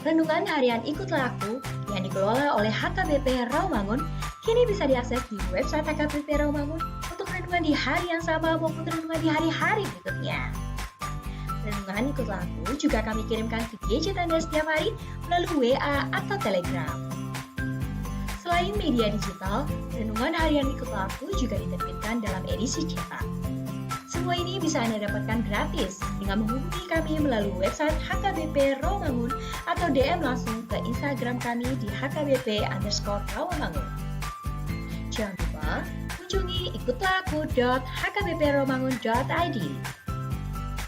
Renungan harian Ikutlah Aku yang dikelola oleh HKBP Rawamangun kini bisa diakses di website HKBP Rawamangun untuk renungan di hari yang sama maupun renungan di hari-hari berikutnya. Renungan Ikutlah Aku juga kami kirimkan ke gadget Anda setiap hari melalui WA atau Telegram. Selain media digital, renungan harian Ikutlah Aku juga diterbitkan dalam edisi cetak. Semua ini bisa Anda dapatkan gratis dengan menghubungi kami melalui website HKBP Rawamangun atau DM langsung ke Instagram kami di HKBP_Rawamangun. Jangan lupa kunjungi ikutlahAku.hkbprawamangun.id.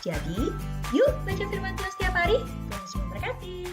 Jadi, yuk baca firman Tuhan setiap hari. Tuhan Yesus memberkati.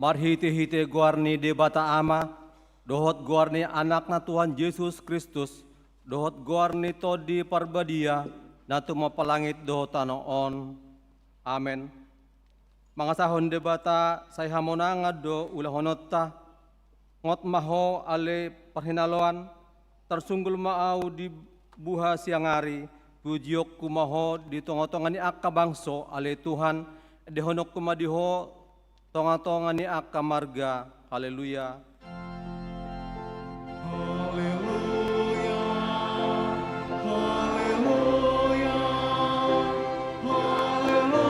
marhiti-hiti guarni debata ama, dohot guarni anakna Tuhan Yesus Kristus, dohot guarni to di parbadia, na tumapalangit dohotan on. Amen. Mga sahon debata say hamonanga do ulahonota, ngot maho ale parhinaloan, tersunggul maaw di buha siangari, pujiok kumaho di tongotongan ni akabangso ale Tuhan, dehonok kumadiho tonga-tonga ni akamarga. Haleluya. Haleluya. Haleluya. Haleluya.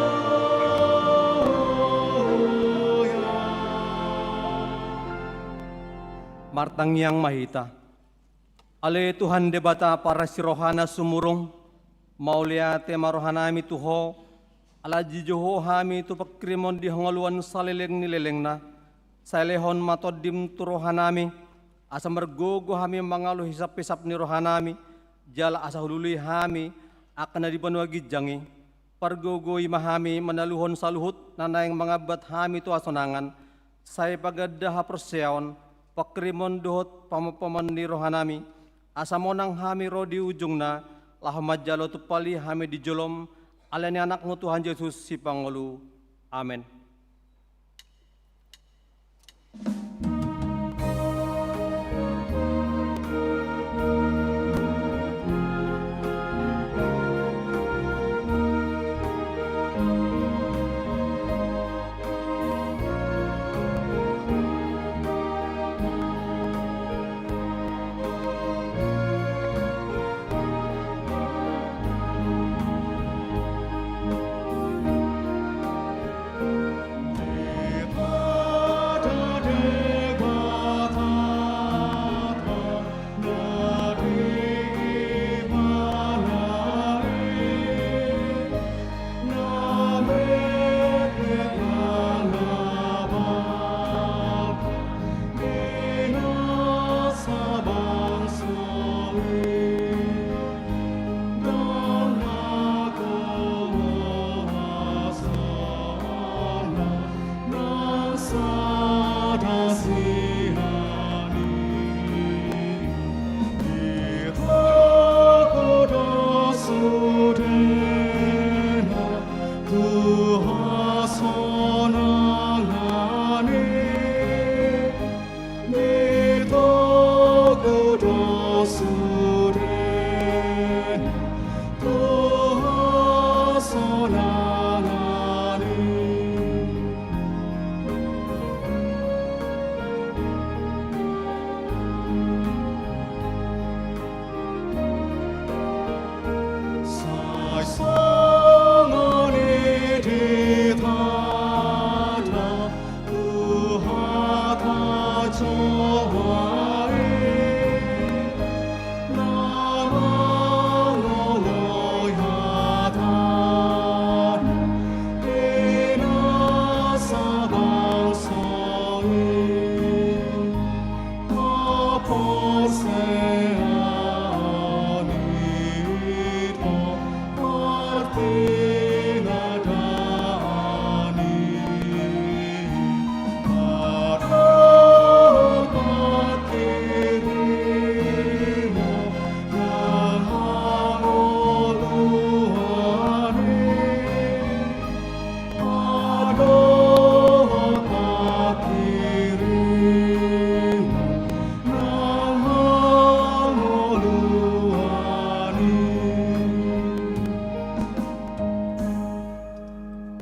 Martang yang mahita. Ale Tuhan debata para sirohana sumurong, maulia tema rohanami tuho, ala jijoho hami tu pakrimon di hangaluan saleleng nileleng na, salehon matodim tu rohanami, asa mergogo hami mangalu hisap-hisap ni rohanami, jala asa hulului hami, akan di banwagi jangi, pargogo imahami menaluhon saluhut, nanayang mga bat hami tu asonangan, say pagadaha persyaon, pakrimon dohot pamapaman ni rohanami, asa monang hami ro di ujung na, lahmat jalo tu pali hami di jolom, alani anakmu Tuhan Yesus si Pangulu. Amin.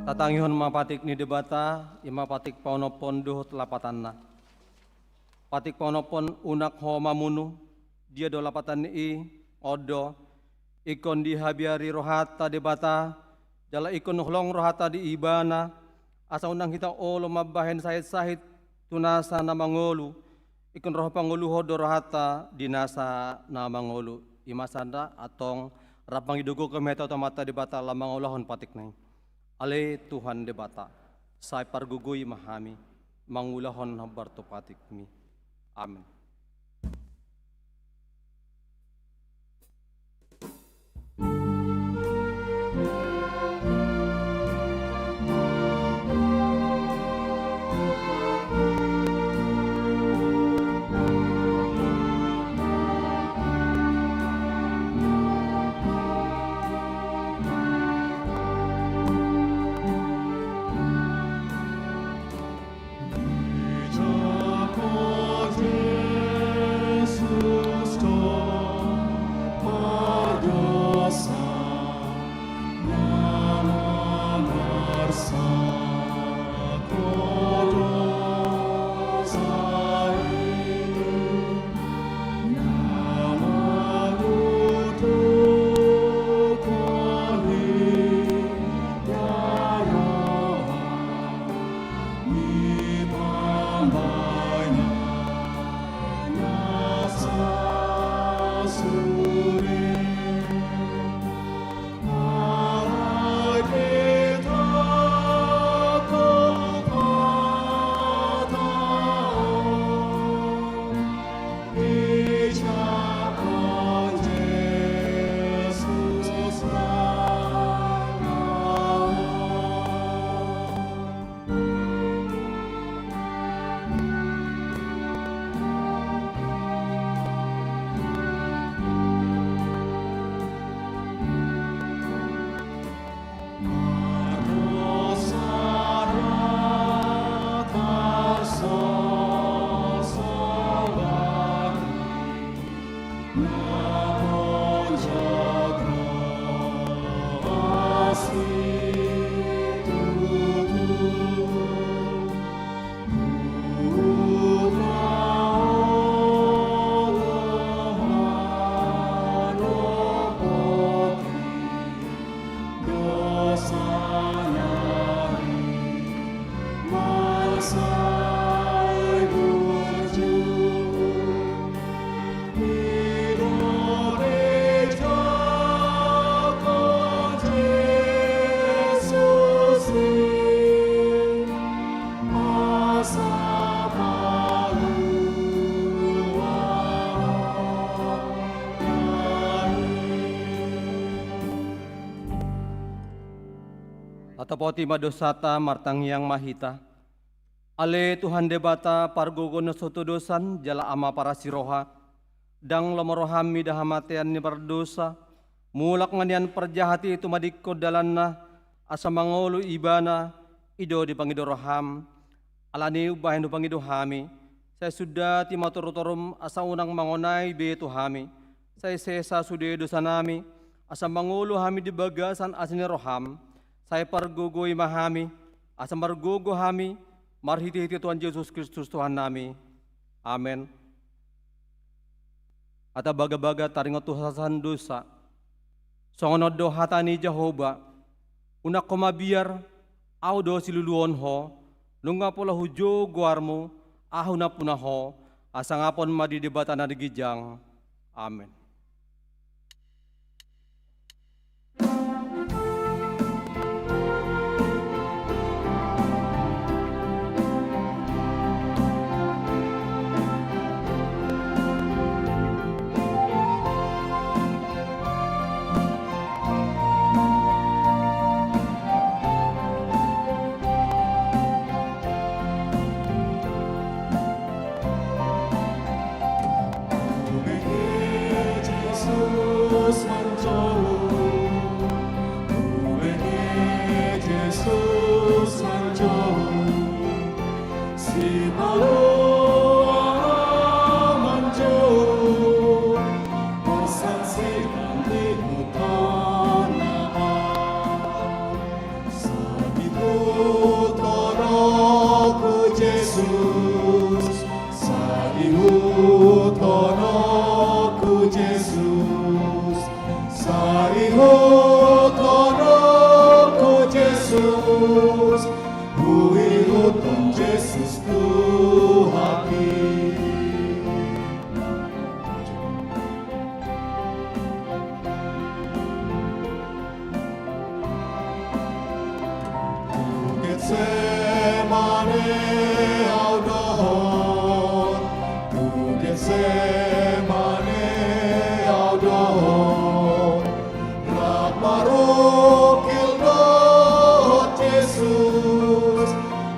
Tatangihon mapatik ni debata, ima patik paunopon duhut lapatanna. Patik paunopon unak ho mamunu, dia do lapatan i, odo, ikon di habiari rohata debata, jala ikon hlong rohata di ibana, asa unang kita olo mabahen sahit-sahit tunasa na mangolu, ikon roh pangulu ho do rohata dinasa na mangolu. Ima sanda atong rapang idugo kemeta otomata debata lamang olahon patik nai. Ale Tuhan debata, say pargugoy mahami, mangulahon habar to patik mi. Amin. Atapoti madosata martang yang mahita. Ale Tuhan debata pargogono soto dosan jala ama para siroha. Dang lomorohami dahamatean ni berdosa. Mulak nganian perjahati itu madikko dalanna. Asa mangolu ibana. Ido di pangidoroham. Alani ubahin do pangidohami. Saya sudah timatur-turum asa unang mangonai beto hami. Saya sesa sude dosa nami. Asa mangolu hami di bagasan asini roham. Saya pargogoy mahami. Asa margogo hami. Marhiti-hiti Tuhan Yesus Kristus Tuhan nami. Amin. Ata baga-baga taringot tuhasan dosa. Songonod do hatani Jehovah. Unak ko mabiar. Au do siluluon ho. Lunga pola hujo guarmu. Ahu na punah ho. Asa ngapon madidebatan na digijang. Amin. Jesus manjau, Tuhan Jesus manjau, si malu manjau, pesan si nanti utana, sabiku toroku Jesus, sabiku toroku Jesus, sariho toroku Jesus, buihuton Jesus Tuhaki. Getsemane audon, Getsemane audon, raparokil dohot Jesus,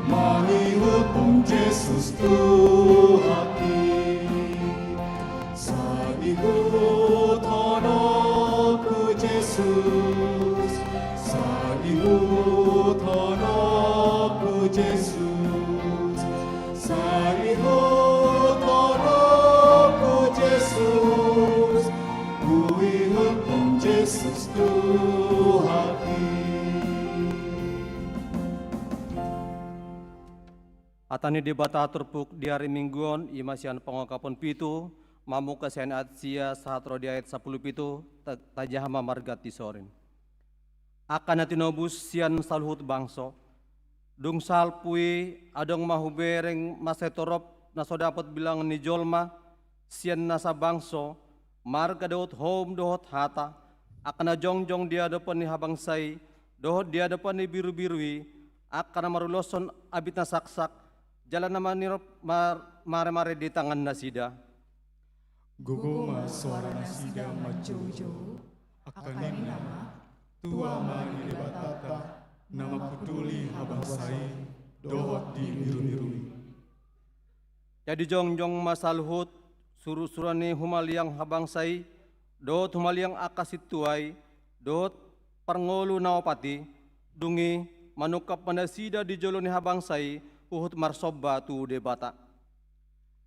mangihutum Jesus Tuhaki. Sadihutonoku Jesus, Sadihutonoku Jesus, Sadihutonoku Jesus, buihutum Jesus Tuhaki. Atani debata terpuk di hari mingguan imasian pengungkapan pitu. Mamu kasihan atsia sahatro di ayat 10 pitu. Tajahama margat di sorin. Akan natinobus sian salhut bangso. Dung salpui adong mahubereng masetorop naso dapat bilang ni jolma. Sian nasa bangso. Marga dohot home dohot hata. Akan na jongjong dia depan ni habangsay. Dohot dia depan ni biru-birui. Akan na maruloson abit na saksak. Jalan naman ni mare-mare di tangan nasida. Guguma suara nasida majojo, akanin nama, tua mani debatata, nama peduli habangsai, dohot di biru-birui. Jadi jongjong masalhut, suruh-surani humaliang habangsai, dohot humaliang akasituai, dohot parngolu naopati, dungi manukap manasida di joloni habangsai, uhut marsoba tu debata.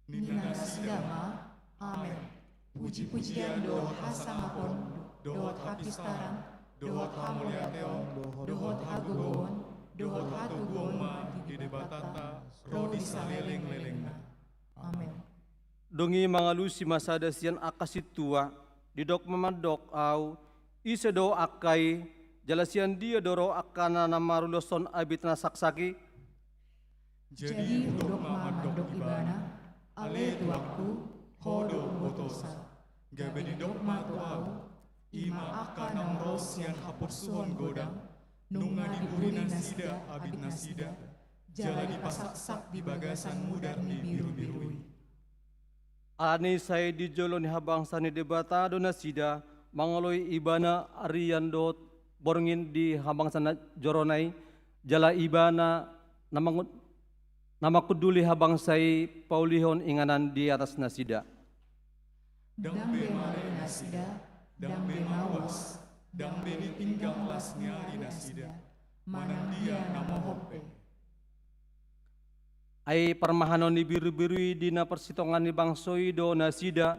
Nina sidama, amin. Puji-pujian dohot hasangapon, dohot hapistaran, dohot hamuliateon, dohot hagugon, dohot hatugoma di debatata, rodi saleleng-lelengna. Amin. Dungi mangalusi masada sian akasitua, didok mamadok au, isedo akai, jalasian dia doro akana namaruloson abitna saksaki. Jadi hudok mamadok ibana, ale tuakku, hodo botosa, gabe di dogma tuau, ima akan ros yang hapus suhon godang, nunga diburi nasida abid nasida, jala dipasaksak di bagasan mudar ni biru-birui. Ani saya di jolon habangsa ni debata do nasida, mangaloi ibana arian dot borngin di habangsa na joronai, jala ibana nama kuduli habangsai paulihon inganan di atas nasida. Dambe mare nasida, dambe mawas, dambe ni pinggang lasnya di nasida, manandia nama hope. Ai permahanon ni biru-birui dina persitongan ni bangsoi do nasida,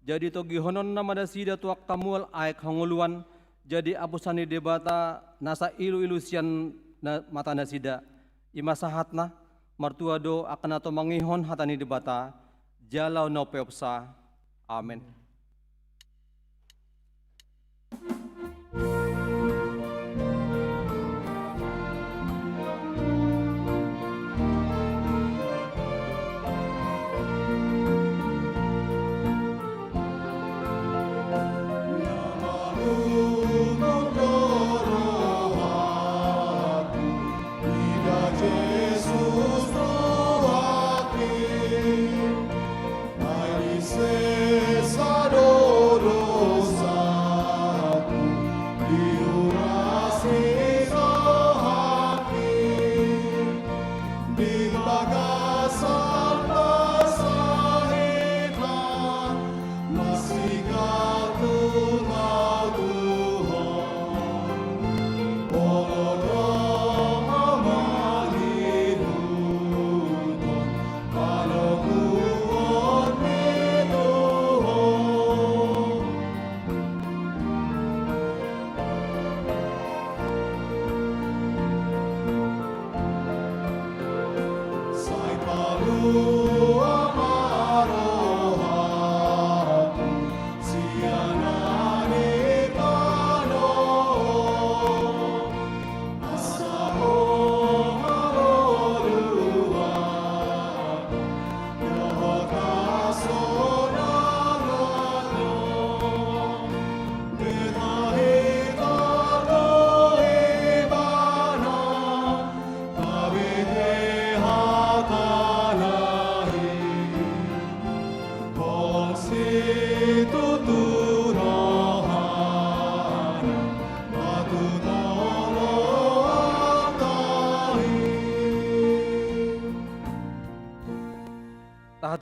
jadi togi honon nama nasida tuak tamual aek honguluan, jadi abusani debata nasa ilu-ilu sian mata nasida. Ima sahatna martua do akan atau mangihon hatani debata, jalau no peopsa. Amin.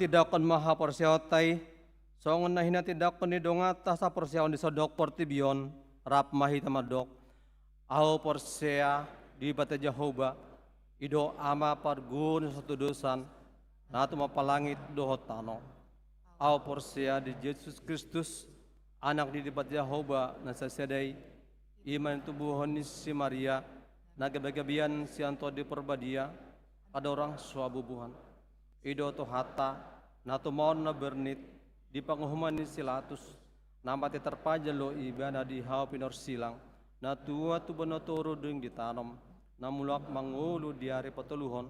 Tidak kon maha porsiautai, songon na hina tidak kon ni dongata sa porsiaon di sodok portibion, rap mahi tamadok, au porsia di bata Jehovah, ido ama pargun satu dosan, natu mapalangit dohot tano, au porsia di Yesus Kristus, anak di bata Jehovah nasa sedai, iman tubuhon ni si Maria, nagabagabian si anto di perbadia, ada orang suabubuhan. Ido to hata, nato maon na bernit, di panguhuman ni silatus, namati terpaja lo iba na di hao pinor silang, na tua tu banotoro deng ditanam, na mulak mangulu di hari patuluhon,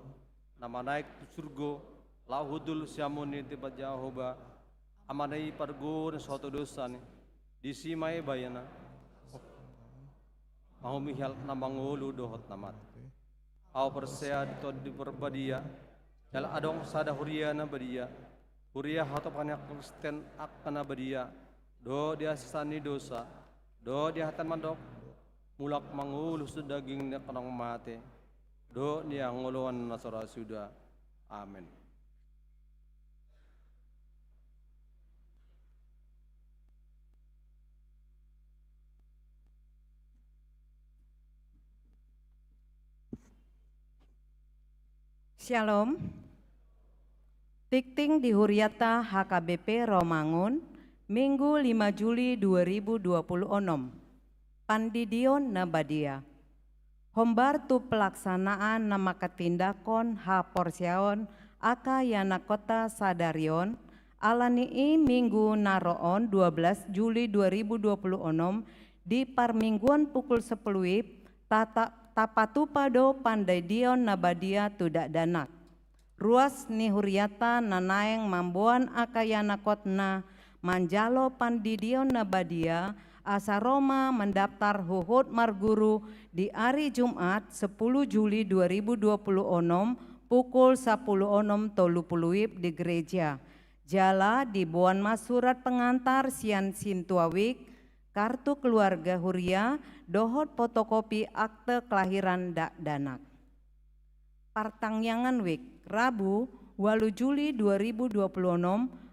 na manaik tu surgo, lahudul siamuni tiba Jehovah, amanai pargo na suatu dosa ni, di simai bayana, mahumihal na mangulu dohot namat, au persea di perbadia, Jal adong sada huria na badia, huria hatop kanya Kristen akana badia, do dia sisani dosa, do dia hatan mandok, mulak mangulus daging na kanang mate, do dia nguluan nasara suda, amin. Shalom. Tikting di Huriata HKBP Romangun, Minggu 5 Juli 2026. Pandidion Nabadia. Hombar tu pelaksanaan nama ketindakon porsiaon aka yana kota Sadarion, alanii Minggu naroon 12 Juli 2026 di parmingguan pukul 10 WIB tapatu pado pandaidion nabadia tudak danak. Ruas ni Huriata nanaeng mambuan akayana kotna manjalo pandidion nabadia asa Roma mendaftar huhut marguru di hari Jumat 10 Juli 2026 pukul 10.30 WIB di gereja. Jala dibuan mas surat pengantar sian sintuawik, kartu keluarga Huria, dohot fotokopi akte kelahiran dak danak. Partangyangan Wik, Rabu, 8 Juli 2026,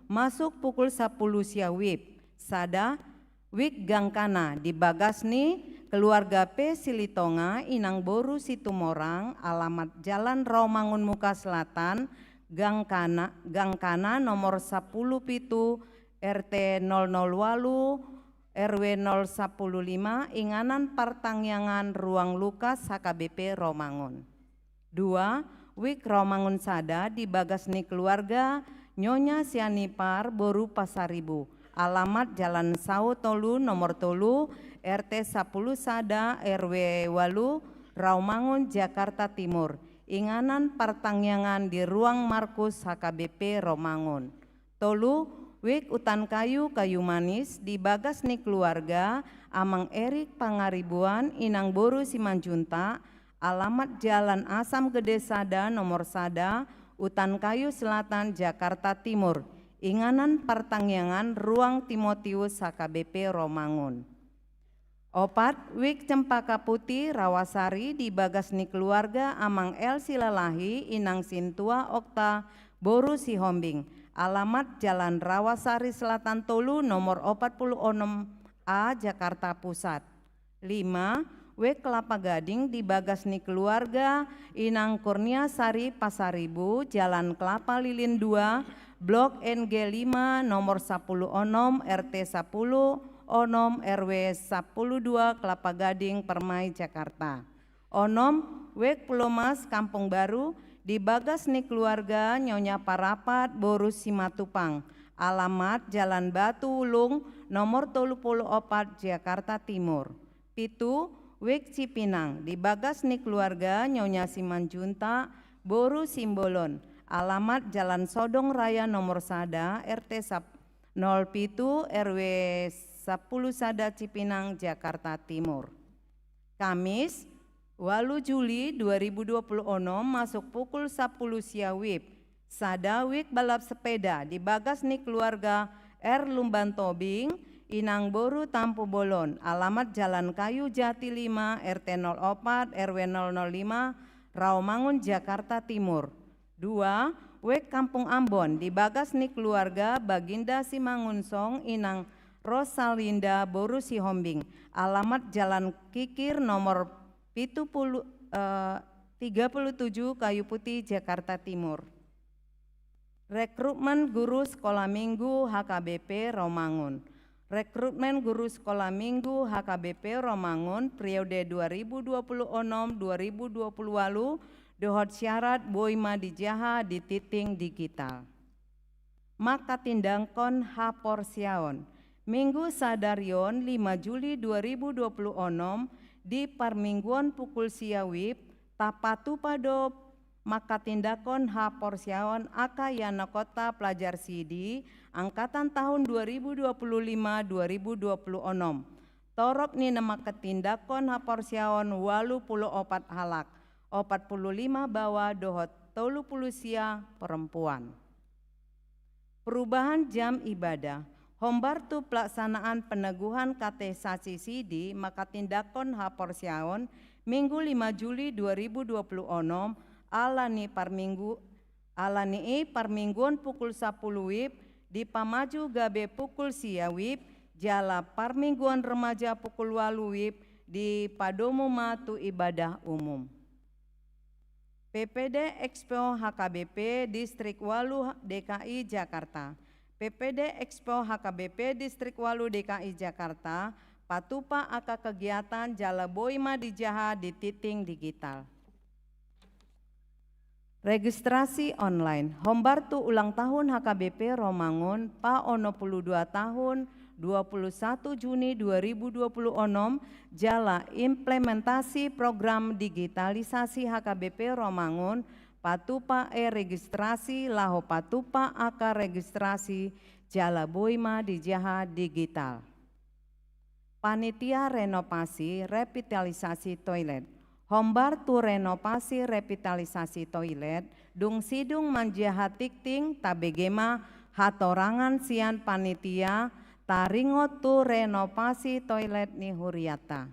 masuk pukul 10 siawib. Sada, Wik Gangkana, di Bagasni, keluarga P. Silitonga, Inang Boru Situmorang, alamat Jalan Rawamangun Muka Selatan, Gangkana nomor 10 Pitu, RT 008, RW 015, Inganan Partangyangan Ruang Lukas HKBP Romangun. 2. Wik Romangun Sada, di Bagasni keluarga Nyonya Sianipar Boru Pasaribu, alamat Jalan Sau Tolu nomor Tolu, RT 10 Sada, RW Walu, Rawamangun, Jakarta Timur. Inganan Partangyangan di Ruang Markus HKBP Romangun. Tolu, Wik Utan Kayu Manis, di Bagasni keluarga Amang Erik Pangaribuan, Inang Boru Simanjunta, alamat Jalan Asam Gede Sada nomor Sada, Utan Kayu Selatan, Jakarta Timur. Inganan Partangyangan Ruang Timotius HKBP Romangun. 4. Wik Cempaka Putih Rawasari, di Bagasni keluarga Amang El Silalahi, Inang Sintua Okta Boru Sihombing, alamat Jalan Rawasari Selatan Tolu nomor 46A, Jakarta Pusat. 5. Wik Kelapa Gading, di Bagasni keluarga Inang Kurnia Sari Pasaribu, Jalan Kelapa Lilin 2, Blok NG 5 nomor 10 Onom, RT 10 Onom, RW 12, Kelapa Gading, Permai, Jakarta. Onom, Wik Pulau Mas Kampung Baru, di Bagasni keluarga Nyonya Parapat Boru Simatupang, alamat Jalan Batu Ulung nomor 34, Jakarta Timur. 7. Wik Cipinang, di Bagasni keluarga Nyonya Simanjunta Boru Simbolon, alamat Jalan Sodong Raya nomor Sada, RT 07 RW 10 Sada Cipinang, Jakarta Timur. Kamis, 8 Juli 2026, masuk pukul 10 siawib. Sada Wik balap sepeda, di Bagasni keluarga R. Lumban Tobing, Inang Boru Tampu Bolon, alamat Jalan Kayu Jati 5, RT 04 RW 005, Rawamangun, Jakarta Timur. 2. Wik Kampung Ambon, di Bagasni keluarga Baginda Simangunsong, Inang Rosalinda Boru Sihombing, alamat Jalan Kikir nomor 37 Kayu Putih, Jakarta Timur. Rekrutmen Guru Sekolah Minggu HKBP Romangun. Rekrutmen Guru Sekolah Minggu HKBP Romangun periode 2026-2020 dohot syarat boima dijaha di titing digital. Maka tindangkon haporsiaon. Minggu Sadarion 5 Juli 2026 di Parmingguan pukul siawib tapatu pado maka tindakon haporsiaon akayana kota pelajar sidi angkatan tahun 2025-2026. Torop ni nama ketindakon haporsiaon 84 halak, 45 bawah dohot 30 sia perempuan. Perubahan jam ibadah. Hombartu pelaksanaan peneguhan katesasi sidi maka tindakon haporsiaon Minggu 5 Juli 2026 alani parmingguan pukul 10 wib di Pamaju Gabe pukul siawib jala parmingguan remaja pukul 8 wib di Padomu Matu ibadah umum. PPD Expo HKBP Distrik Walu DKI Jakarta. PPD Expo HKBP Distrik Walu DKI Jakarta patupa aka kegiatan jala boima dijaha di titing digital. Registrasi online. Hombartu ulang tahun HKBP Romangun pa ono 22 tahun 21 Juni 2026 jala implementasi program digitalisasi HKBP Romangun patupa registrasi laho patupa aka registrasi jala boima dijaha digital. Panitia renovasi revitalisasi toilet. Hombartu renovasi revitalisasi toilet dung sidung manjaha tikting tabegema hatorangan sian panitia taringotu renovasi toilet ni huriata.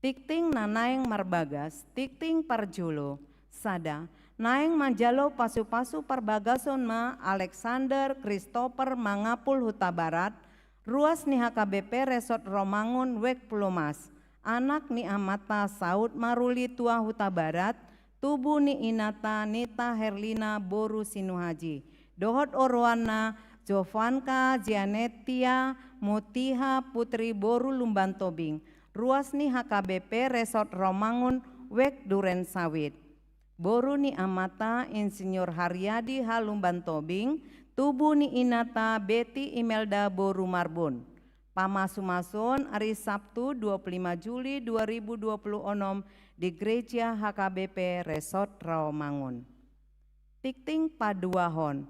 Tikting nanaeng marbagas, tikting parjulo, Sada, naeng manjalo pasu-pasu perbagason ma Alexander Christopher Mangapul Huta Barat, ruas ni HKBP Resort Romangun Wek Pulomas, anak ni Amata Saud Maruli Tua Huta Barat, tubuh ni Inata Nita Herlina Boru Sinuhaji, dohot orwana Jovanka Janetia Mutiha Putri Boru Lumban Tobing, ruas ni HKBP Resort Romangun Wek Duren Sawit. Boru ni Amata Insinyur Haryadi Halumban Tobing, tubuh ni Inata Betty Imelda Boru Marbun. Pamasumason hari Sabtu 25 Juli 2026 di Gereja HKBP Resort Rawamangun. Tikting paduahon.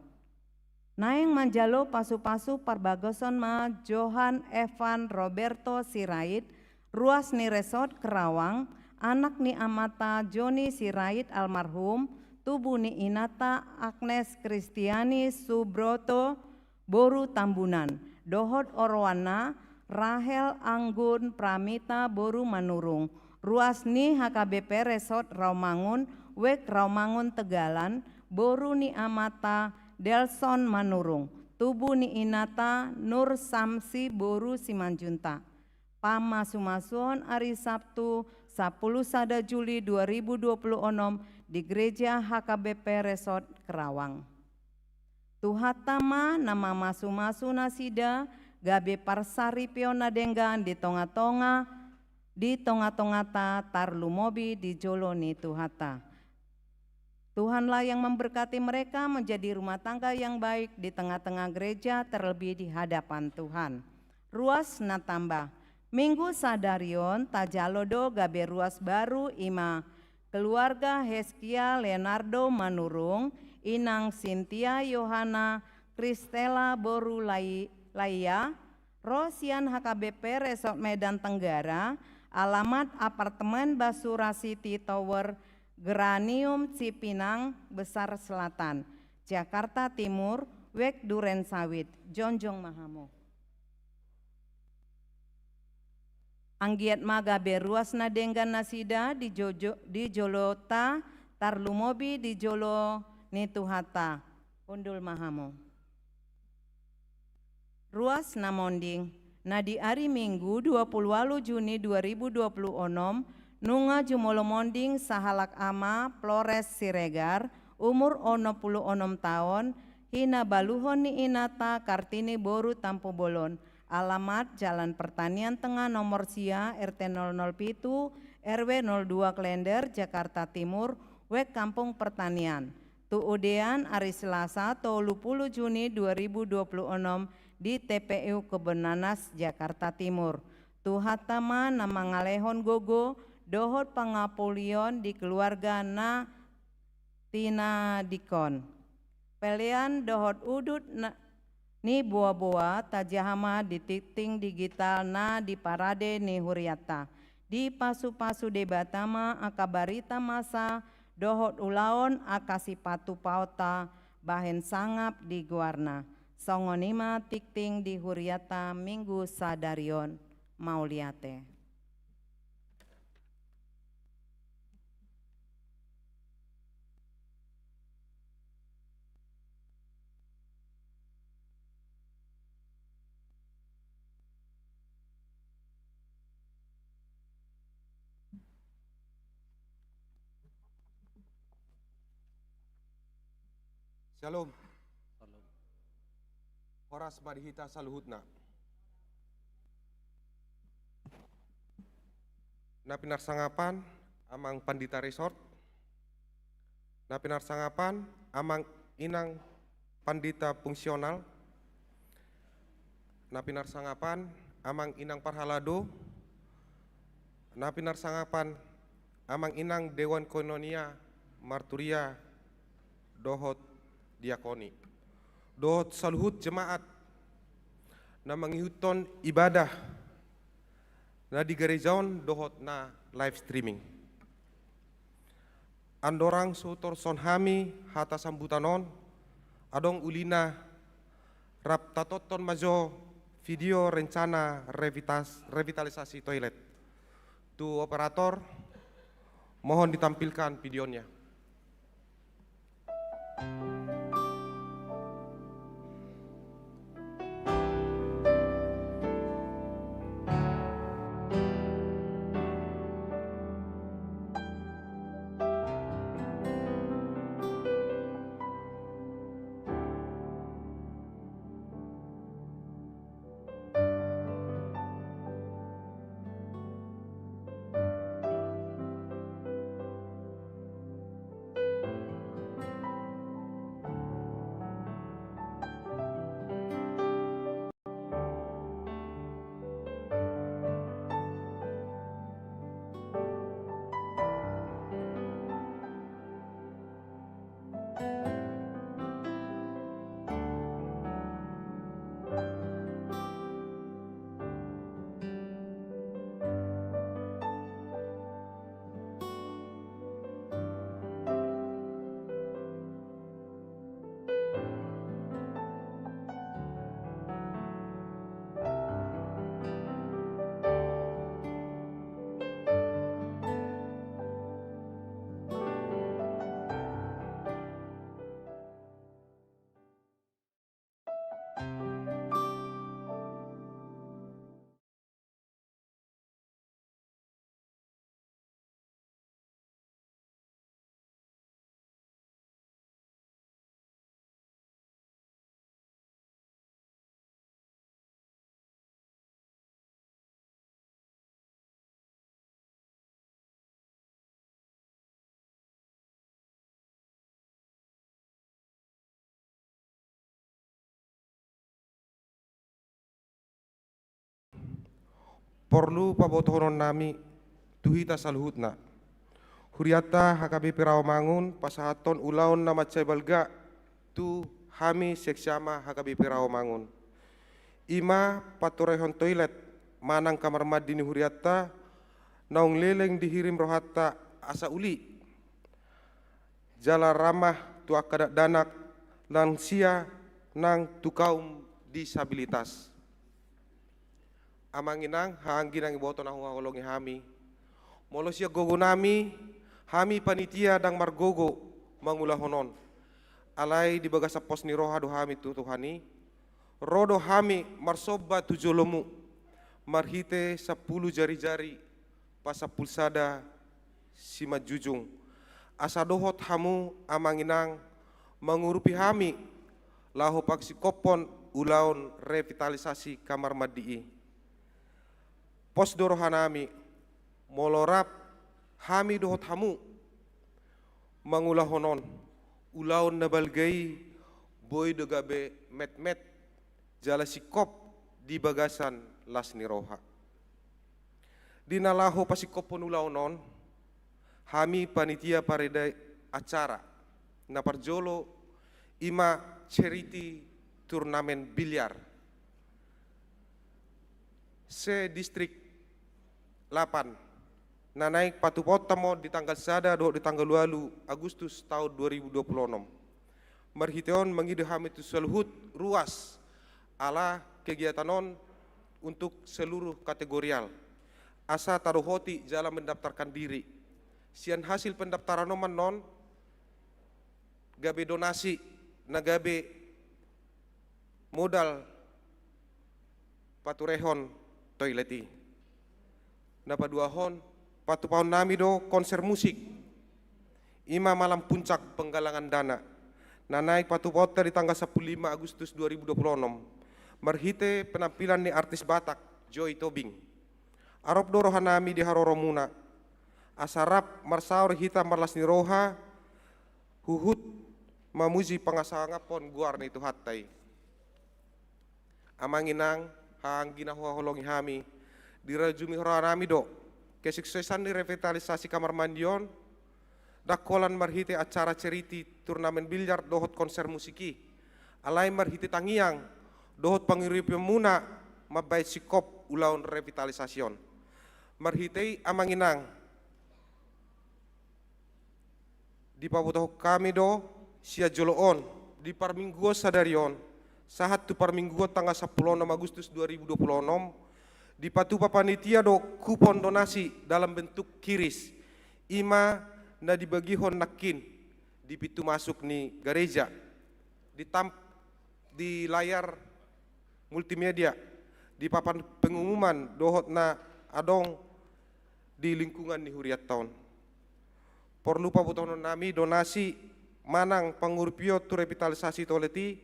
Naeng manjalo pasu-pasu parbagoson ma Johan Evan Roberto Sirait, ruas ni Resort Kerawang, anak ni Amata Joni Sirait almarhum, tubuh ni Inata Agnes Kristiani Subroto Boru Tambunan, dohot orwana Rahel Anggun Pramita Boru Manurung, ruas ni HKBP Resort Rawamangun Wek Rawamangun Tegalan, boru ni Amata Delson Manurung, tubuh ni Inata Nur Samsi Boru Simanjunta. Pamasumason hari Sabtu 10 sada Juli 2026 di Gereja HKBP Resort Kerawang. Tuhatama nama masu-masu nasida gabe parsari piona denggan di tonga-tonga ta tarlumobi di joloni tuhata. Tuhanlah yang memberkati mereka menjadi rumah tangga yang baik di tengah-tengah gereja, terlebih di hadapan Tuhan. Ruas natambah. Minggu sadarion tajalodo gabe ruas baru ima keluarga Heskia Leonardo Manurung, Inang Cynthia Yohana Kristela Boru Laia, Rosian HKBP Resort Medan Tenggara, alamat apartemen Basura City Tower, Geranium Cipinang Besar Selatan, Jakarta Timur, Wek Duren Sawit, Jonjong Mahamo. Anggiat magabe ruas nadenggan nasida di Jolota Tarlumobi di Jolo Nituhata Undul Mahamo. Ruas namonding nadi hari Minggu 28 Juni 2026 nunga jumolo monding sahalak ama Flores Siregar umur 66 tahun hina baluhon ni Inata Kartini Boru Tampu Bolon. Alamat Jalan Pertanian Tengah nomor Sia RT 007 RW 02 Klender Jakarta Timur Wek Kampung Pertanian. Tuudean hari Selasa 30 Juni 2026 di TPU Kebenanas Jakarta Timur. Tuhatama nama ngalehon gogo dohot pangapulion di keluarga na Tina Dikon. Pelian dohot udut ni boa-boa tajahama di titing digital na di parade ni huriata. Di pasu-pasu debatama akabarita masa dohot ulaon akasipatu pauta bahen sangap di guarna. Songonima tikting di huriata minggu sadarion mauliate. Shalom. Horas Madhita Saluhutna. Napinar sangapan amang Pandita Resort. Napinar sangapan amang inang Pandita Fungsional. Napinar sangapan amang inang Parhalado. Napinar sangapan amang inang Dewan Koinonia Marturia dohot diakoni. Dohot saluhut jemaat na manghihuton ibadah na di gerejaon dohot na live streaming. Andorang sutor sonhami hata sambutanon adong ulina rap tatoton majo video rencana revitalisasi toilet. Tu operator mohon ditampilkan videonya. Perlu pabotohonon nami tuhita saluhutna. Huriata HKBP Rawamangun pasahaton ulaon nama cebalga tu hami seksama HKBP Rawamangun. Ima paturehon toilet manang kamar mandi ni huriata naung leleng dihirim rohata asa uli. Jala ramah tu akadak danak lansia nang tu kaum disabilitas. Amanginang haangginang iboto na huangolongi hami. Molosia gogo nami, hami panitia dang margogo mangulahonon. Alai di bagasa pos ni roha do hami tutuhani. Rodo hami marsoba tujolomu. Marhite 10 jari-jari pasa pulsada sima jujung. Asa dohot hamu amanginang mengurupi hami laho paksi kopon ulaun revitalisasi kamar mandi. Pos dorohanami molorap hami dohot hamu mangulahonon ulaun nabalgai boy dogabe met-met jala sikop di bagasan las niroha. Dinalaho pasikopon ulaunon hami panitia pareda acara na parjolo ima charity turnamen biliar se distrik 8 na naik patupota mo di tanggal sada do di tanggal 2 Agustus tahun 2026. Marhiteon mengide hami tu seluhut ruas ala kegiatanon untuk seluruh kategorial. Asa taruhoti jalan mendaftarkan diri. Sian hasil pendaftaran noman non gabe donasi na gabe modal paturehon toileti. Napa duahon patupaon nami do konser musik. Ima malam puncak penggalangan dana. Na naik patupota di tanggal 15 Agustus 2026. Marhite penampilan ni artis Batak Joy Tobing. Arop dorohan nami di haroromuna. Asarap marsaur hita marlas ni roha huhut mamuji pangasangapon guar ni itu hatai. Amanginang haanggina holongi hami dirajumi horanami do kesuksesan di revitalisasi kamar mandion dakolan marhite acara ceriti turnamen biliar dohot konser musiki alai marhite tangiang dohot pangiripi muna mabait sikop ulaun revitalisasion marhitei amanginang di pabutoh kami do sia joloon di parmingguo sadarion sahat tu parmingguo tanggal 10 Agustus 2026 di patupa panitia do kupon donasi dalam bentuk kiris ima na dibagihon nakin di pintu masuk ni gereja di layar multimedia di papan pengumuman dohot na adong di lingkungan ni huriat tahun. Perlu pabutonon nami donasi manang pangurpio tu revitalisasi toleti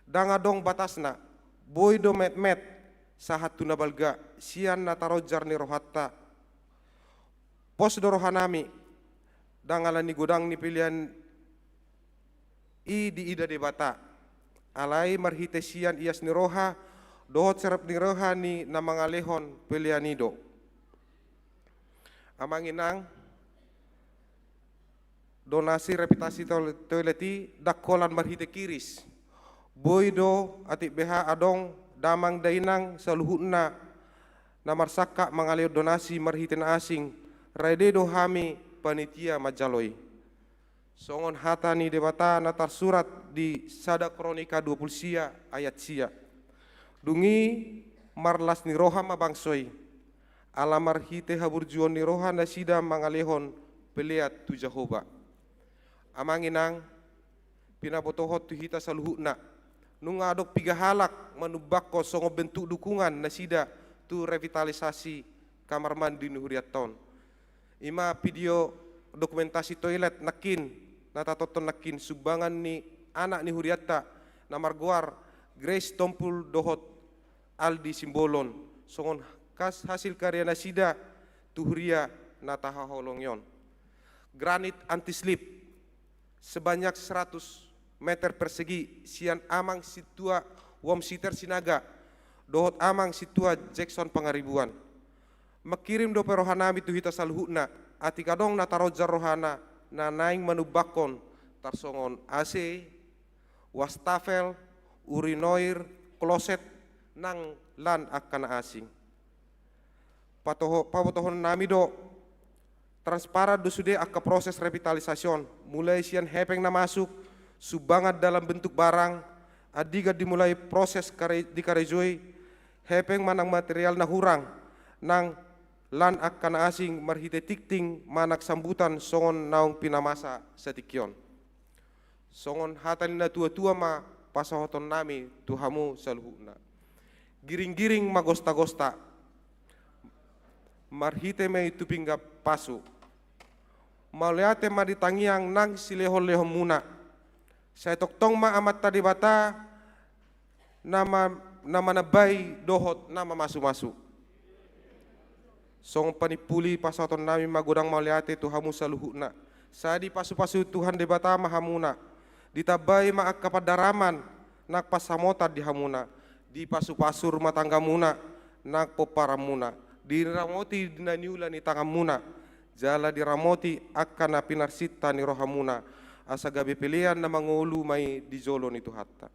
dang adong batasna boy do met-met sahat tu nabalga sian na tarojar ni rohatta pos dorohanami dang alani godang ni pilihan di ida debata alai marhite sian ias ni roha dohot serap ni roha ni namangalehon pilihan ido. Amanginang donasi revitalisasi toileti dakolan marhite kiris boy do atik BH adong damang dainang saluhutna namarsaka mangaleo donasi marhite na asing rede do hami panitia majaloi. Songon hata ni debata natar surat di Sada Kronika 20 sia ayat sia. Dungi marlas ni roha mabangsoi. Ala marhite haburjuon ni roha nasida mangalehon peleat tu Jehovah. Amanginang pinabotohot tu hita saluhutna. Nung adok piga halak manubak ko songo bentuk dukungan nasida tu revitalisasi kamar mandi ni huriat tahun. Ima video dokumentasi toilet nakin natatoton nakin sumbangan ni anak ni huriatta namarguar Grace Tompul dohot Aldi Simbolon songon kas hasil karya nasida tuhuria nataha holongyon granit anti slip sebanyak 100 meter persegi sian amang situa wom siter sinaga dohot amang situa Jackson Pangaribuan makirim do rohanami tu hita saluhuna ati kadong na tarojar rohana na naing manubakon tarsongon AC, wastafel, urinoir, kloset nang lan akan asing. Patohon nami do transparan do sude akka proses revitalisasyon mulai sian hepeng na masuk subangat dalam bentuk barang adiga dimulai proses di karejoi hepeng manang material na hurang nang lan akan asing marhite tikting manak sambutan songon naung pinamasa setikyon. Songon hatan na tua-tua ma pasahoton nami tuhamu saluhuna. Giring-giring magosta-gosta marhite me itu pinggap pasu. Mauliate ma ditangiang nang silehon-lehon muna. Saya toktong ma amat tadi bata nama nabai dohot nama masu-masu. Song panipuli pasaton nami magodang mauliate tuhamu saluhuna. Sadi pasu-pasu Tuhan debata mahamuna. Ditabai ma akapadaraman nak pasamota di hamuna. Di pasu-pasu rumah tangga muna nak poparamuna. Di ramoti dinaniula ni tangamuna. Jala di ramoti akan apinarsita ni rohamuna. Asa gabi pilihan na mangulu mai di jolo ni hatta.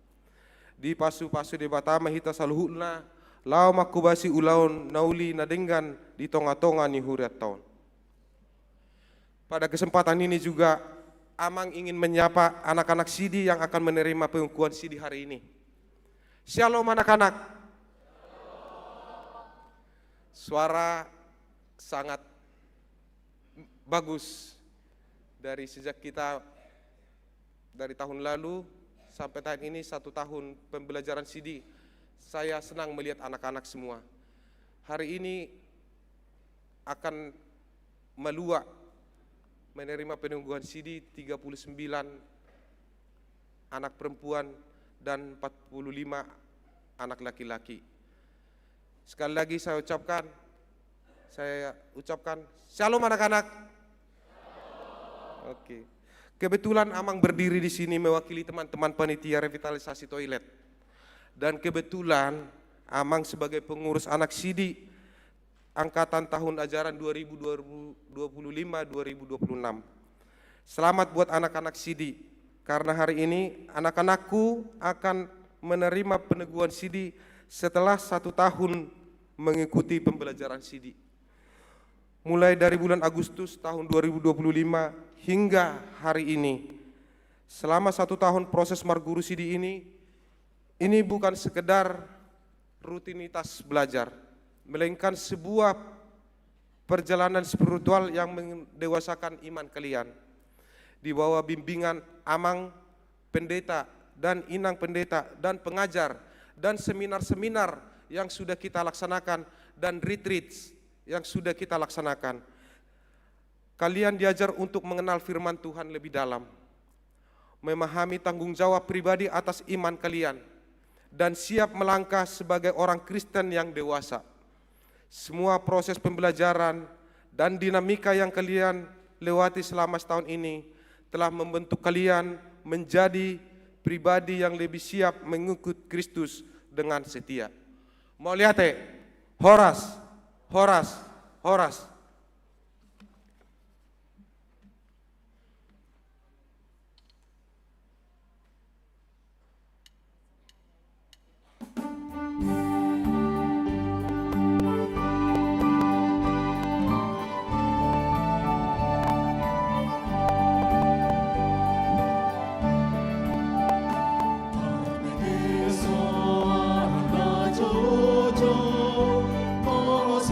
Di pasu-pasu di batama hita saluhuna. Lau makubasi ulaun nauli na denggan di tonga-tonga ni huriat tahun. Pada kesempatan ini juga Amang ingin menyapa anak-anak Sidi yang akan menerima pengukuhan Sidi hari ini. Shalom anak-anak. Suara sangat bagus dari sejak kita dari tahun lalu sampai tahun ini 1 tahun pembelajaran Sidi. Saya senang melihat anak-anak semua. Hari ini akan meluak menerima penungguan Sidi 39 anak perempuan dan 45 anak laki-laki. Sekali lagi saya ucapkan shalom anak-anak. Oke. Kebetulan Amang berdiri di sini mewakili teman-teman panitia revitalisasi toilet. Dan kebetulan Amang sebagai pengurus anak Sidi angkatan tahun ajaran 2025-2026. Selamat buat anak-anak Sidi, karena hari ini anak-anakku akan menerima peneguhan Sidi setelah 1 tahun mengikuti pembelajaran Sidi. Mulai dari bulan Agustus tahun 2025 hingga hari ini. Selama 1 tahun proses Marguru Sidi ini bukan sekedar rutinitas belajar, melainkan sebuah perjalanan spiritual yang mendewasakan iman kalian. Di bawah bimbingan Amang, pendeta, dan Inang pendeta, dan pengajar, dan seminar-seminar yang sudah kita laksanakan, dan retreats yang sudah kita laksanakan. Kalian diajar untuk mengenal firman Tuhan lebih dalam, memahami tanggung jawab pribadi atas iman kalian, dan siap melangkah sebagai orang Kristen yang dewasa. Semua proses pembelajaran dan dinamika yang kalian lewati selama setahun ini telah membentuk kalian menjadi pribadi yang lebih siap mengikut Kristus dengan setia. Mau lihat Horas, Horas, Horas. Poros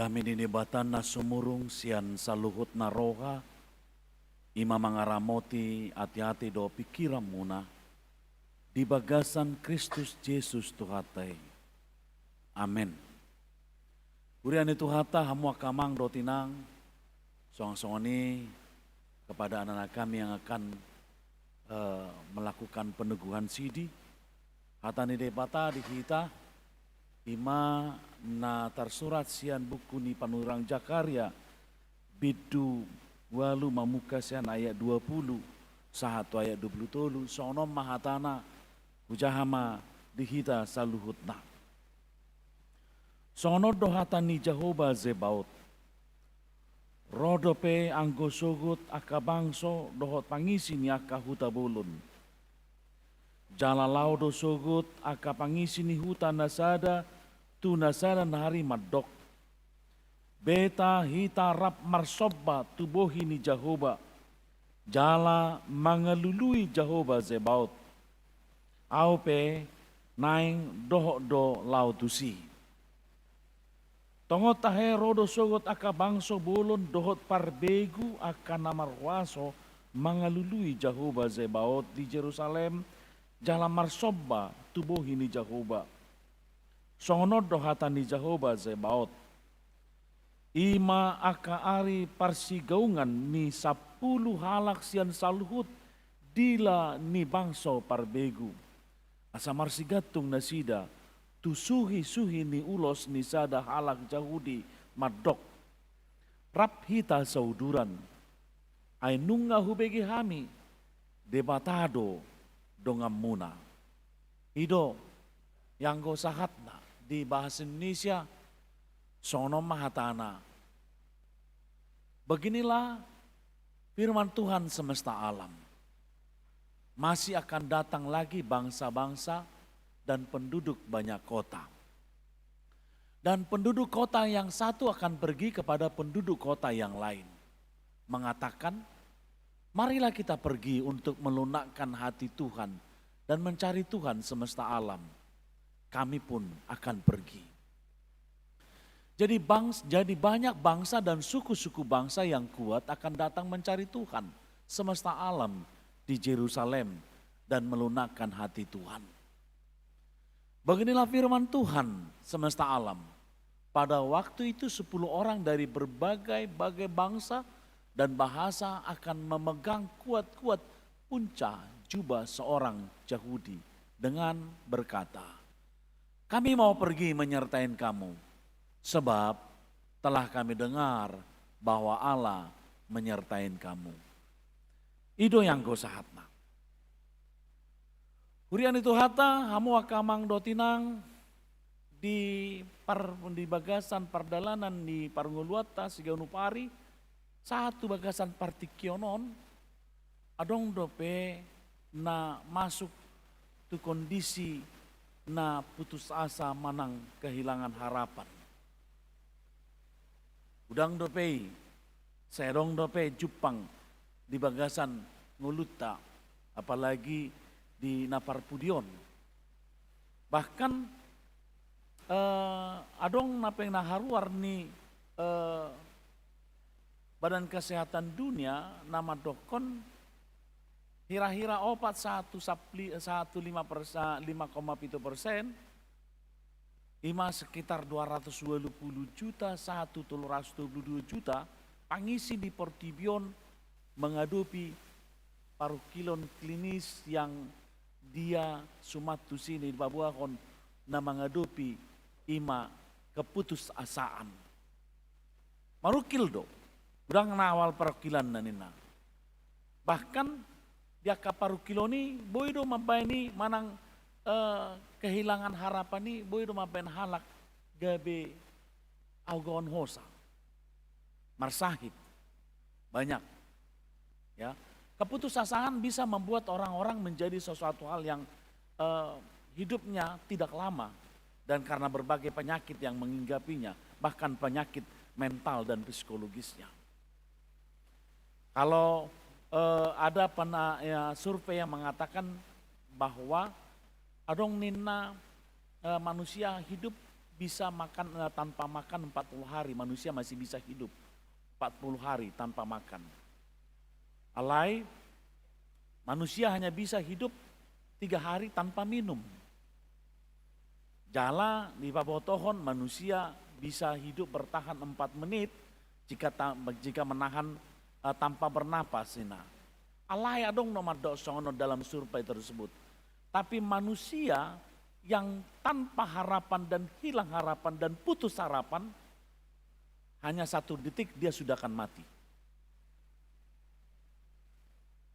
Kami dinibatan na sumurung sian saluhut na roha, ima mangaramoti hati-hati do pikiran muna, di bagasan Kristus Yesus Tuhatai. Amin. Urian itu hata hamu akamang do tinang, song-songoni kepada anak-anak kami yang akan melakukan peneguhan sidi. Hata ni debata di kita, ima na tersurat sian buku ni panurang Jakarya bidu walu mamuka sian ayat 20 sahatu ayat 20 sonom mahatana ujahama dihita saluhutna sono dohatani Jehovah Zebaot rodope anggo sugut akabangso dohot pangisi ni akahuta bulun jalalau do sugut akapangisi ni hutan nasada tu nasada nahari madok beta hita rap marsobba tubuhi ni Jehovah jala mangalului Jehovah Zebaot aupe naing dohok do lautusi tongot tahe rodo sogot aka bangso bolon dohot parbegu aka namarwaso mangalului Jehovah Zebaot di Jerusalem jala marsobba tubuhi ni Jehovah songonod dohatan ni Jehovah Zebaot ima aka ari parsigaungan ni 10 halak sian saluhut dila ni bangso parbegu asa marsigatung nasida tu suhi ni ulos ni sada halak Jahudi madok rap hita sauduran ay nunga hubegi hami debatado dongam muna ido yang go sahatna di bahasa Indonesia sono mahatana. Beginilah firman Tuhan semesta alam. Masih akan datang lagi bangsa-bangsa dan penduduk banyak kota. Dan penduduk kota yang satu akan pergi kepada penduduk kota yang lain. Mengatakan, marilah kita pergi untuk melunakkan hati Tuhan dan mencari Tuhan semesta alam. Kami pun akan pergi. Jadi banyak bangsa dan suku-suku bangsa yang kuat akan datang mencari Tuhan semesta alam di Yerusalem dan melunakkan hati Tuhan. Beginilah firman Tuhan semesta alam. Pada waktu itu 10 orang dari berbagai bangsa dan bahasa akan memegang kuat-kuat punca jubah seorang Yahudi dengan berkata, kami mau pergi menyertai kamu, sebab telah kami dengar bahwa Allah menyertai kamu. Ido yang go sahatna. Hurian itu hata, hamu akamang dotinang di bagasan pardalanan di Parnguluata Sigaunupari, satu bagasan partikionon, adong dope na masuk tu kondisi na putus asa manang kehilangan harapan. Udang dope, serong dope Jepang di bagasan nguluta, apalagi di Naparpudion. Bahkan adong napeng naharuar ni Badan Kesehatan Dunia nama dokon hira-hira opat 5,7%, ima sekitar 220 juta, 122 juta, pangisi di Portibion menghadapi paruh kilon klinis yang dia sumatu sini di Babuahon na menghadapi ima keputusasaan. Marukil do, udang nawal parukilan nanina. Bahkan dia kaparukilo ni, boy do mabayani manang kehilangan harapan ni, boy do mabayan halak gabe augawan hosa. Marsahid, banyak. Ya, keputusasaan bisa membuat orang-orang menjadi sesuatu hal yang hidupnya tidak lama. Dan karena berbagai penyakit yang menghinggapinya, bahkan penyakit mental dan psikologisnya. Kalau ada survei yang mengatakan bahwa adong nina manusia hidup bisa makan tanpa makan 40 hari, manusia masih bisa hidup 40 hari tanpa makan. Alai, manusia hanya bisa hidup 3 hari tanpa minum. Jala di bawah pohon manusia bisa hidup bertahan 4 menit jika menahan tanpa bernapas. Alai adong nomor dosono dalam survei tersebut. Tapi manusia yang tanpa harapan dan hilang harapan dan putus harapan, hanya 1 detik dia sudah akan mati.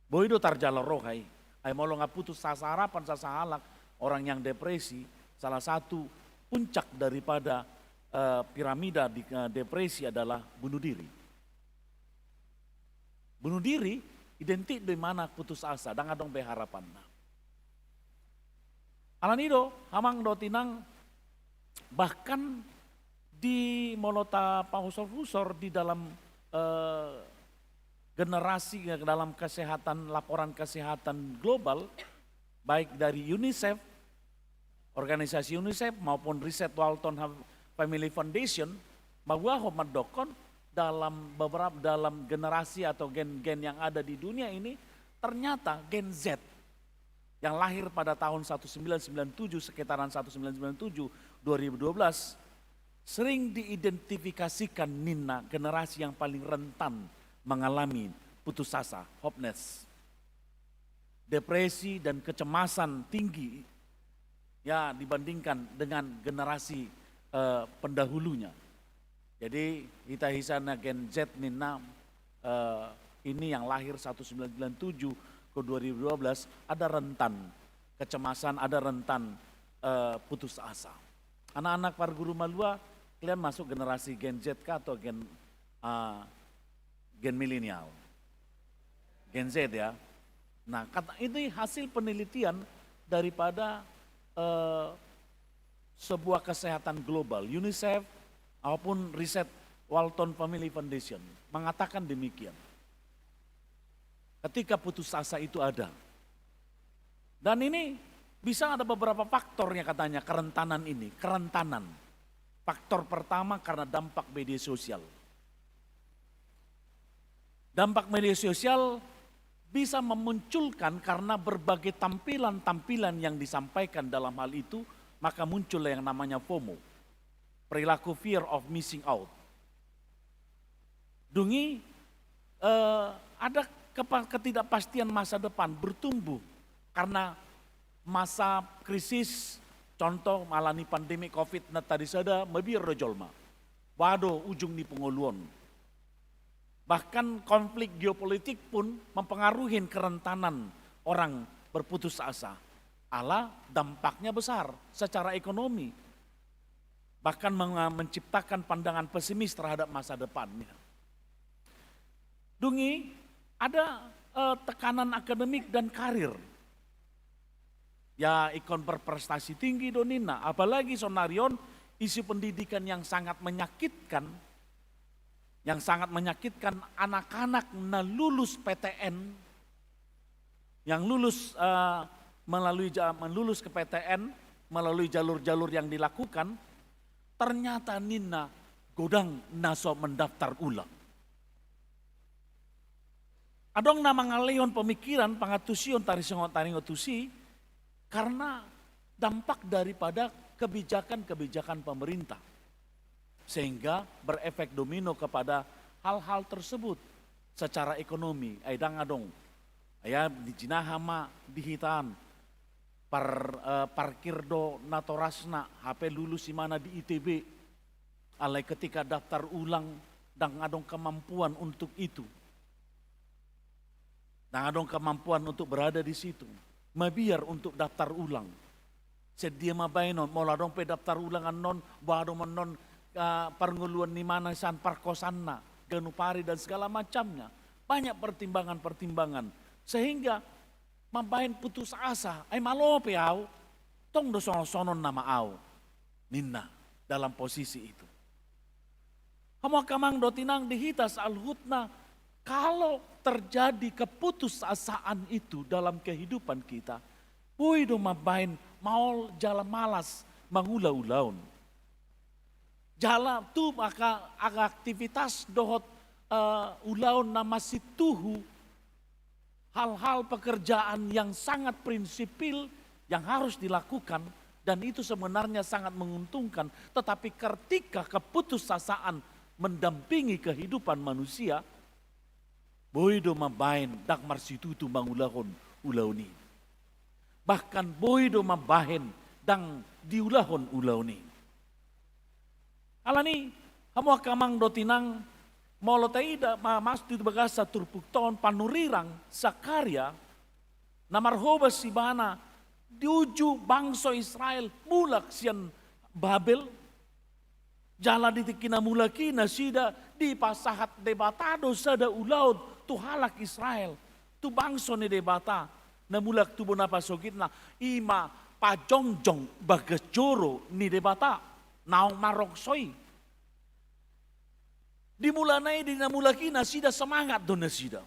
Boido tarjala rohai, ay molo putus sasa harapan, sasa halak, orang yang depresi, salah satu puncak daripada piramida di depresi adalah bunuh diri. Bunuh diri identik di mana putus asa, dan adong beharapan. Alanido, hamang do tinang, bahkan di molota pausor-usor di dalam generasi dalam kesehatan, laporan kesehatan global, baik dari UNICEF, organisasi UNICEF maupun Riset Walton Family Foundation, bahwa mendokon dalam generasi atau gen-gen yang ada di dunia ini, ternyata gen Z yang lahir pada tahun 1997, sekitaran 1997, 2012, sering diidentifikasikan generasi yang paling rentan mengalami putus asa, hopeless, depresi dan kecemasan tinggi ya dibandingkan dengan generasi pendahulunya. Jadi kita hisana gen Z ini yang lahir 1997 ke 2012 ada rentan kecemasan, ada rentan putus asa. Anak-anak para guru malua, kalian masuk generasi gen Z kah atau gen milenial? Gen Z ya. Nah, ini hasil penelitian daripada sebuah kesehatan global, UNICEF maupun Riset Walton Family Foundation mengatakan demikian. Ketika putus asa itu ada. Dan ini bisa ada beberapa faktornya katanya kerentanan ini, kerentanan. Faktor pertama karena dampak media sosial. Dampak media sosial bisa memunculkan karena berbagai tampilan-tampilan yang disampaikan dalam hal itu, maka muncul yang namanya FOMO. Perilaku fear of missing out. Dungi ada ketidakpastian masa depan bertumbuh karena masa krisis, contoh malani pandemi COVID tadi sada mebir rojolma. Wado ujung di pengoluan. Bahkan konflik geopolitik pun mempengaruhi kerentanan orang berputus asa. Ala dampaknya besar secara ekonomi. Bahkan menciptakan pandangan pesimis terhadap masa depan. Dungi, ada tekanan akademik dan karir. Ya ikon berprestasi tinggi donina, apalagi sonarion isu pendidikan yang sangat menyakitkan anak-anak na lulus PTN, yang lulus melulus ke PTN melalui jalur-jalur yang dilakukan, ternyata nina godang naso mendaftar ulang. Adong nama ngaleon pemikiran pangatusion taringotusi karena dampak daripada kebijakan-kebijakan pemerintah. Sehingga berefek domino kepada hal-hal tersebut secara ekonomi. Aidang adong, ayah di Jinahama dihitan, parkir do natorasna, HP lulus di mana di ITB. Alai ketika daftar ulang, dan adong kemampuan untuk itu. Dan adong kemampuan untuk berada di situ. Mabiar untuk daftar ulang. Sedia mabainon, mau ladong pe daftar ulang anon, bado menon pernguluan ni mana san parkosanna, ganupari dan segala macamnya. Banyak pertimbangan-pertimbangan. Sehingga mabain putus asa, ay malope au, tong do sonon nama au. Ninna dalam posisi itu. Hamo kamang do tinang dihitas alhutna, kalau terjadi keputusasaan itu dalam kehidupan kita, puido mabain mau jalan malas mangulau-ulaun. Jala tu maka aktivitas dohot ulau nama situhu hal-hal pekerjaan yang sangat prinsipil yang harus dilakukan dan itu sebenarnya sangat menguntungkan. Tetapi ketika keputusasaan mendampingi kehidupan manusia, boido mabain dak marsitutu mangulahon ulauni. Bahkan boido mabahen dang diulahon ulauni. Alani, kamu akamang dotinang molo taida mas di bagasa turpukton panurirang sakarya namarhoba sibana diuju bangsa Israel mulak sian Babel jala ditikina mulakina sida di pasahat debatado sada ulaud tu halak Israel tu bangsa ni debata na mulak tu bonapa sogitna ima pajongjong bagajoro ni debata naong maroksoi. Dimulanai dinamulakina sida semangat dona sida.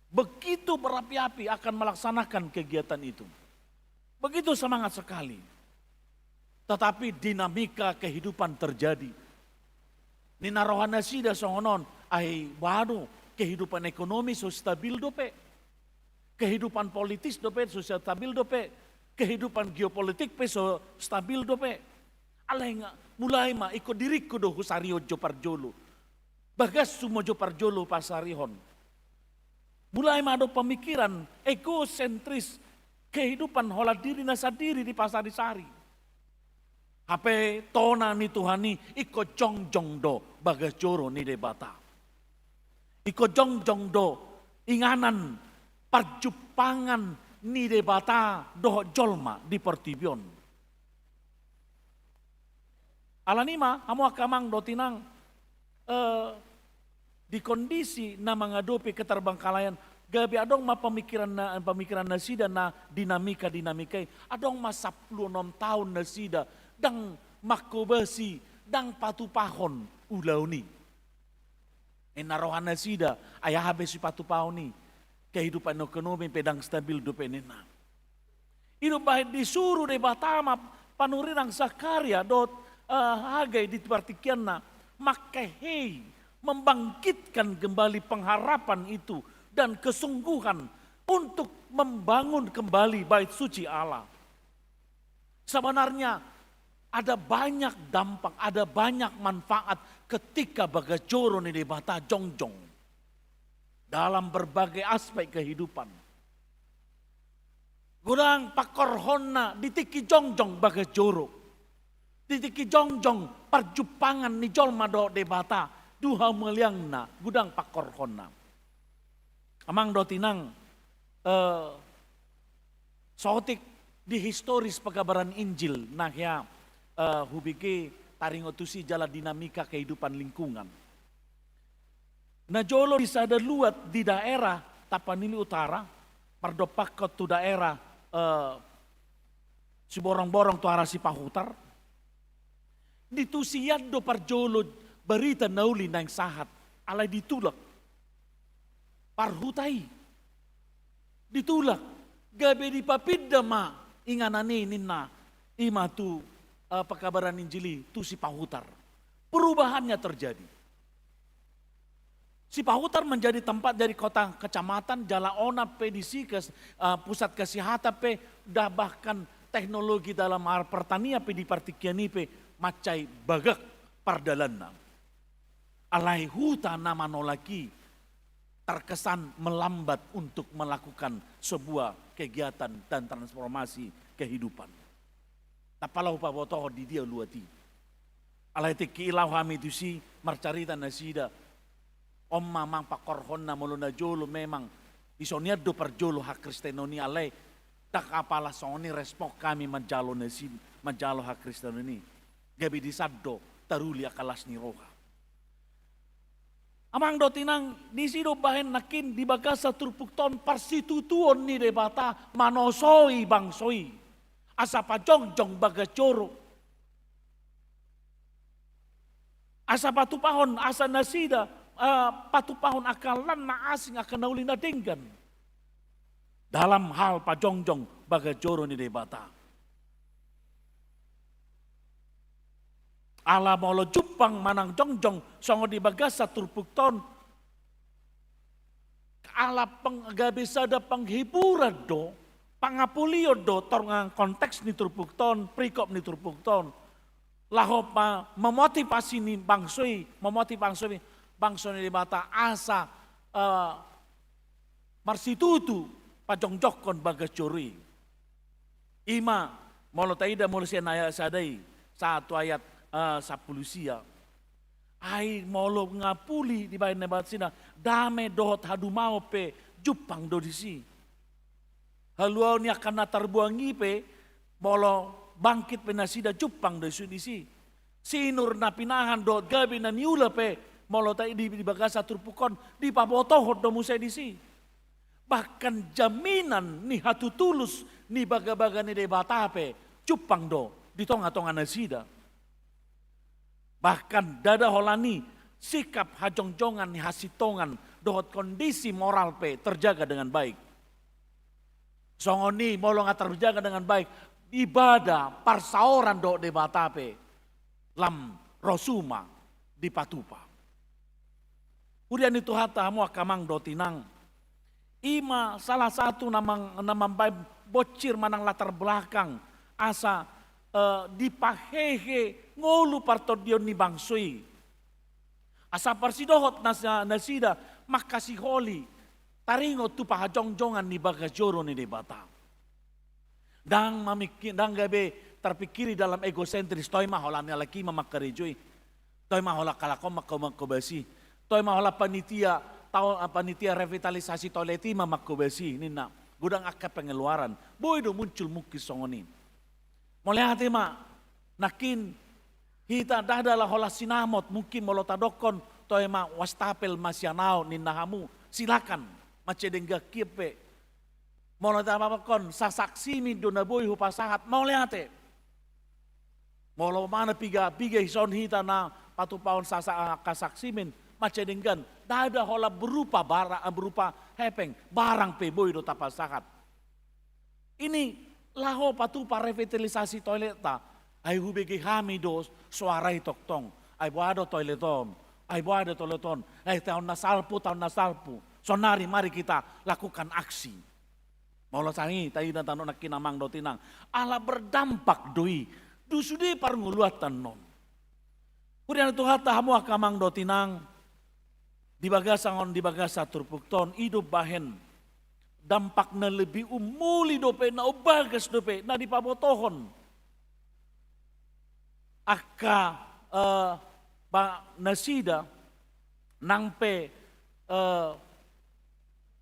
Begitu berapi-api akan melaksanakan kegiatan itu. Begitu semangat sekali. Tetapi dinamika kehidupan terjadi. Nina rohana sida songonon, ai waduh kehidupan ekonomi so stabil dope. Kehidupan politis dope so stabil dope. Kehidupan geopolitik pe so stabil dope. Alai mulai ma ikut diriku do husario jo parjolo. Bagas sumojo parjolo pasarihon. Mulai ma do pemikiran egosentris kehidupan hola diri nasa diri di pasar sari. Hape tona ni Tuhani iko jongjong do bagas joro ni debata. Iko jongjong do inganan perjupangan ni debata do jolma di pertibion. Alanima kamu akamang dotinang di kondisi na menghadapi keterbengkalaian gabi adong ma pemikiran nasida na dinamika adong ma 16 tahun nasida dang makobasi dang patupahon ulauni enarohan nasida ayah habis patupahon ni kehidupan ekonomi pedang stabil dupenena itu baik disuruh de batama panurirang sakarya dot hagai di partikianna makahei membangkitkan kembali pengharapan itu dan kesungguhan untuk membangun kembali bait suci Allah. Sebenarnya ada banyak dampak, ada banyak manfaat ketika bagajoro ni debata jongjong dalam berbagai aspek kehidupan. Gudang pakorhonna ditiki jongjong bagajoro. Ditiki jongjong perjupangan ni jolma do debata duha meliangna gudang pakorhonna. Amang do tinang sotik di historis pekabaran Injil nahya hubike taringotusi jala dinamika kehidupan lingkungan. Najolo di sada luat di daerah Tapanuli Utara pardopakot tu daerah si borong-borong tu arah si pahutar ditusian do parjolo berita nauli nang sahat alai ditulak parhutai ditulak gabe dipapidda ma inganani ninna ima tu pekabaran Injili tu si pahutar perubahannya terjadi. Si pahutar menjadi tempat dari kota kecamatan jala ona pedisi ke pusat kesehatan pe dah bahkan teknologi dalam pertanian pe di partikiani pe macai bagak pardalanna. Alai huta nama nolaki terkesan melambat untuk melakukan sebuah kegiatan dan transformasi kehidupan. Tapalau pabotoh di dia luati. Alai teki ilau hami tusi marcarita nasida. Om mamang pakorhonna molona jolo memang isonia do parjolo hak Kristenoni alai tak apalah soni respok kami menjalo nasi menjalo hak Kristenoni gabi disaddo taruli akalas ni roha. Amang do tinang disido bahen nakin di bagasa turpukton parsitutuon ni debata manosoi bangsoi asa pajongjong bagacoro asa patupahon asa nasida patupahon akalan na asing akan nauli na dinggan dalam hal pajongjong bagajoro ni debata. Ala molo Jepang manang jongjong songo di bagasa turpukton. Ala penggabisada penghiburan do, pangapulio do torngang konteks ni turpukton, prikop ni turpukton. Lahopa memotivasi ni bangsoi, memotivasi bangsoi di bata asa marsitutu pajongjokon bagas jori. Ima molo taida molo senaya sadai satu ayat 10 sia. Ai molo ngapuli di bayan nebat sina dame dohot hadu mau pe Jepang do disi. Haluau ni akan natar buangi pe molo bangkit penasida Jepang do disi. Sinur na pinahan dohot gabi na niula pe molo tai di bagasa turpukon di pabotohot do musai disi. Bahkan jaminan ni hatu tulus ni baga-baga ni debata pe Jepang do di tonga-tonga nasida. Bahkan dada holani sikap hajongjongan ni hasitongan dohot kondisi moral pe terjaga dengan baik. Songoni molong terjaga dengan baik ibadah parsaoran dohot debata pe lam rosuma di patupa. Kemudian itu hata hamu akamang do tinang. Ima salah satu namang baik bocir manang latar belakang asa dipahehe ngolu partodion ni bangsoi. Asa parsidohot nasida makasih holi taringo tu pahajongjongan ni bagajoro ni debata. Dang gabe terpikiri dalam egosentris toy mahola ni laki mamakarejoi. Toy mahola kalakom makomakobasi. Toy mahola panitia revitalisasi toileti mamakobasi nina gudang akap pengeluaran. Boy do muncul mukis songonin. Mulai hati nakin hita dadalah hola sinamot mungkin molotadokon toema wastapel masyanao ninahamu silakan macedengga kiepe molotadokon sasaksimi donaboy hupasahat mulai hati molo mana piga hison hita na patupaon kasaksimin macedenggan dada hola berupa hepeng barang pe boy do tapasahat ini laho patupa revitalisasi toilet ta ai hubegi hamidos suarai toktong ai buado toileton ai buado toileton ai tahun nasalpu sonari mari kita lakukan aksi maulo sangi tayi dan tanok nakinamang do tinang ala berdampak doi dusudi parnguluatan non kemudian itu hata hamu akamang do tinang di bagasa turpukton hidup bahen dampak na lebih umuli dope na ubagas dope na di pabotohon. Aka nasida nangpe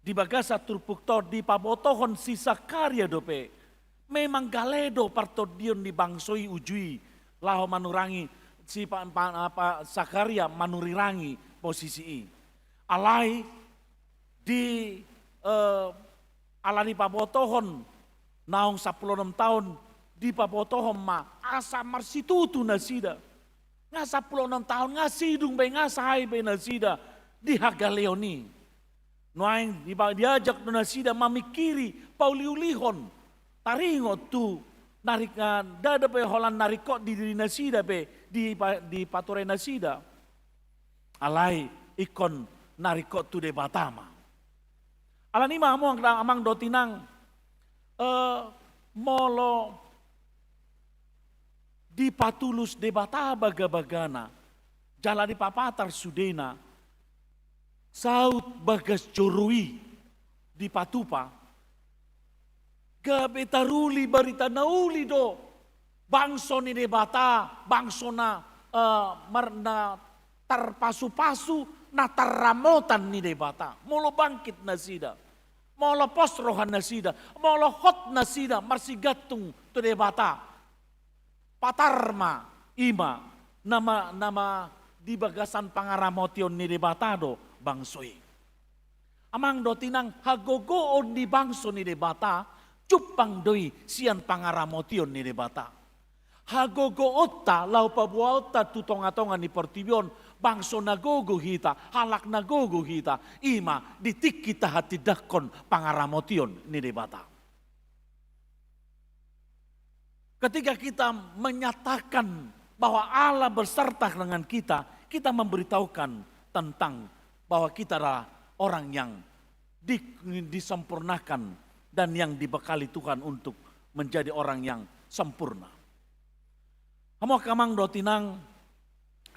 di bagasa turpuktor di pabotohon sisa karya dope. Memang galedo partodion di bangsoi ujui laho manurangi si sakarya manurirangi posisi i. Alai di alani pabotohon naong 16 tahun di pabotohon asa marsitutu nasida nga 16 tahun nga sidung bay nga sahay bay nasida di hagaleoni noaing diajak do nasida mamikiri pauliulihon taringo tu narikan dada pe holan narikot di diri nasida pe di patore nasida alai ikon narikot tu de batama alani mamu amang do tinang molo di patulus debata baga-bagana jala di papatar sudena saut bagas jorui di patupa gabe taruli barita nauli do bangso ni debata bangso na marna tarpasu-pasu na taramotan ni debata molo bangkit nasida molo posrohan nasida molo hot nasida marsigatung tu debata patarma ima nama di bagasan pangaramotion ni debata do bangsoi amang do tinang hagogoon di bangso ni debata cupang doi sian pangaramotion ni debata hagogoota lau pabuauta tutonga-tonga ni portibion bangso nagogo hita, halak nagogo hita, ima ditik kita hati dakon pangaramotion ni debata. Ketika kita menyatakan bahwa Allah berserta dengan kita, kita memberitahukan tentang bahwa kita adalah orang yang disempurnakan dan yang dibekali Tuhan untuk menjadi orang yang sempurna. Amo kamang do tinang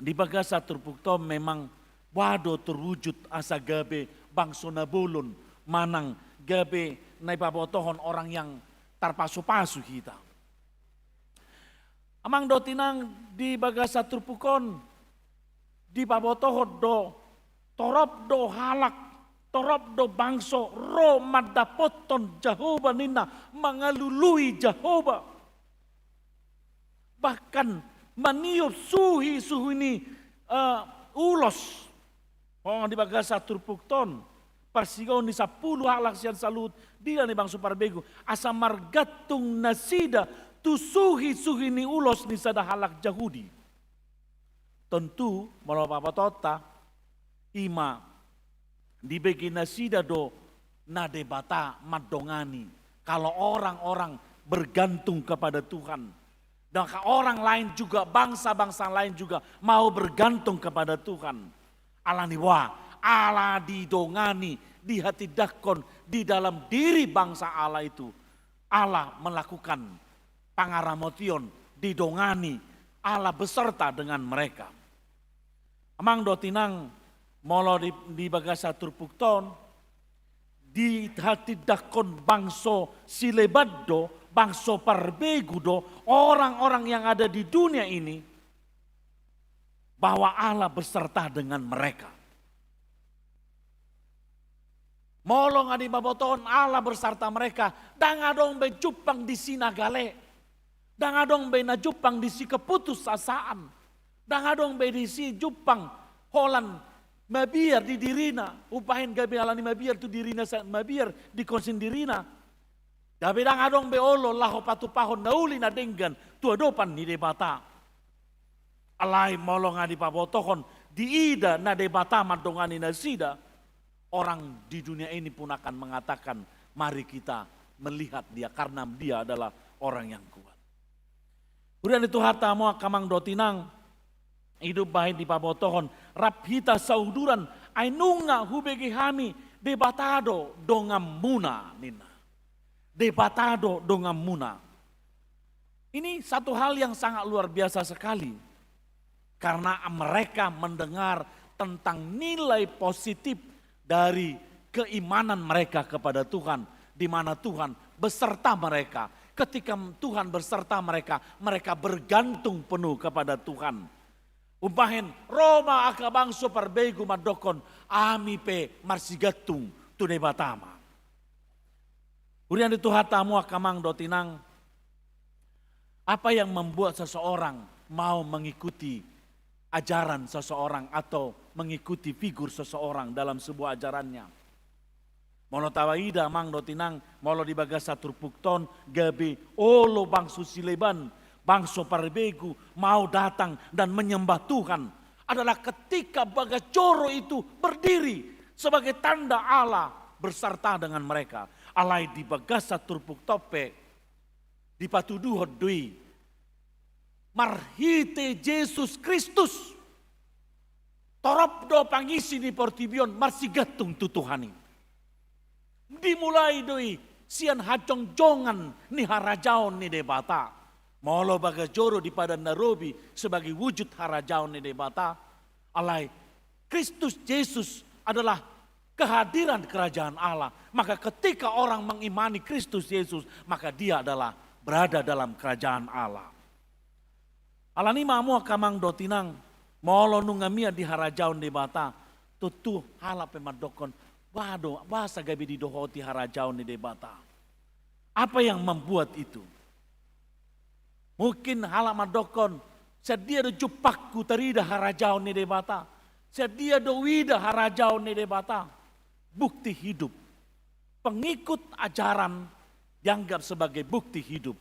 di bagasa terpukto memang wado terwujud asa gabe bangso nabulun manang gabe nai babotohon orang yang tarpasu-pasu kita. Amang do tinang di bagasa terpukon di babotohon do torop do halak torop do bangso ro madapoton Jehovah nina mengalului Jehovah. Bahkan maniup suhi ini ulos. Oh di bagasa turpukton. Persigaw ni 10 halak siyan salut. Dia ni bangso parbego. Asa margatung nasida tu suhi ni ulos ni sada halak Jahudi. Tentu malau papatota ima dibagi nasida do nadebata madongani. Kalau orang-orang bergantung kepada Tuhan. Dan orang lain juga, bangsa-bangsa lain juga mau bergantung kepada Tuhan. Allah ni wah, Allah didongani, di hati dakon, di dalam diri bangsa Allah itu. Allah melakukan pangaramotion, didongani, Allah beserta dengan mereka. Amang do tinang molo di bagasa turpukton, di hati dakon bangso silebaddo, bangso parbegudo, orang-orang yang ada di dunia ini, bahwa Allah beserta dengan mereka. Molong adi baboton Allah beserta mereka, dangadong be jupang di sinagale, dangadong be na jupang di si keputus asaan, dangadong be di si jupang holan mabiar di dirina, upahin gabi alani mabiar tu dirina mabiar di konsin dirina. Gabi dangadong be olo laho patu pahon nauli na denggan tua dopan ni debata. Alai molong adi pabotohon di ida na debata madongani nasida. Orang di dunia ini pun akan mengatakan, mari kita melihat dia karena dia adalah orang yang kuat. Kemudian itu hata mo kamang dotinang hidup baik di pabotohon raphita sauduran ainunga hubegi hami debatado dongam muna nina. Debatado dongam muna. Ini satu hal yang sangat luar biasa sekali. Karena mereka mendengar tentang nilai positif dari keimanan mereka kepada Tuhan, di mana Tuhan beserta mereka. Ketika Tuhan beserta mereka, mereka bergantung penuh kepada Tuhan. Umpahin Roma aka bangso parbegu madokon ami pe marsigatung tunai batama. Kemudian itu hatamu akamang dotinang, apa yang membuat seseorang mau mengikuti ajaran seseorang atau mengikuti figur seseorang dalam sebuah ajarannya. Mono tawaida mang dotinang molo di bagasa turpukton gabi olo bangsu sileban bangso parbegu mau datang dan menyembah Tuhan adalah ketika bagacoro itu berdiri sebagai tanda Allah berserta dengan mereka. Alai di bagasa turpuktope di patuduh dui marhite Yesus Kristus torop do pangisi di portibion marsigatung tutuhani. Dimulai doi sian hacong jongan ni harajaon ni debata. Molo bagajoro di padan Nairobi sebagai wujud harajaon ni debata. Alai Kristus Yesus adalah kehadiran kerajaan Allah. Maka ketika orang mengimani Kristus Yesus, maka dia adalah berada dalam kerajaan Allah. Alani mamu kamang dotinang molo nungamia di harajaon debata tutu hala pemadokon wado bahasa gabi di dohoti harajaon di debata. Apa yang membuat itu? Mungkin hala madokon sedia do jupakku terida harajaon di debata. Sedia do wida harajaon di debata. Bukti hidup. Pengikut ajaran dianggap sebagai bukti hidup.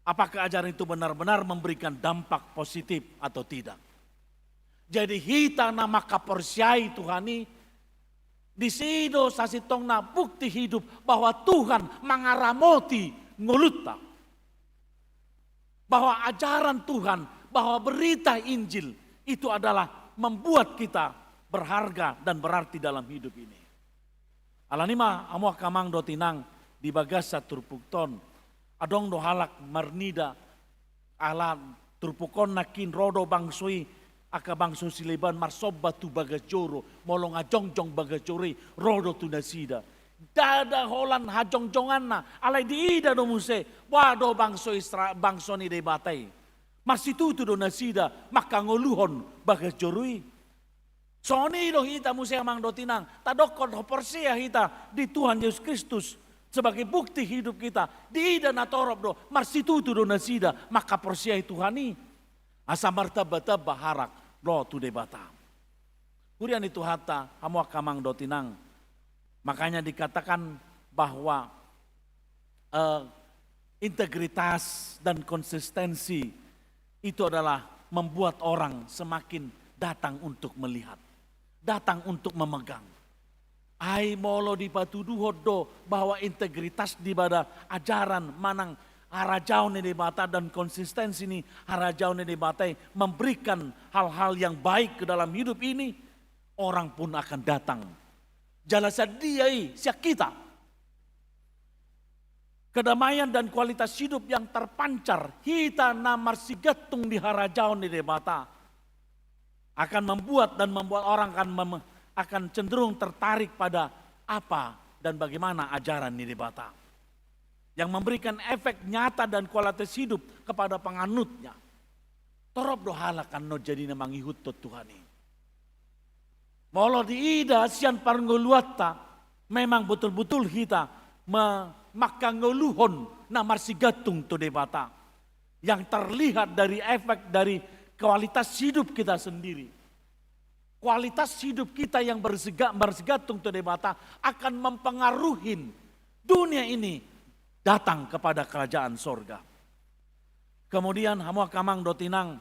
Apakah ajaran itu benar-benar memberikan dampak positif atau tidak? Jadi hita nama kaporsiai Tuhani di sido sasitong na bukti hidup bahwa Tuhan mengaramoti nguluta. Bahwa ajaran Tuhan, bahwa berita Injil itu adalah membuat kita berharga dan berarti dalam hidup ini. Alanima amo kamang do tinang di bagasa turpukton adong do halak marnida ala turpukon nakin rodo bangsui aka bangso sileban marsoba tu bagajoro molong ajongjong bagajori rodo tu nasida dada holan hajongjonganna alai diida do muse wado bangso bangso ni debatai marsitu tu do nasida maka ngoluhon bagajorui. Soni do hita musea mang do tinang, tadokon hoporsia hita di Tuhan Yesus Kristus sebagai bukti hidup kita. Di ida natorop do, marsitutu do nasida, maka porsia Tuhani. Asa martabata baharak do tu debata. Kurian itu hata, hamu akamang do tinang. Makanya dikatakan bahwa integritas dan konsistensi itu adalah membuat orang semakin datang untuk melihat. Datang untuk memegang. Ai molo di patuduh do bahwa integritas di pada ajaran manang harajau ne debata dan konsistensi ini harajau ne debatai memberikan hal-hal yang baik ke dalam hidup ini, orang pun akan datang. Jalasa diai siak kita. Kedamaian dan kualitas hidup yang terpancar hita namar sigatung di harajau ne debata akan membuat orang akan cenderung tertarik pada apa dan bagaimana ajaran Nidibata. Yang memberikan efek nyata dan kualitas hidup kepada penganutnya. Torop dohalakan no jadi namang ihut to Tuhani. Molo diida sian parngoluata memang betul-betul kita makangoluhon namar sigatung to debata. Yang terlihat dari efek dari kualitas hidup kita sendiri. Kualitas hidup kita yang bersegatung to debata akan mempengaruhi dunia ini datang kepada kerajaan sorga. Kemudian hamu kamang do tinang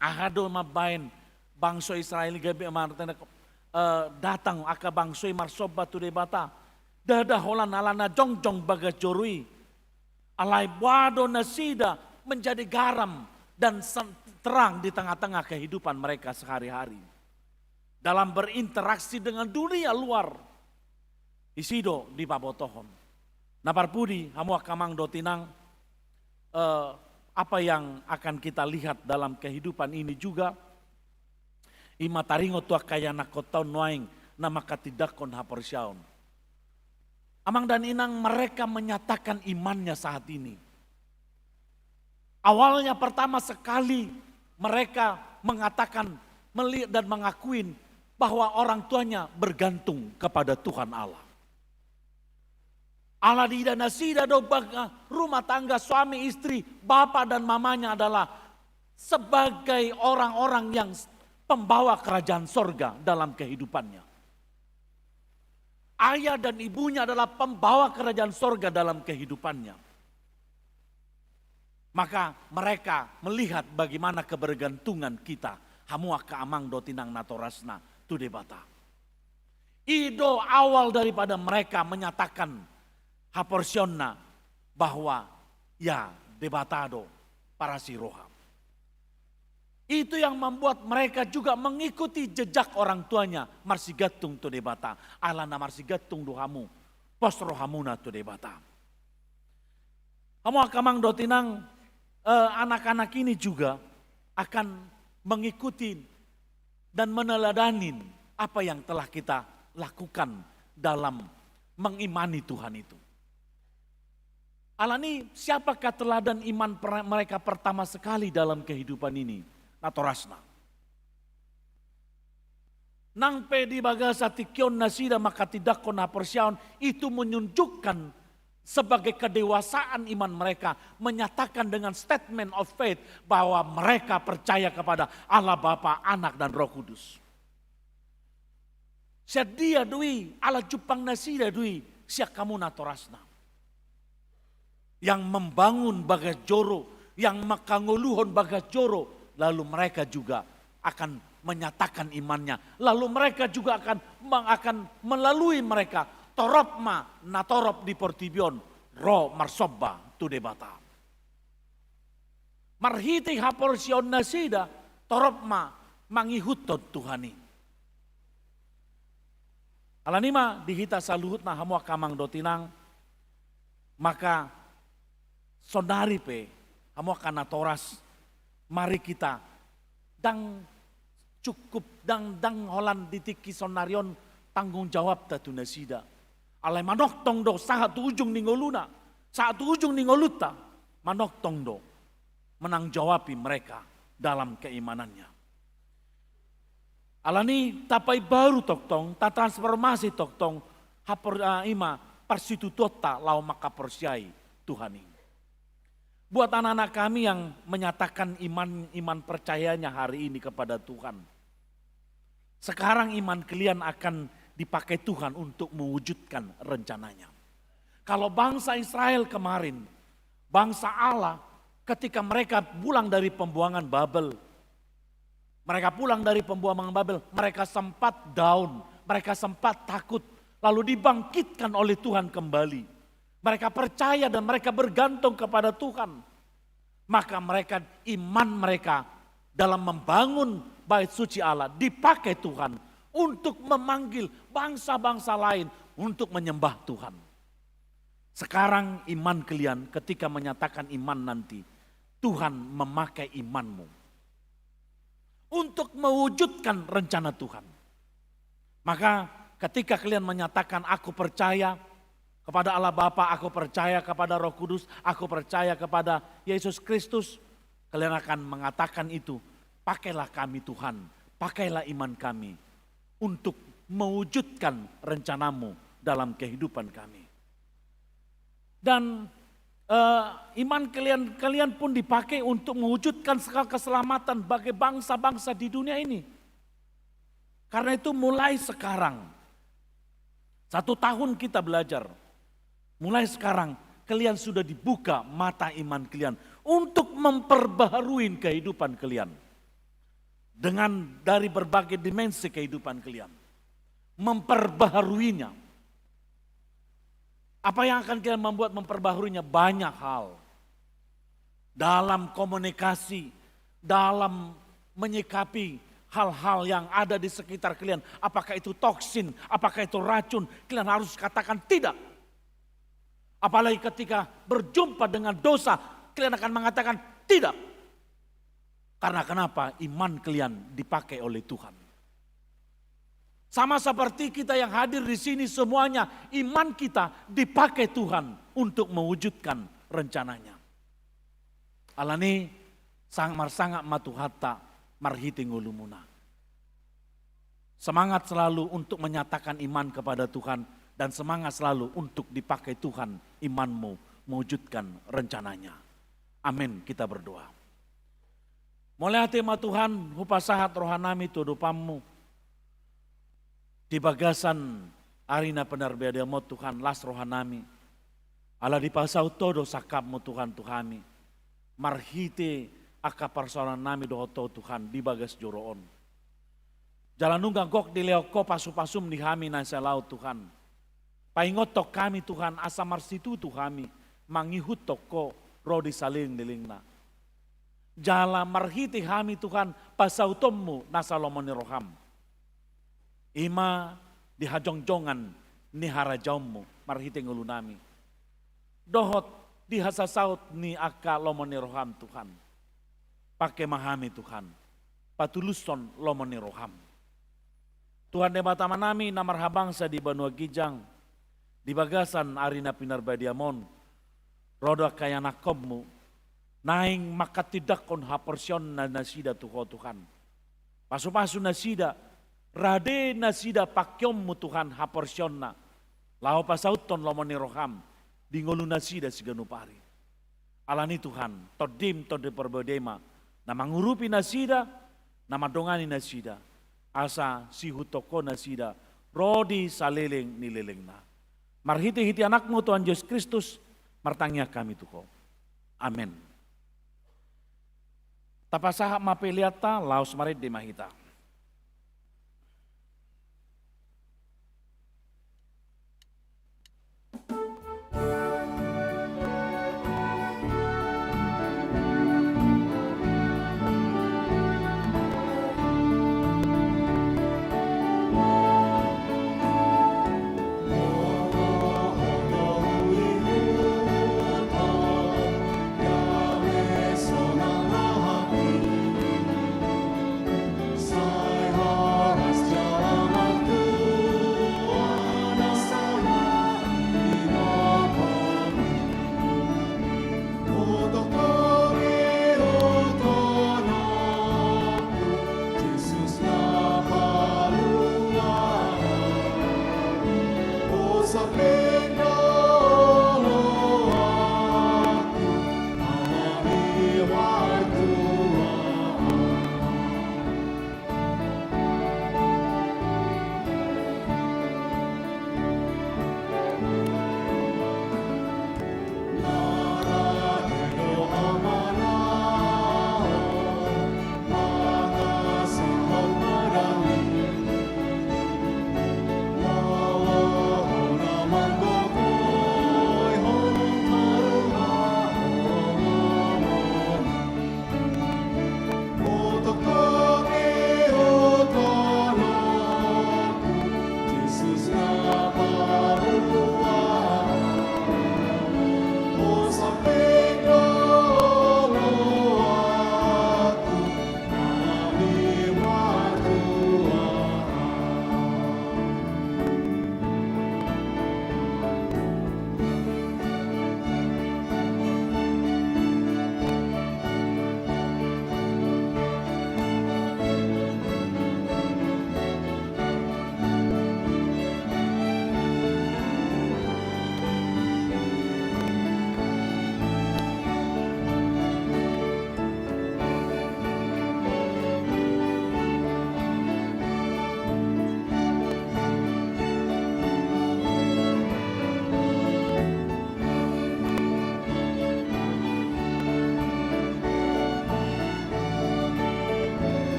ahado mabain bangso Israel gabe datang aka bangso marsoba tu debata dada holan alana jongjong bagajorui alai wado nasida menjadi garam dan terang di tengah-tengah kehidupan mereka sehari-hari. Dalam berinteraksi dengan dunia luar. Isido di pabotohon. Naparpudi hamu akamang do tinang apa yang akan kita lihat dalam kehidupan ini juga. Ima taringo tua kaya nakotaun noaing nama katidakon haporsyaon. Amang dan inang mereka menyatakan imannya saat ini. Awalnya pertama sekali mereka mengatakan melihat dan mengakuin bahwa orang tuanya bergantung kepada Tuhan Allah. Allah di nasida do rumah tangga suami istri, bapak dan mamanya adalah sebagai orang-orang yang pembawa kerajaan sorga dalam kehidupannya. Ayah dan ibunya adalah pembawa kerajaan sorga dalam kehidupannya. Maka mereka melihat bagaimana kebergantungan kita. Hamua kaamang do tinang natorasna tu debata. Ido awal daripada mereka menyatakan haporsionna bahwa ya debatado para siroha. Itu yang membuat mereka juga mengikuti jejak orang tuanya. Marsigatung tu debata. Alana marsigatung do hamu. Pos rohamuna tu debata. Hamua kamang do tinang anak-anak ini juga akan mengikuti dan meneladanin apa yang telah kita lakukan dalam mengimani Tuhan itu. Alani siapakah teladan iman mereka pertama sekali dalam kehidupan ini? Natorasna. Nang pedi bagasa tikyon nasida maka tidak kona persyaon itu menunjukkan sebagai kedewasaan iman mereka, menyatakan dengan statement of faith bahwa mereka percaya kepada Allah Bapa, Anak dan Roh Kudus. Sedia dui ala jupang nasida dui siak kamu natorasna. Yang membangun bagas joro, yang makanguluhon bagas joro, lalu mereka juga akan menyatakan imannya. Lalu mereka juga akan melalui mereka torop ma natorop di portibion ro marsobba tu debata. marhiti haporsion nasida torop mangihutot Tuhani. Alanima dihita saluhut na hamua kamang dotinang, maka sonari pe hamua kana toras, mari kita dang cukup dang holan ditiki sonarion tanggung jawab tatu nasida. Alai manok tong do saat ujung ningoluna, saat ujung ningoluta, manok tong do menang jawabi mereka dalam keimanannya. Alani tapai baru toktong, ta transformasi toktong, hapor ima persitutota lau maka persyai Tuhan ini. Buat anak-anak kami yang menyatakan iman percayanya hari ini kepada Tuhan. Sekarang iman kalian akan dipakai Tuhan untuk mewujudkan rencananya. Kalau bangsa Israel kemarin, bangsa Allah ketika mereka pulang dari pembuangan Babel, mereka sempat down, mereka sempat takut, lalu dibangkitkan oleh Tuhan kembali. Mereka percaya dan mereka bergantung kepada Tuhan. Maka iman mereka dalam membangun bait suci Allah dipakai Tuhan untuk memanggil bangsa-bangsa lain untuk menyembah Tuhan. Sekarang iman kalian ketika menyatakan iman nanti, Tuhan memakai imanmu untuk mewujudkan rencana Tuhan. Maka ketika kalian menyatakan aku percaya kepada Allah Bapa, aku percaya kepada Roh Kudus, aku percaya kepada Yesus Kristus, kalian akan mengatakan itu, pakailah kami Tuhan, pakailah iman kami untuk mewujudkan rencanamu dalam kehidupan kami. Dan iman kalian pun dipakai untuk mewujudkan segala keselamatan bagi bangsa-bangsa di dunia ini. Karena itu mulai sekarang, 1 tahun kita belajar, mulai sekarang kalian sudah dibuka mata iman kalian untuk memperbaharui kehidupan kalian. Dengan dari berbagai dimensi kehidupan kalian. Memperbaharuinya. Apa yang akan kalian membuat memperbaharuinya? Banyak hal. Dalam komunikasi, dalam menyikapi hal-hal yang ada di sekitar kalian. Apakah itu toksin, apakah itu racun, kalian harus katakan tidak. Apalagi ketika berjumpa dengan dosa, kalian akan mengatakan tidak. Karena kenapa? Iman kalian dipakai oleh Tuhan. Sama seperti kita yang hadir di sini semuanya, iman kita dipakai Tuhan untuk mewujudkan rencananya. Alani sangat matuhata marhiti ngulumuna. Semangat selalu untuk menyatakan iman kepada Tuhan dan semangat selalu untuk dipakai Tuhan imanmu mewujudkan rencananya. Amin, kita berdoa. Mulai tema Tuhan, hupasahat rohanami tudupamu. Di bagasan arina penarbiadamo Tuhan las rohanami. Ala di pasau todo sakapmu Tuhan Tuhami. Marhite aka persoalan nami dohoto Tuhan di bagas joroon. Jalan nunggang gok di leoko pasu-pasum di hami nasa laut Tuhan. Paingotok kami Tuhan asa marsitu Tuhami. Mangihut toko rodi saling dilingna. Jala marhiti hami Tuhan pasau tommu nasa lomoni roham. Ima dihajong-jongan ni harajaumu marhiti ngulunami. Dohot dihasasaut ni aka lomoni roham Tuhan. Pakai mahami Tuhan. Patuluson lomoni roham. Tuhan debata manami namar habangsa di Banua Gijang. Di bagasan arina pinarbadiamon. Roda kaya nakobmu. Naing maka tidak kon haporsion na nasida Tuhan. Pasu-pasu nasida. Rade nasida pakyommu Tuhan haporsionna. Lao pasauton lomoni roham. Dingolu nasida siganupari. Alani Tuhan. Todim tode perbedema. Nama ngurupi nasida. Nama dongani nasida. Asa sihutoko nasida. Rodi saleleng nilelengna. Marhiti-hiti anakmu Tuhan Yesus Kristus. Martangnya kami Tuhan. Amin. Tapasaha mapeliata laos marit di mahita.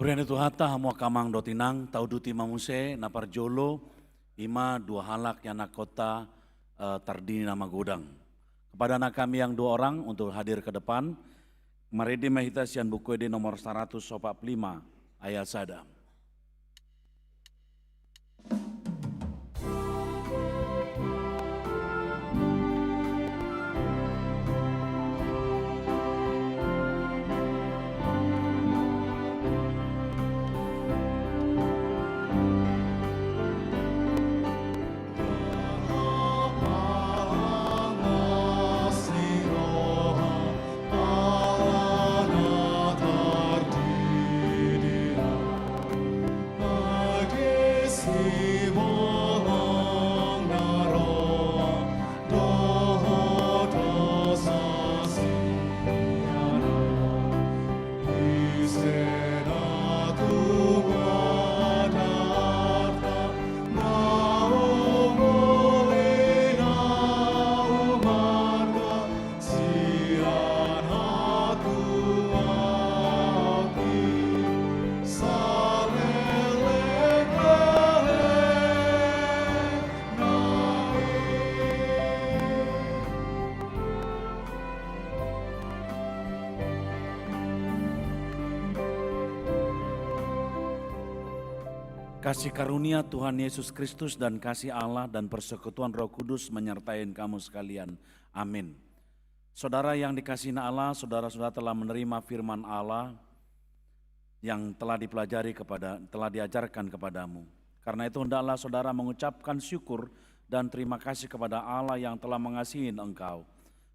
Berian itu hata hamua kamang dotinang, tau duti mamuse, napar jolo, ima dua halak yang nakota tardini nama godang. Kepada anak kami yang 2 orang untuk hadir ke depan, maridi mahita sian buku di nomor 145 ayat sada. Kasih karunia Tuhan Yesus Kristus dan kasih Allah dan persekutuan Roh Kudus menyertai kamu sekalian. Amin. Saudara yang dikasihi Allah, saudara-saudara telah menerima firman Allah yang telah diajarkan kepadamu. Karena itu hendaklah saudara mengucapkan syukur dan terima kasih kepada Allah yang telah mengasihi engkau.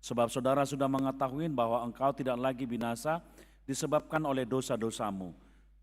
Sebab saudara sudah mengetahui bahwa engkau tidak lagi binasa disebabkan oleh dosa-dosamu.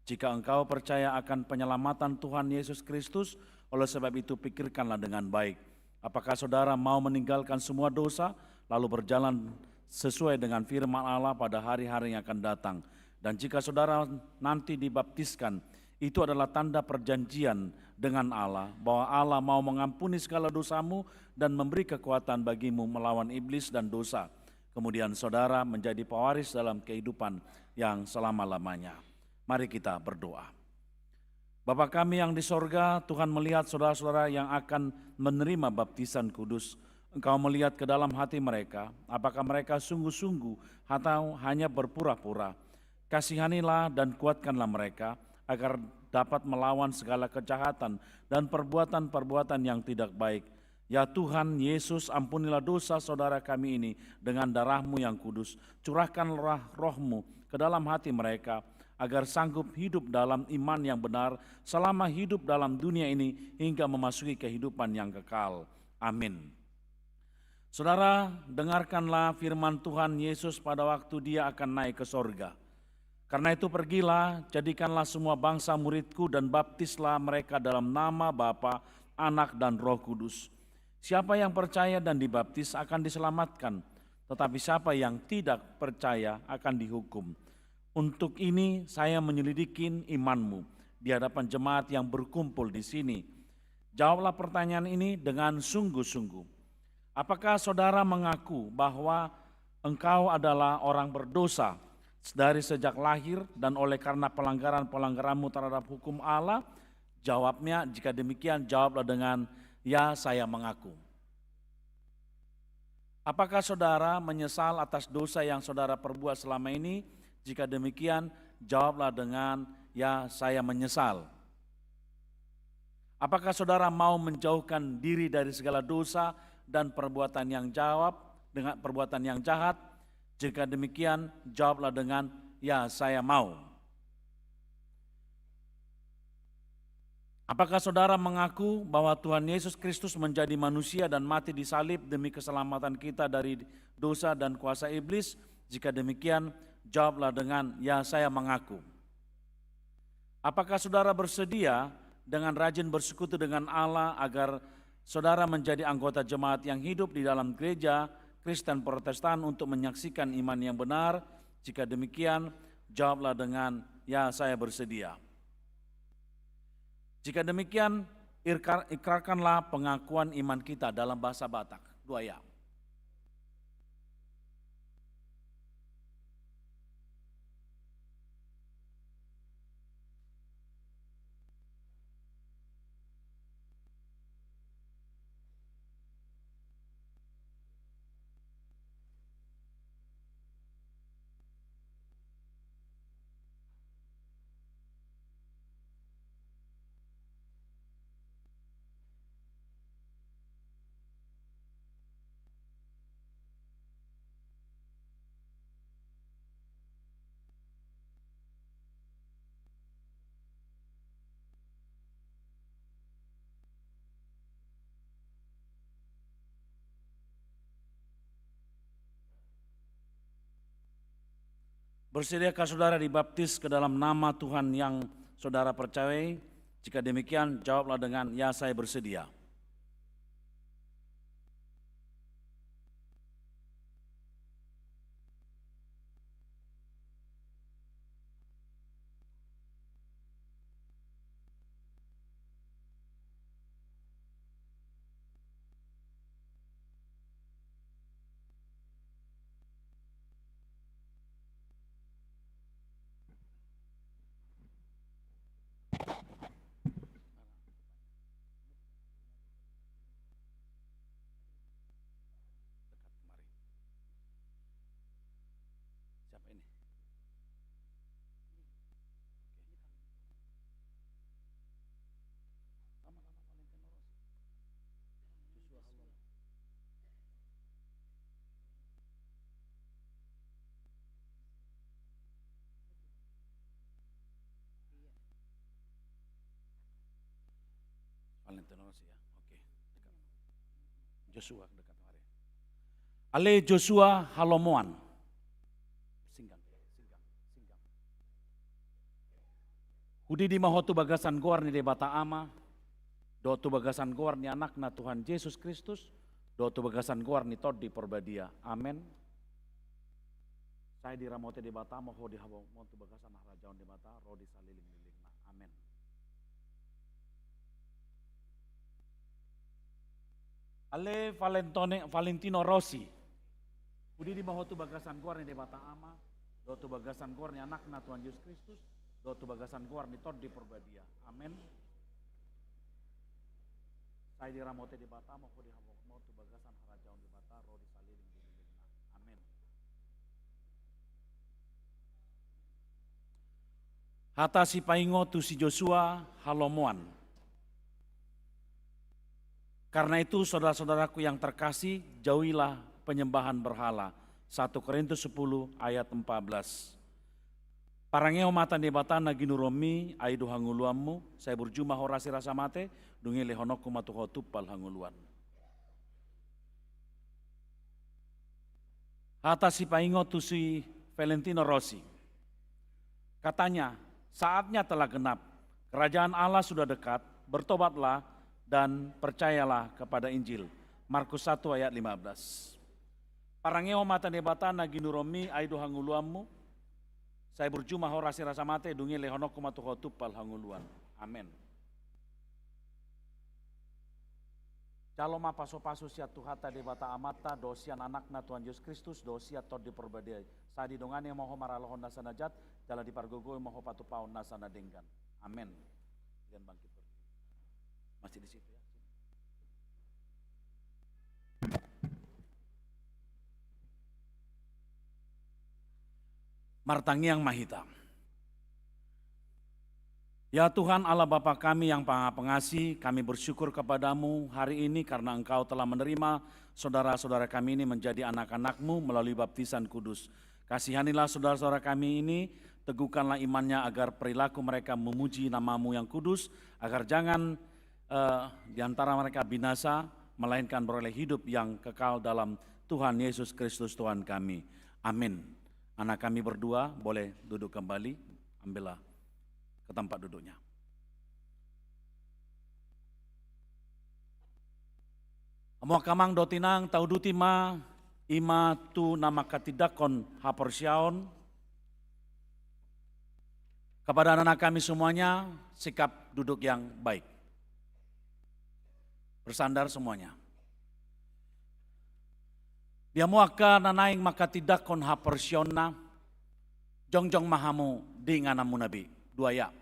Jika engkau percaya akan penyelamatan Tuhan Yesus Kristus, oleh sebab itu pikirkanlah dengan baik. Apakah saudara mau meninggalkan semua dosa, lalu berjalan sesuai dengan firman Allah pada hari-hari yang akan datang. Dan jika saudara nanti dibaptiskan, itu adalah tanda perjanjian dengan Allah, bahwa Allah mau mengampuni segala dosamu dan memberi kekuatan bagimu melawan iblis dan dosa. Kemudian saudara menjadi pewaris dalam kehidupan yang selama-lamanya. Mari kita berdoa. Bapa kami yang di sorga, Tuhan melihat saudara-saudara yang akan menerima baptisan kudus. Engkau melihat ke dalam hati mereka, apakah mereka sungguh-sungguh atau hanya berpura-pura. Kasihanilah dan kuatkanlah mereka, agar dapat melawan segala kejahatan dan perbuatan-perbuatan yang tidak baik. Ya Tuhan Yesus, ampunilah dosa saudara kami ini dengan darah-Mu yang kudus. Curahkanlah roh-Mu ke dalam hati mereka, agar sanggup hidup dalam iman yang benar selama hidup dalam dunia ini hingga memasuki kehidupan yang kekal. Amin. Saudara, dengarkanlah firman Tuhan Yesus pada waktu Dia akan naik ke sorga. Karena itu pergilah, jadikanlah semua bangsa muridku dan baptislah mereka dalam nama Bapa, Anak dan Roh Kudus. Siapa yang percaya dan dibaptis akan diselamatkan, tetapi siapa yang tidak percaya akan dihukum. Untuk ini saya menyelidiki imanmu di hadapan jemaat yang berkumpul di sini. Jawablah pertanyaan ini dengan sungguh-sungguh. Apakah saudara mengaku bahwa engkau adalah orang berdosa dari sejak lahir dan oleh karena pelanggaran-pelanggaranmu terhadap hukum Allah? Jawabnya, jika demikian jawablah dengan ya, saya mengaku. Apakah saudara menyesal atas dosa yang saudara perbuat selama ini? Jika demikian, jawablah dengan ya, saya menyesal. Apakah saudara mau menjauhkan diri dari segala dosa dan perbuatan yang jahat? Jika demikian, jawablah dengan ya, saya mau. Apakah saudara mengaku bahwa Tuhan Yesus Kristus menjadi manusia dan mati di salib demi keselamatan kita dari dosa dan kuasa iblis? Jika demikian, jawablah dengan ya, saya mengaku. Apakah saudara bersedia dengan rajin bersekutu dengan Allah agar saudara menjadi anggota jemaat yang hidup di dalam gereja Kristen Protestan untuk menyaksikan iman yang benar? Jika demikian, jawablah dengan ya, saya bersedia. Jika demikian, ikrarkanlah pengakuan iman kita dalam bahasa Batak. 2 ya. Bersediakah saudara dibaptis ke dalam nama Tuhan yang saudara percayai? Jika demikian, jawablah dengan ya, saya bersedia. Oke, dekat. Joshua dekat mari. Ale Joshua Halomoan. Singgang. Hudi di mahotu bagasan goar ni debata ama, dotu bagasan goar ni anak na Tuhan Yesus Kristus, dotu bagasan goar ni tod di perbadia. Amen. Saya di ramote debata moho di hawa montu bagasan harajaon debata roh di saliling-liling. Amen. Ale Valentino Rossi. Hudi di mahotu bagasan goar ni debata ama, dotu bagasan goar ni anak na Tuhan Yesus Kristus, dotu bagasan goar ni tod di perbadia. Amen. Saya di ramote debata moho di hawa montu bagasan harajaon debata roh di saliling-liling. Amen. Hata si paingo tu si Joshua Halomoan. Karena itu saudara-saudaraku yang terkasih, jauhilah penyembahan berhala. 1 Korintus 10 ayat 14. Parangeo mata debatan nagi nuromi aidu hanguluammu, saya berjumah horasi rasa mate, dungi lehonoku matuho tupal hanguluan. Hata si paingo tu si Valentino Rossi. Katanya, saatnya telah genap, kerajaan Allah sudah dekat, bertobatlah dan percayalah kepada Injil. Markus 1 ayat 15. Parangeo mata debatan nagi nuromi aidu hanguluammu, saya berjumah horasi rasa mate dungi lehonoku matuho tupal hanguluan. Amin. Calo ma paso-paso sia tuhata debata amata dosian anak na Tuhan Yesus Kristus dosia tod di perbedai. Sadi dongane moho maralohon nasa najat, jala di pargogo moho patupaon nasa nadenggan. Amin. Dan bangkit. Masih di situ ya. Martangiang Mahita. Ya Tuhan Allah Bapa kami yang Maha Pengasih, kami bersyukur kepadamu hari ini karena Engkau telah menerima saudara-saudara kami ini menjadi anak-anak-Mu melalui baptisan kudus. Kasihanilah saudara-saudara kami ini, teguhkanlah imannya agar perilaku mereka memuji nama-Mu yang kudus, agar jangan di antara mereka binasa, melainkan beroleh hidup yang kekal dalam Tuhan Yesus Kristus Tuhan kami. Amin. Anak kami berdua boleh duduk kembali, ambillah ke tempat duduknya. Amo kamang dotinang taudutima ima tu nama katidakon haporsyaon. Kepada anak kami semuanya, sikap duduk yang baik. Bersandar semuanya. Dia muaka nanaing maka tidak kon hapersiona jongjong mahamu di nganamu nabi. 2 ya.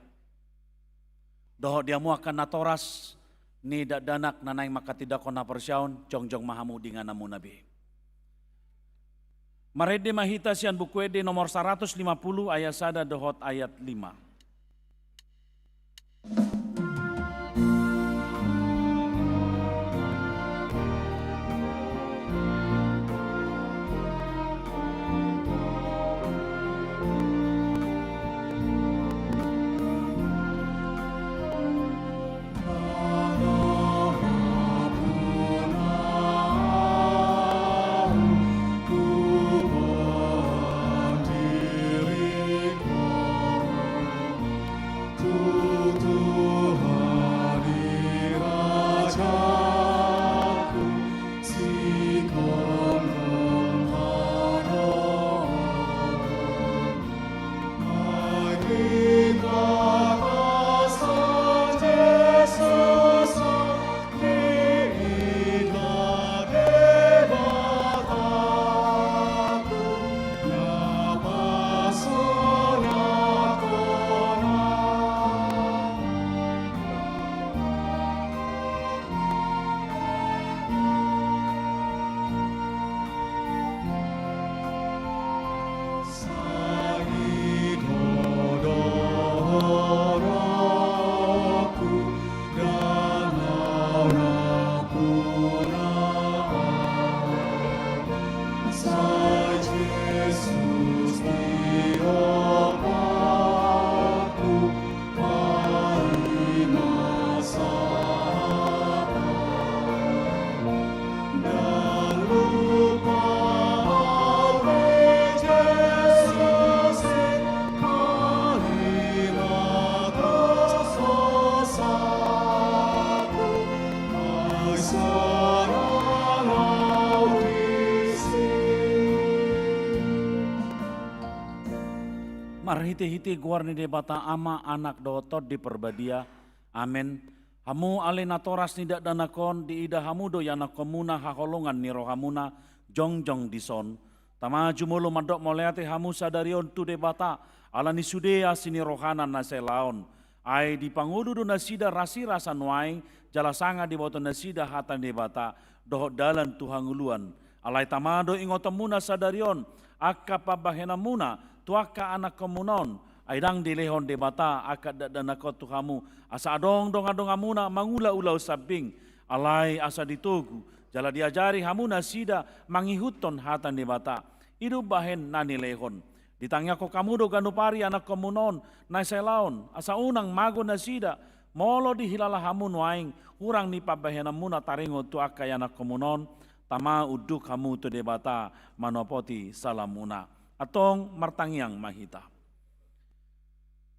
Doho dia muaka natoras ni danak nanaing maka tidak kon hapersion jongjong mahamu di nganamu nabi. Marede mahita sian buku ede nomor 150 ayat sada dohot ayat 5. marhiti-hiti guarni debata ama anak dotot di perbadia. Amen. Hamu ale natoras nidak danakon di ida hamudo yana komuna haholongan ni rohamuna jongjong dison. Tama jumolo madok moleate hamu sadarion tu debata ala ni sudea sini rohanan naselaon. Ai di pangudu nasida rasi rasa nuai jala sanga di boto nasida hatan debata dohok dalan tuhanguluan. Alai tamado ingotamuna sadarion akka pabahenamuna tuaka anak komunon aidang dilehon debata akad danakot tuhamu asa adong dong amuna mangula ulau sabing alai asa ditugu jala diajari hamuna sida mangihuton hatan debata idu bahen nani lehon ditangya ko kamudo ganupari anak komunon naiselaon asa unang mago na sida molo dihilala hamun waing urang ni pabahenamuna taringo tuaka anak komunon tama uduk hamu tu debata manopoti salamuna atong martangyang mahita.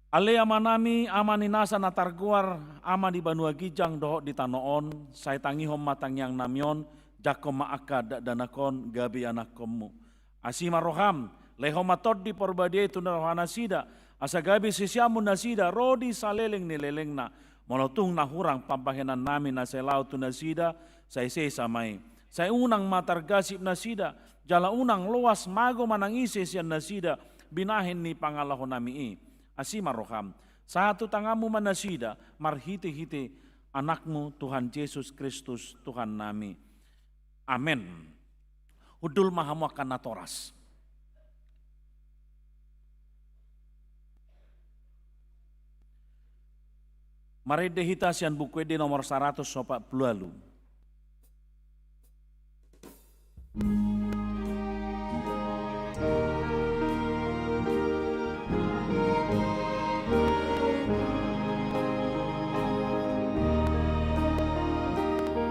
Ale amanami amani nasa natarguar ama di Banua Gijang dohok di Tanoon say tangihom matangyang namyon jakom maakad danakon gabi anak komu. Asima roham leho matod di porbadia itu narohana sida asa gabi sisyamun nasida rodi saleleng nileleng na molotung nahurang pampahenan namin naselau tu nasida say samai. Say unang matargasip nasida jala unang luas mago manangisi siyan nasida binahin ni pangalahon nami asima roham satu tangamu manasida marhiti-hiti anakmu Tuhan Yesus Kristus Tuhan nami. Amen. Udul mahamu akan natoras. Mari dehita sian buku di nomor 140 lalu.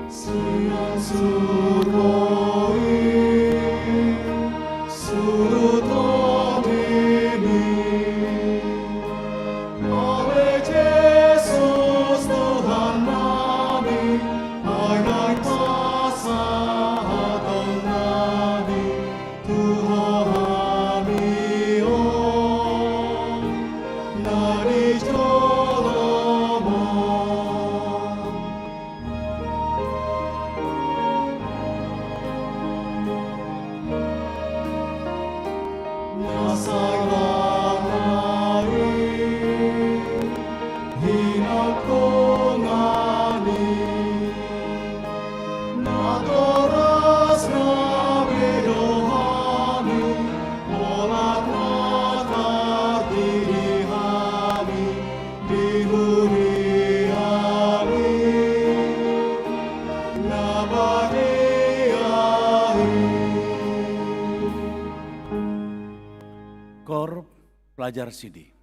Siang suroi surut ini oleh Yesus Tuhan kami ayat pasal kami Tuhan kami oh nari jolomo Kor pelajar sidi.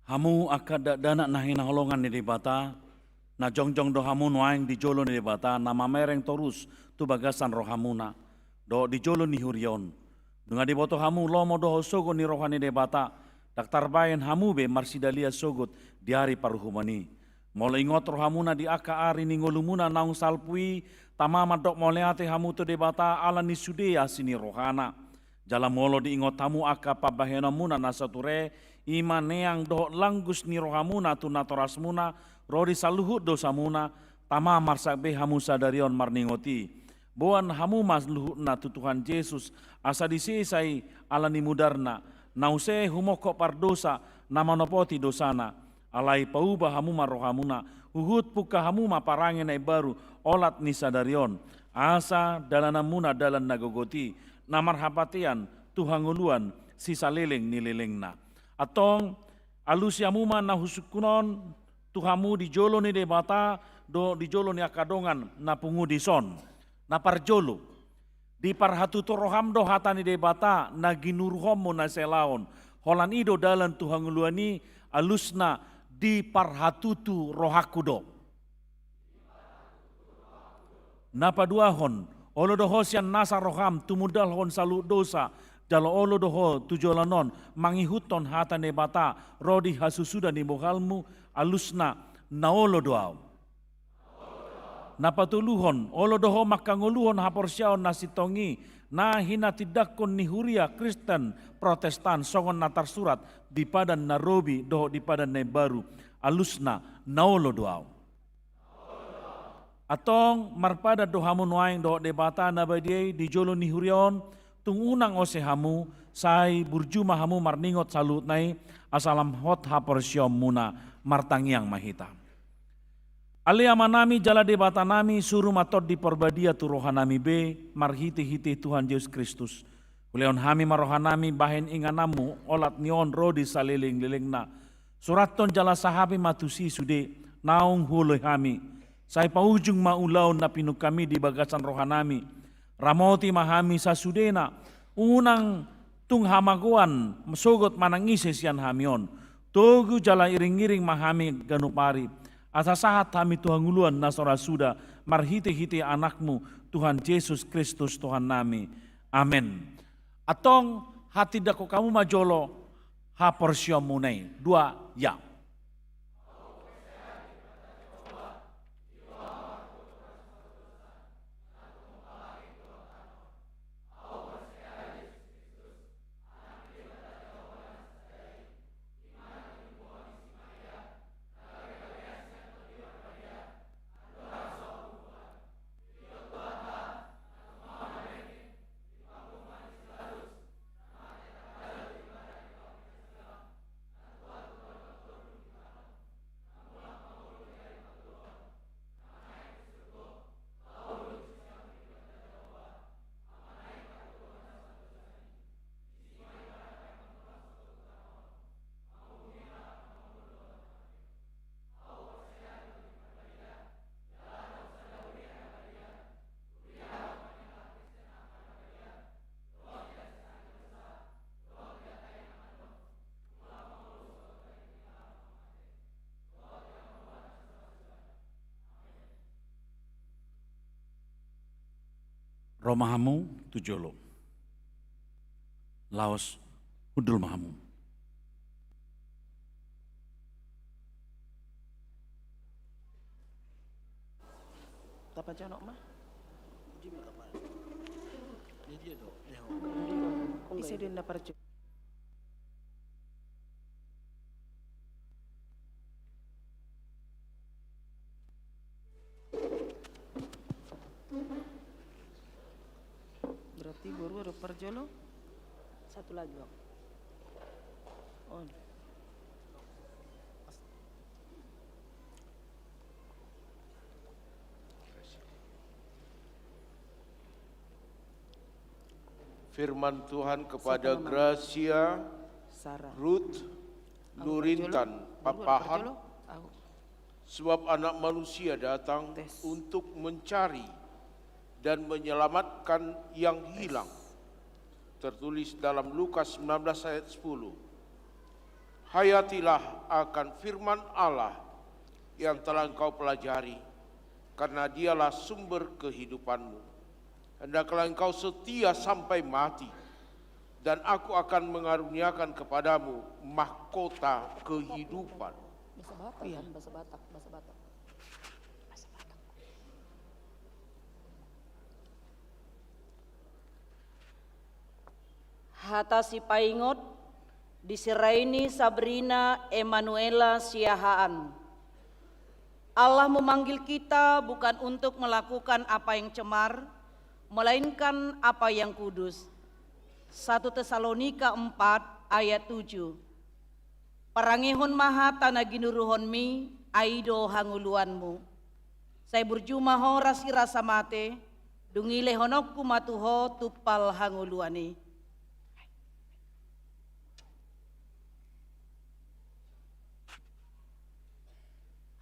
Hamu akada dana nahina holongan ni debata, na jongjong do hamu nuaing di jolo ni debata, nama mereng torus tu bagasan rohamuna, do di jolo ni hurion. Dunga di boto hamu lomo do sogo ni rohani debata, daktar bayan hamu be marsidalia sogot di hari paruhumani. Mole ingot rohamuna di aka ari ni ngolumuna naung salpui, tamama dok moleate hamu tu debata ala ni sudea sini rohana. Jala molo di ingot hamu aka pabahena muna nasature, ima neang doh langgus ni rohamuna tu natorasmuna rodi saluhut dosamuna tama marsak be hamu sadarion marningoti boan hamu mas luhutna tu Tuhan Yesus asa disesai ala ni mudarna nause humoko pardosa nama nopoti dosana alai pauba hamu marohamuna uhut puka hamu maparangen ai baru olat ni sadarion asa dalanamuna dalan nagogoti namar hapatian Tuhan nguluan sisa leleng ni lelengna atong alusiamuma na husukunon tuhamu di jolo ni debata do di jolo ni akadongan na pungu di son na parjolo di parhatu toroham do hata ni debata na ginurhom na selaon holan ido dalan Tuhan nguluani alusna di parhatu tu rohakudo na paduahon olo do hosian nasa roham tumudal hon salu dosa jalo olo doho tujolanon mangihuton hata nebata rodi hasusuda ni bohalmu alusna naolo doau. Napatuluhon olo doho makanguluhon haporsyaon nasitongi na hina tidakon ni huria Kristen Protestan songon natar surat di padan narobi doho di padan nebaru alusna naolo doau. Atong marpada dohamu nuaing doho debata nabadiai di jolo ni hurion tungunang ose hamu sai burjuma hamu marningot salut nai asalam hot haporsyom muna martangiang mahita. Alia manami jala debata nami suruh matot di porbadia tu rohanami be marhiti-hiti Tuhan Yesus Kristus. Kuleon hami marohanami bahen inganamu olat nion rodi saliling-lilingna. Suraton jala sahabi matusi sude naung huloi hami. Sai paujung maulaun na pinuk kami di bagasan rohanami. Ramoti mahami sasudena unang tung hamaguan masogot manangise sian hamion togu jala iring-iring mahami ganupari asa sahat hami Tuhan nguluan nasora suda marhiti-hiti anakmu Tuhan Yesus Kristus Tuhan nami amin. Atong hati dako kamu majolo haporsyom munai dua ya. Romahamu tujolo, Laos hudul mahamu. Tapa janok mah? Di mana kapal? Dia dok, dia. Isi dia nak pergi. Berarti baru ada perjolo satu lagi bang. On. Firman Tuhan kepada Gracia, Sarah, Ruth, Nurintan, Papahan, sebab anak manusia datang untuk mencari dan menyelamatkan yang hilang. Tertulis dalam Lukas 19 ayat 10. hayatilah akan firman Allah yang telah engkau pelajari, karena dialah sumber kehidupanmu. Hendaklah engkau setia sampai mati, dan aku akan mengaruniakan kepadamu mahkota kehidupan. Bahasa Batak. Hata si paingot diseraini Sabrina Emanuela Siahaan. Allah memanggil kita bukan untuk melakukan apa yang cemar, melainkan apa yang kudus. 1 Tesalonika 4 ayat 7. Parangehon maha tanaginuruhonmi aido hanguluanmu. Saya berjumaho rasi rasa mate, dungile honokku matuho tupal hanguluani.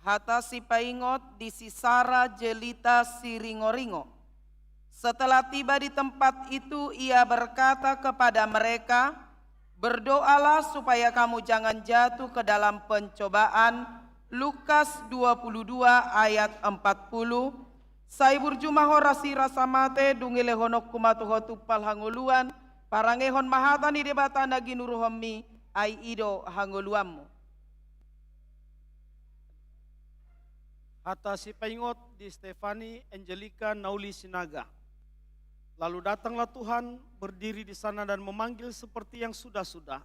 Hata si paingot di Sisara Jelita Siringoringo. Setelah tiba di tempat itu, ia berkata kepada mereka, berdoalah supaya kamu jangan jatuh ke dalam pencobaan. Lukas 22 ayat 40. Sai burjumaho rasi rasa mate dungile honok kumatuho tupal hanguluan, parangehon mahatani debata nagi nuruhomi ai ido hanguluammu. Hata si paingot di Stefani Angelica Nauli Sinaga. Lalu datanglah Tuhan berdiri di sana dan memanggil seperti yang sudah-sudah.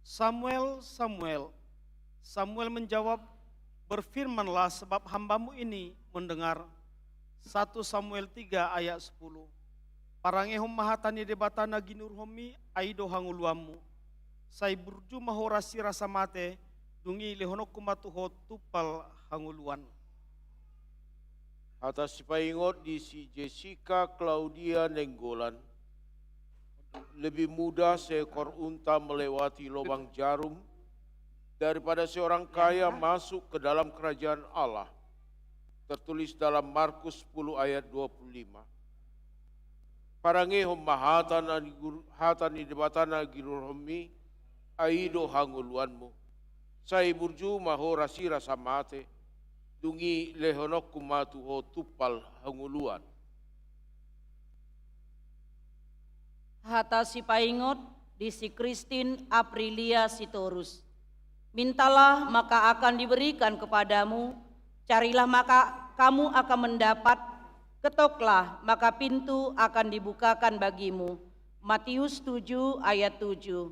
Samuel, Samuel. Samuel menjawab, berfirmanlah sebab hambamu ini mendengar. 1 Samuel 3 ayat 10. Parangehom mahatani debatana ginurhomi aido hanguluamu. Sai burju mahorasi rasa mate dungi lehonok kumatuho tupal hanguluan. Atas paingot di si Jessica Claudia Nenggolan. Lebih mudah seekor unta melewati lubang jarum daripada seorang kaya masuk ke dalam kerajaan Allah. Tertulis dalam Markus 10 ayat 25. Parangehom hatani debatana giruromi aido hanguluanmu. Sai burju mahorasi rasa mate. Dungi lehonok kumatuho tupal hanguluan. Hata si paingot di si Christine Aprilia Sitorus. Mintalah maka akan diberikan kepadamu, carilah maka kamu akan mendapat, ketoklah maka pintu akan dibukakan bagimu. Matius 7 ayat 7.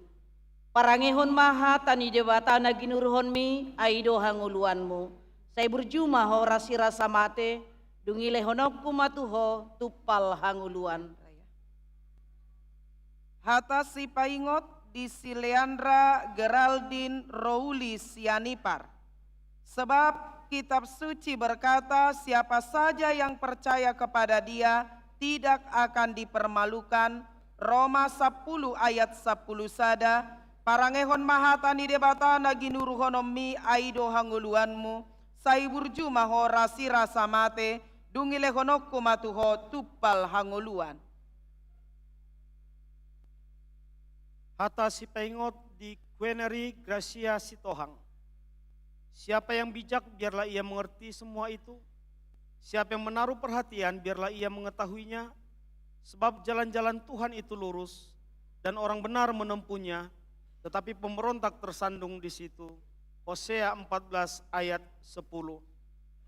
Parangehon maha tani debatana ginurhonmi aido hanguluanmu. Saya berjumah ho rasi rasa mate, dungile honokku matuho tupal hanguluan. Hata si paingot di si Leandra Geraldine Rouli Sianipar. Sebab kitab suci berkata siapa saja yang percaya kepada dia tidak akan dipermalukan. Roma 10 ayat 10 sada. Parangehon mahatani debata naginuruhonomi aido hanguluanmu. Sai burju maho rasi rasa mate, dungile honokku matuho tupal hanguluan. Hata si paingot di Queneri Gracia Sitohang. Siapa yang bijak biarlah ia mengerti semua itu. Siapa yang menaruh perhatian biarlah ia mengetahuinya. Sebab jalan-jalan Tuhan itu lurus dan orang benar menempuhnya, tetapi pemberontak tersandung di situ. Hosea 14 ayat 10.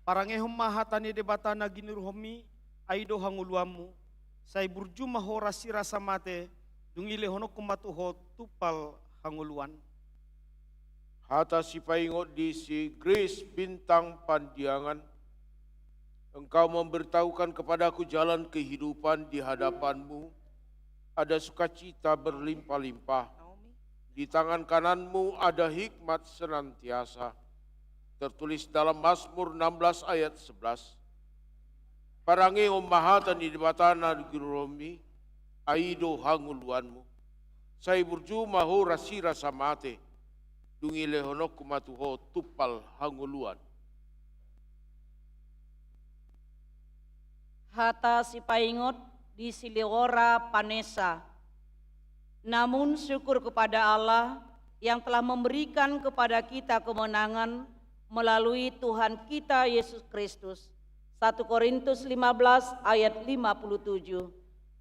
Parangehom mahatani debatana ginurhomi aido hanguluamu. Sai burju maho rasi rasa mate dungile honok kumatuho tupal hanguluan. Hata si paingot di si Grace Bintang Pandiangan. Engkau memberitahukan kepadaku jalan kehidupan di hadapanmu. Ada sukacita berlimpah-limpah. Di tangan kananmu ada hikmat senantiasa. Tertulis dalam Mazmur 16 ayat 11. Parangehom mahatan di debatana giromi aido hanguluanmu. Sai burju maho rasi rasa mate. Dungi lehonok kumatuho tupal hanguluan. Hata si paingot di si Leora Panesa. Namun syukur kepada Allah, yang telah memberikan kepada kita kemenangan melalui Tuhan kita Yesus Kristus. 1 Korintus 15 ayat 57.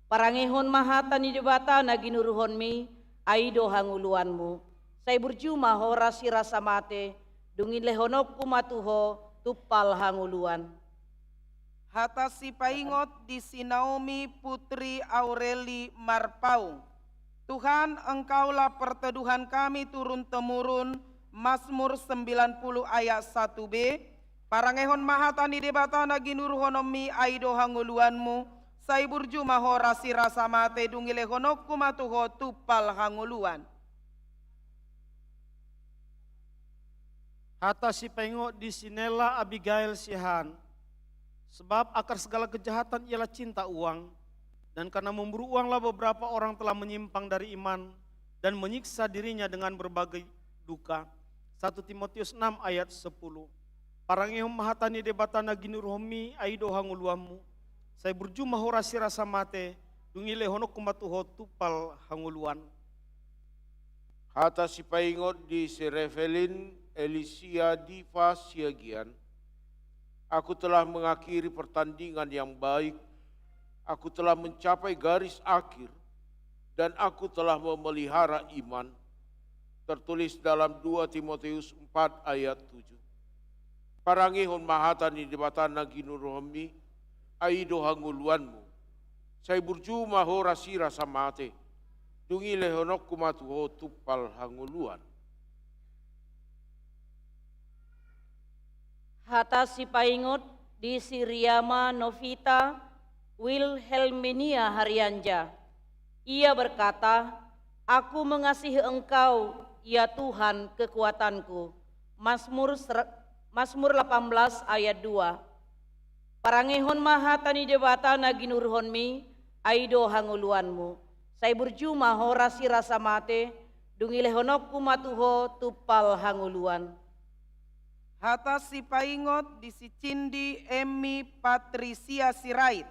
Parangehon mahatani debata naginuruhonmi aido hanguluanmu. Saya berjuma horasi rasa mate dungin lehonok kumatuho tupal hanguluan. Hata si paingot di si Naomi putri Aureli Marpaung. Tuhan, Engkaulah perteduhan kami turun-temurun. Mazmur 90 ayat 1b. Parangehon mahatani debatana ginuruhonomi aido hanguluanmu. Saiburju mahorasi rasa mate dungile honokku matuho tupal hanguluan. Hata si pengo di sinela Abigail Sihan. Sebab akar segala kejahatan ialah cinta uang. Dan karena memburu uanglah beberapa orang telah menyimpang dari iman dan menyiksa dirinya dengan berbagai duka. 1 Timotius 6 ayat 10. Parangehom mahatani debatana ginuromi aido hanguluamu. Saya berjumah horasi rasa mate dungile honok kumatuho tupal hanguluan. Hata si paingot di Serefelin Elisia Diva Siagian. Aku telah mengakhiri pertandingan yang baik. Aku telah mencapai garis akhir dan aku telah memelihara iman. Tertulis dalam 2 Timotius 4 ayat 7. Parangihon mahatani debatana ginuromi aido hanguluanmu. Saya berjumah horasi rasa mate. Dungi lehonok kumatuho tupal hanguluan. Hata si paingot di Siriama Novita Wilhelmina Haryanja. Ia berkata, aku mengasihi Engkau, ya Tuhan kekuatanku. Mazmur 18 ayat 2. Parangehon mahatani debata naginurhonmi aido hanguluanmu. Saya berjumah horasi rasa mate dungile honokku matuho tupal hanguluan. Hata si paingot di si Cindi Emi Patricia Sirait.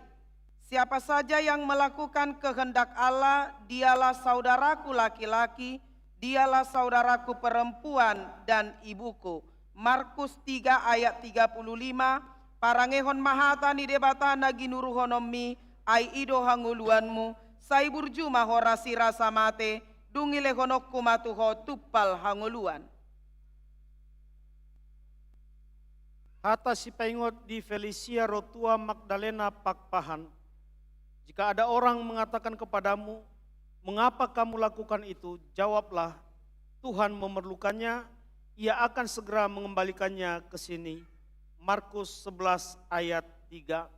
Siapa saja yang melakukan kehendak Allah, dialah saudaraku laki-laki, dialah saudaraku perempuan dan ibuku. Markus 3 ayat 35. Parangehon mahatani debatana ginuruhonomi ai ido hanguluanmu. Saiburju mahorasi rasa mate dungile honokku matuho tupal hanguluan. Hata si paingot di Felicia Rotua Magdalena Pakpahan. Jika ada orang mengatakan kepadamu, mengapa kamu lakukan itu? Jawablah, Tuhan memerlukannya, ia akan segera mengembalikannya ke sini. Markus 11 ayat 3.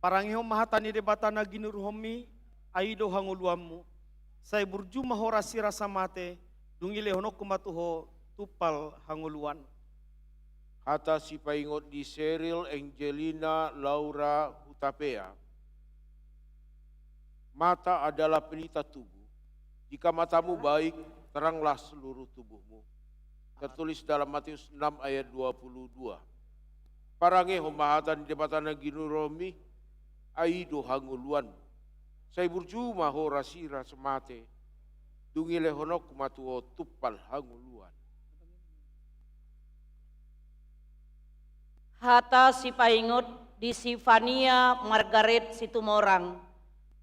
Parangihom mahatani debatana ginuruhomi aido hanguluamu. Saya berjumah horasi rasa mate, dungile honokku matuho tupal hanguluan. Hata si paingot di Cheryl Angelina Laura Hutapea. Mata adalah pelita tubuh. Jika matamu baik, teranglah seluruh tubuhmu. Tertulis dalam Matius 6 ayat 22. Parangehom mahatan debatana ginuromi aido hanguluanmu. Saya berjumah horasi rasa mate dungile honok matuho tupal hanguluan. Hata si paingot di Sifania Margaret Situmorang.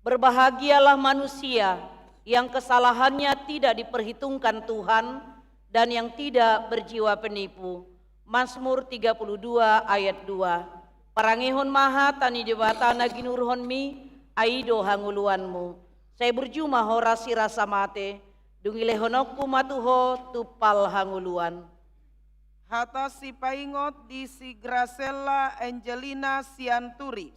Berbahagialah manusia yang kesalahannya tidak diperhitungkan Tuhan dan yang tidak berjiwa penipu. Mazmur 32 ayat 2. Parangehon mahatani debatana ginurhonmi aido hanguluanmu. Saya berjumah horasi rasa mate dungile honokku matuho tupal hanguluan. Hata si paingot di si Gracella Angelina Sianturi.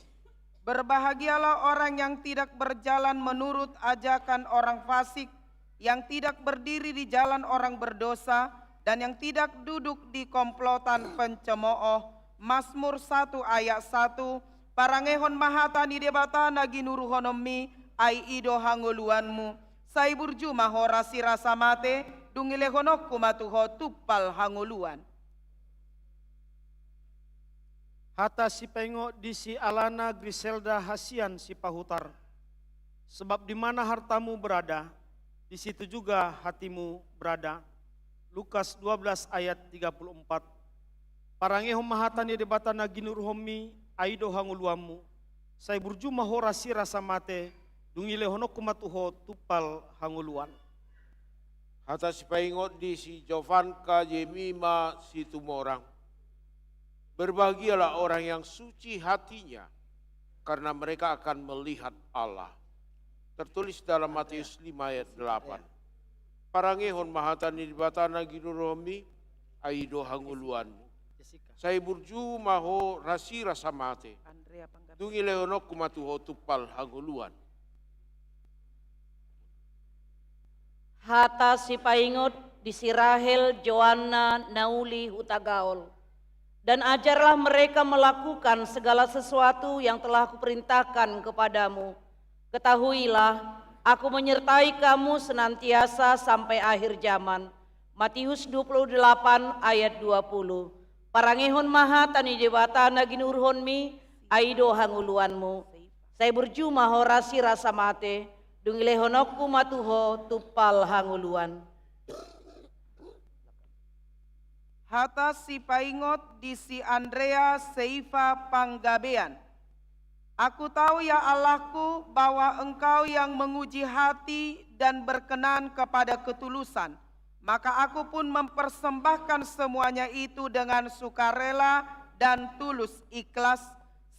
Berbahagialah orang yang tidak berjalan menurut ajakan orang fasik, yang tidak berdiri di jalan orang berdosa, dan yang tidak duduk di komplotan pencemooh. Mazmur 1 ayat 1. Parangehon mahatani debatana ginuruhonomi ai ido hanguluanmu. Saiburju mahorasi rasa mate dungile honokku matuho tupal hanguluan. Hata si pengo di si Alana Griselda Hasian si Pahutar. Sebab di mana hartamu berada, di situ juga hatimu berada. Lukas 12 ayat 34. Parangehom mahatani debatana ginurhomi aido hanguluamu. Sai burju mahora sira samate dungile honok kumatuho tupal hanguluan. Hata si paingot di si Jovanka Jemima si Tumorang. Berbahagialah orang yang suci hatinya, karena mereka akan melihat Allah. Tertulis dalam Matius 5 ayat 8. Parangehon mahatani di batana ginuromi, aido hanguluanmu. Saya burju maho rasi rasa mate. Dungi leonok kumatuho tupal hanguluan. Hata si paingot di si Rahel, Joanna, Nauli, Hutagaol. Dan ajarlah mereka melakukan segala sesuatu yang telah kuperintahkan kepadamu. Ketahuilah, aku menyertai kamu senantiasa sampai akhir zaman. Matius 28 ayat 20. Parangehon maha tani debatana ginurhonmi, aido hanguluanmu. Saya berju mahorasi rasa mate, dungilehonokku matuho tupal hanguluan. Hata si paingot di si Andrea Seifa Panggabean. Aku tahu ya Allahku bahwa Engkau yang menguji hati dan berkenan kepada ketulusan. Maka aku pun mempersembahkan semuanya itu dengan sukarela dan tulus ikhlas.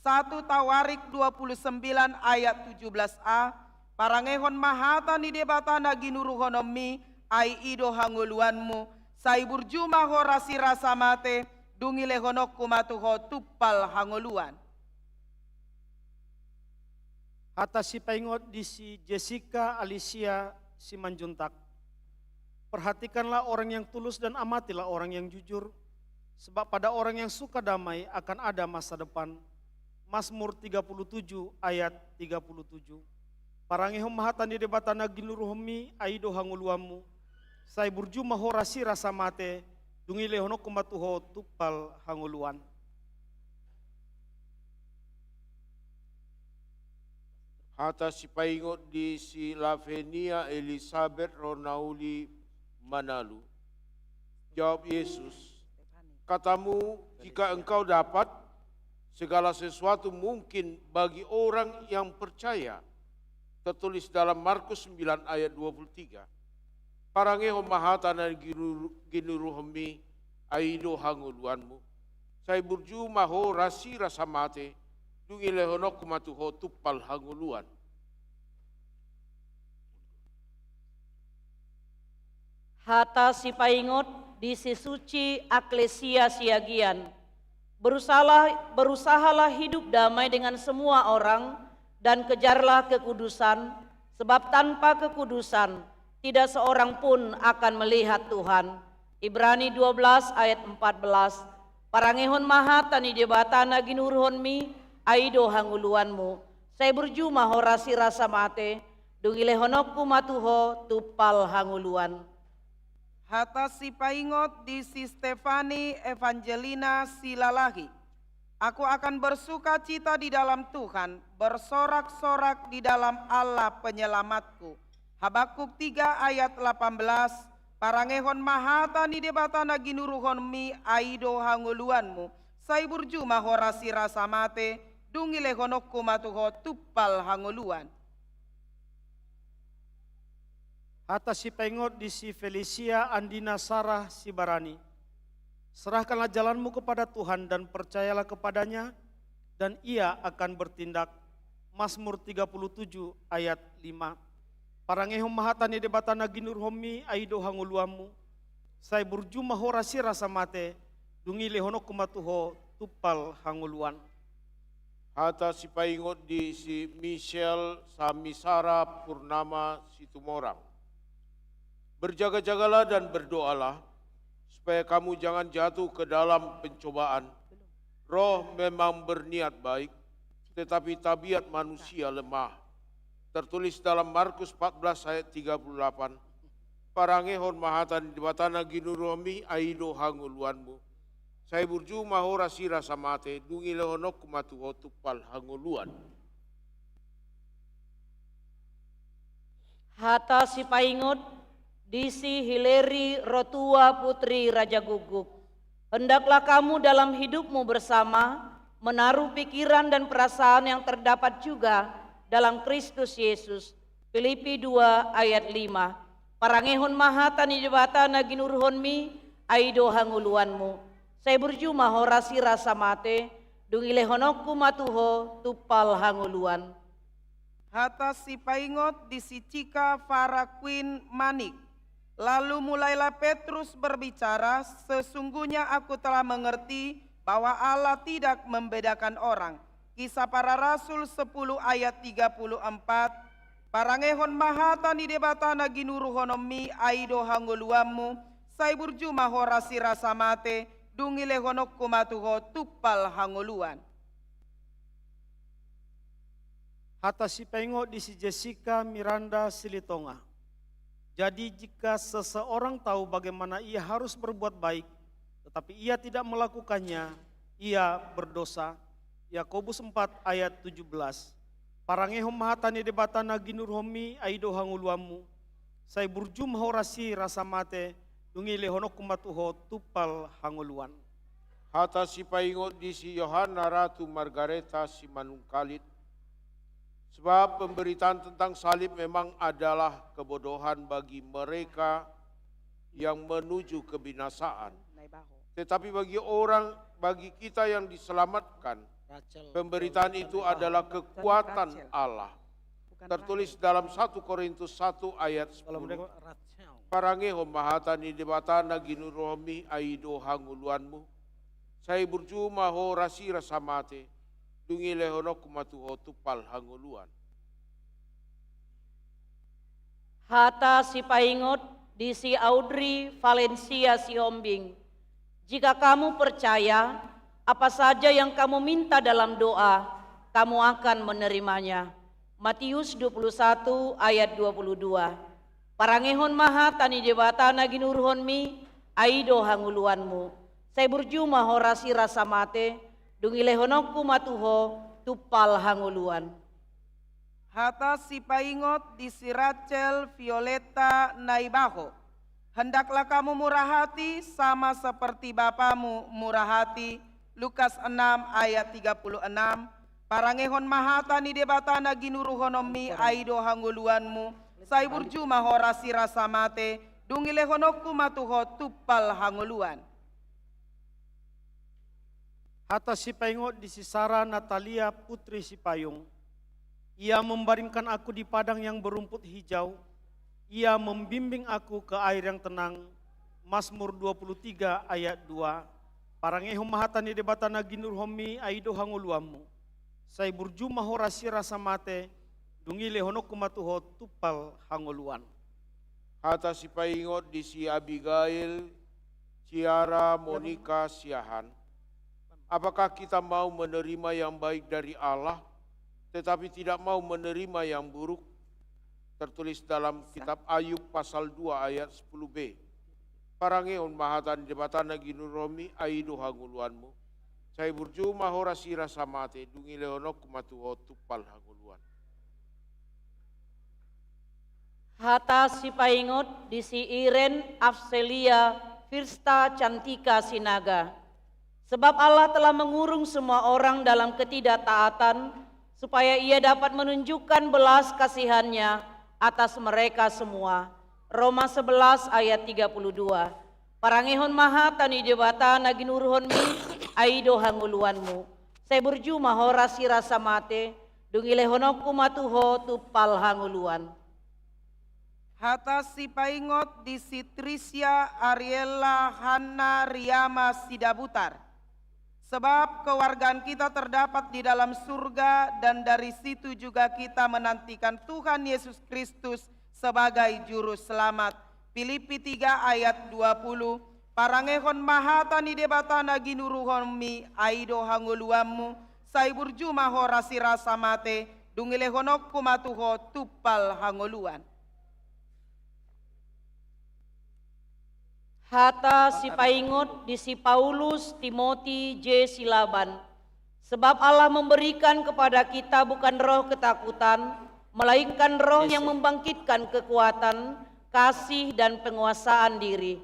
1 Tawarik 29 ayat 17a. Parangehon mahata ni debatana ginuruhonomi ai ido hanguluanmu. Sai burju maho rasi rasa mate, dungile honok kumatuho tupal hanguluan. Hata si paingot di si Jessica Alicia Simanjuntak. Perhatikanlah orang yang tulus dan amatilah orang yang jujur. Sebab pada orang yang suka damai akan ada masa depan. Mazmur 37 ayat 37. Parangehom mahatani debatana ginuruhomi aido hanguluamu. Sai burju mahorasi rasa mate, dungile honok kumatuho tupal hanguluan. Hata si paingot di si Lavenia Elizabeth Ronauli Manalu. Jawab Yesus, katamu jika engkau dapat, segala sesuatu mungkin bagi orang yang percaya. Tertulis dalam Markus 9 ayat 23. Parangehom mahatana ginuruhomi aido hanguluanmu. Sai burju maho rasi rasa mate, dungile honok kumatuho tupal hanguluan. Hata si paingot di si suci Aklesia Siagian. Berusahalah hidup damai dengan semua orang dan kejarlah kekudusan, sebab tanpa kekudusan tidak seorang pun akan melihat Tuhan. Ibrani 12 ayat 14. Parangehon maha tani debatana ginurhonmi aido hanguluanmu. Saya berju mahorasi rasa mate, dungile honokku matuho tupal hanguluan. Hata si paingot di si Stefani Evangelina Silalahi. Aku akan bersuka cita di dalam Tuhan, bersorak-sorak di dalam Allah penyelamatku. Habakuk 3 ayat 18. Parangehon mahata ni debatana ginuruhonmi aido hanguluanmu. Sai burju mahorasi rasa mate, dungile honokku matuho tupal hanguluan. Hata si paingot di si Felicia Andina Sarah Sibarani. Serahkanlah jalanmu kepada Tuhan dan percayalah kepadanya, dan ia akan bertindak. Mazmur 37 ayat 5. Parangehom mahatani debatana ginurhomi aido hanguluamu. Sai burju mahorasi rasa mate, dungile honok kumatuho tupal hanguluan. Hata si paingot di si Michelle Samisara Purnama Situmorang. Berjaga-jagalah dan berdoalah, supaya kamu jangan jatuh ke dalam pencobaan. Roh memang berniat baik, tetapi tabiat manusia lemah. Tertulis dalam Markus 14 ayat 38. Parangehon mahatan dibatana ginuromi aido hanguluanmu. Saya burju mahorasi rasa mate, dungi lehonok kumatuho tupal hanguluan. Hata si paingot Disi Hileri Rotua Putri Raja Guguk. Hendaklah kamu dalam hidupmu bersama menaruh pikiran dan perasaan yang terdapat juga dalam Kristus Yesus. Filipi 2 ayat 5. Parangehon maha tani jebata naginurhon mi aido hanguluanmu. Saya berjumah horasi rasa mate dungile honokku matuho tupal hanguluan. Hata si paingot disicika Fara Queen Manik. Lalu mulailah Petrus berbicara, sesungguhnya aku telah mengerti bahwa Allah tidak membedakan orang. Kisah para Rasul 10 ayat 34. Parangehon mahata ni debatana ginuruhonomi aido hanguluamu, sai burjuma horasi rasa mate, dungile honok kumatuho tupal hanguluan. Hata si pengo di si Jessica Miranda Silitonga. Jadi jika seseorang tahu bagaimana ia harus berbuat baik, tetapi ia tidak melakukannya, ia berdosa. Yakobus 4 ayat 17. Parangehom mahatani debatana ginurhomi aido hanguluamu. Sai burjum horasi rasa mate, dungile honok kumatuho tupal hanguluan. Hata si paingot di si Yohana Ratu Margareta Simanungkalit. Sebab pemberitaan tentang salib memang adalah kebodohan bagi mereka yang menuju kebinasaan. Tetapi bagi kita yang diselamatkan, pemberitaan itu adalah kekuatan Allah. Tertulis dalam 1 Korintus 1 ayat 10. Parangehom mahatani debatana ginuromi aido hanguluanmu. Saya berjumah horasi rasa mate. Dungile honok kumatuho tupal hanguluan. Hata si paingot di si Audrey Valencia Siombing. Jika kamu percaya, apa saja yang kamu minta dalam doa, kamu akan menerimanya. Matius 21 ayat 22. Parangehon maha tani debatana ginurhon mi aido hanguluanmu. Saya berjumah horasi rasa mate. Dungile honokku matuho tupal hanguluan. Hata si paingot di si Rachel Violeta Naibaho. Hendaklah kamu murah hati sama seperti Bapamu murah hati. Lukas 6 ayat 36. Parangehon mahatani debatana ginuruhonomi aido hanguluanmu. Sai burjuma horasi rasa mate. Dungile honokku matuho tupal hanguluan. Hata si paingot di si Sara Natalia Putri Sipayung. Ia membaringkan aku di padang yang berumput hijau. Ia membimbing aku ke air yang tenang. Mazmur 23 ayat 2. Parangehom mahatani debatana ginurhomi aido hanguluamu. Sai burjuma horasi rasa mate. Dungile honokku matuho tupal hanguluan. Hata si paingot di si Abigail Ciara Monica Siahan. Apakah kita mau menerima yang baik dari Allah, tetapi tidak mau menerima yang buruk? Tertulis dalam kitab Ayub pasal 2 ayat 10b. Parangehon mahatan debatana ginuromi aido hanguluanmu. Saya burjuma horasi rasa mate, dungile honok kumatuho tupal hanguluan. Hata si paingot di si Iren Afselia Firsta Cantika Sinaga. Sebab Allah telah mengurung semua orang dalam ketidaktaatan, supaya ia dapat menunjukkan belas kasihannya atas mereka semua. Roma 11 ayat 32. Parangehon maha tani jebata naginurhon mi aido hanguluanmu. Saya berjumah horasi rasa mate, dungile honokku matuho tupal hanguluan. Hata si paingot di si Trisya Ariela Hanna Riyama Sidabutar. Sebab kewargaan kita terdapat di dalam surga dan dari situ juga kita menantikan Tuhan Yesus Kristus sebagai juru selamat. Filipi 3 ayat 20. Parangehon mahatani debatana ginuruhomi aido hanguluamu. Sai burjuma horasi rasa mate. Dungile honokku matuho tupal hanguluan. Hata si paingot di si Paulus Timoti J. Silaban. Sebab Allah memberikan kepada kita bukan roh ketakutan, melainkan roh yang membangkitkan kekuatan, kasih dan penguasaan diri.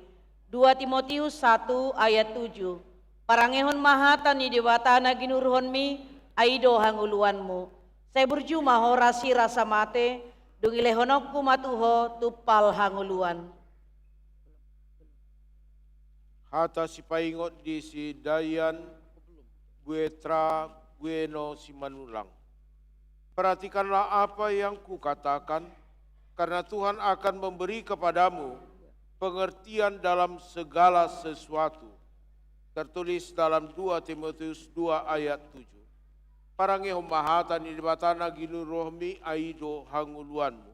2 Timotius 1 ayat 7. Parangehon mahatani dewatana ginuruhonmi aido hanguluanmu. Saya berjuma horasi rasa mate dungilehonokku matuho tupal hanguluan. Hata si paingot di si Dayan Guetra Gueno Simanulang. Perhatikanlah apa yang kukatakan, karena Tuhan akan memberi kepadamu pengertian dalam segala sesuatu. Tertulis dalam 2 Timotius 2 ayat 7. Parangehom mahatan di batana ginu rohmi aido hanguluanmu.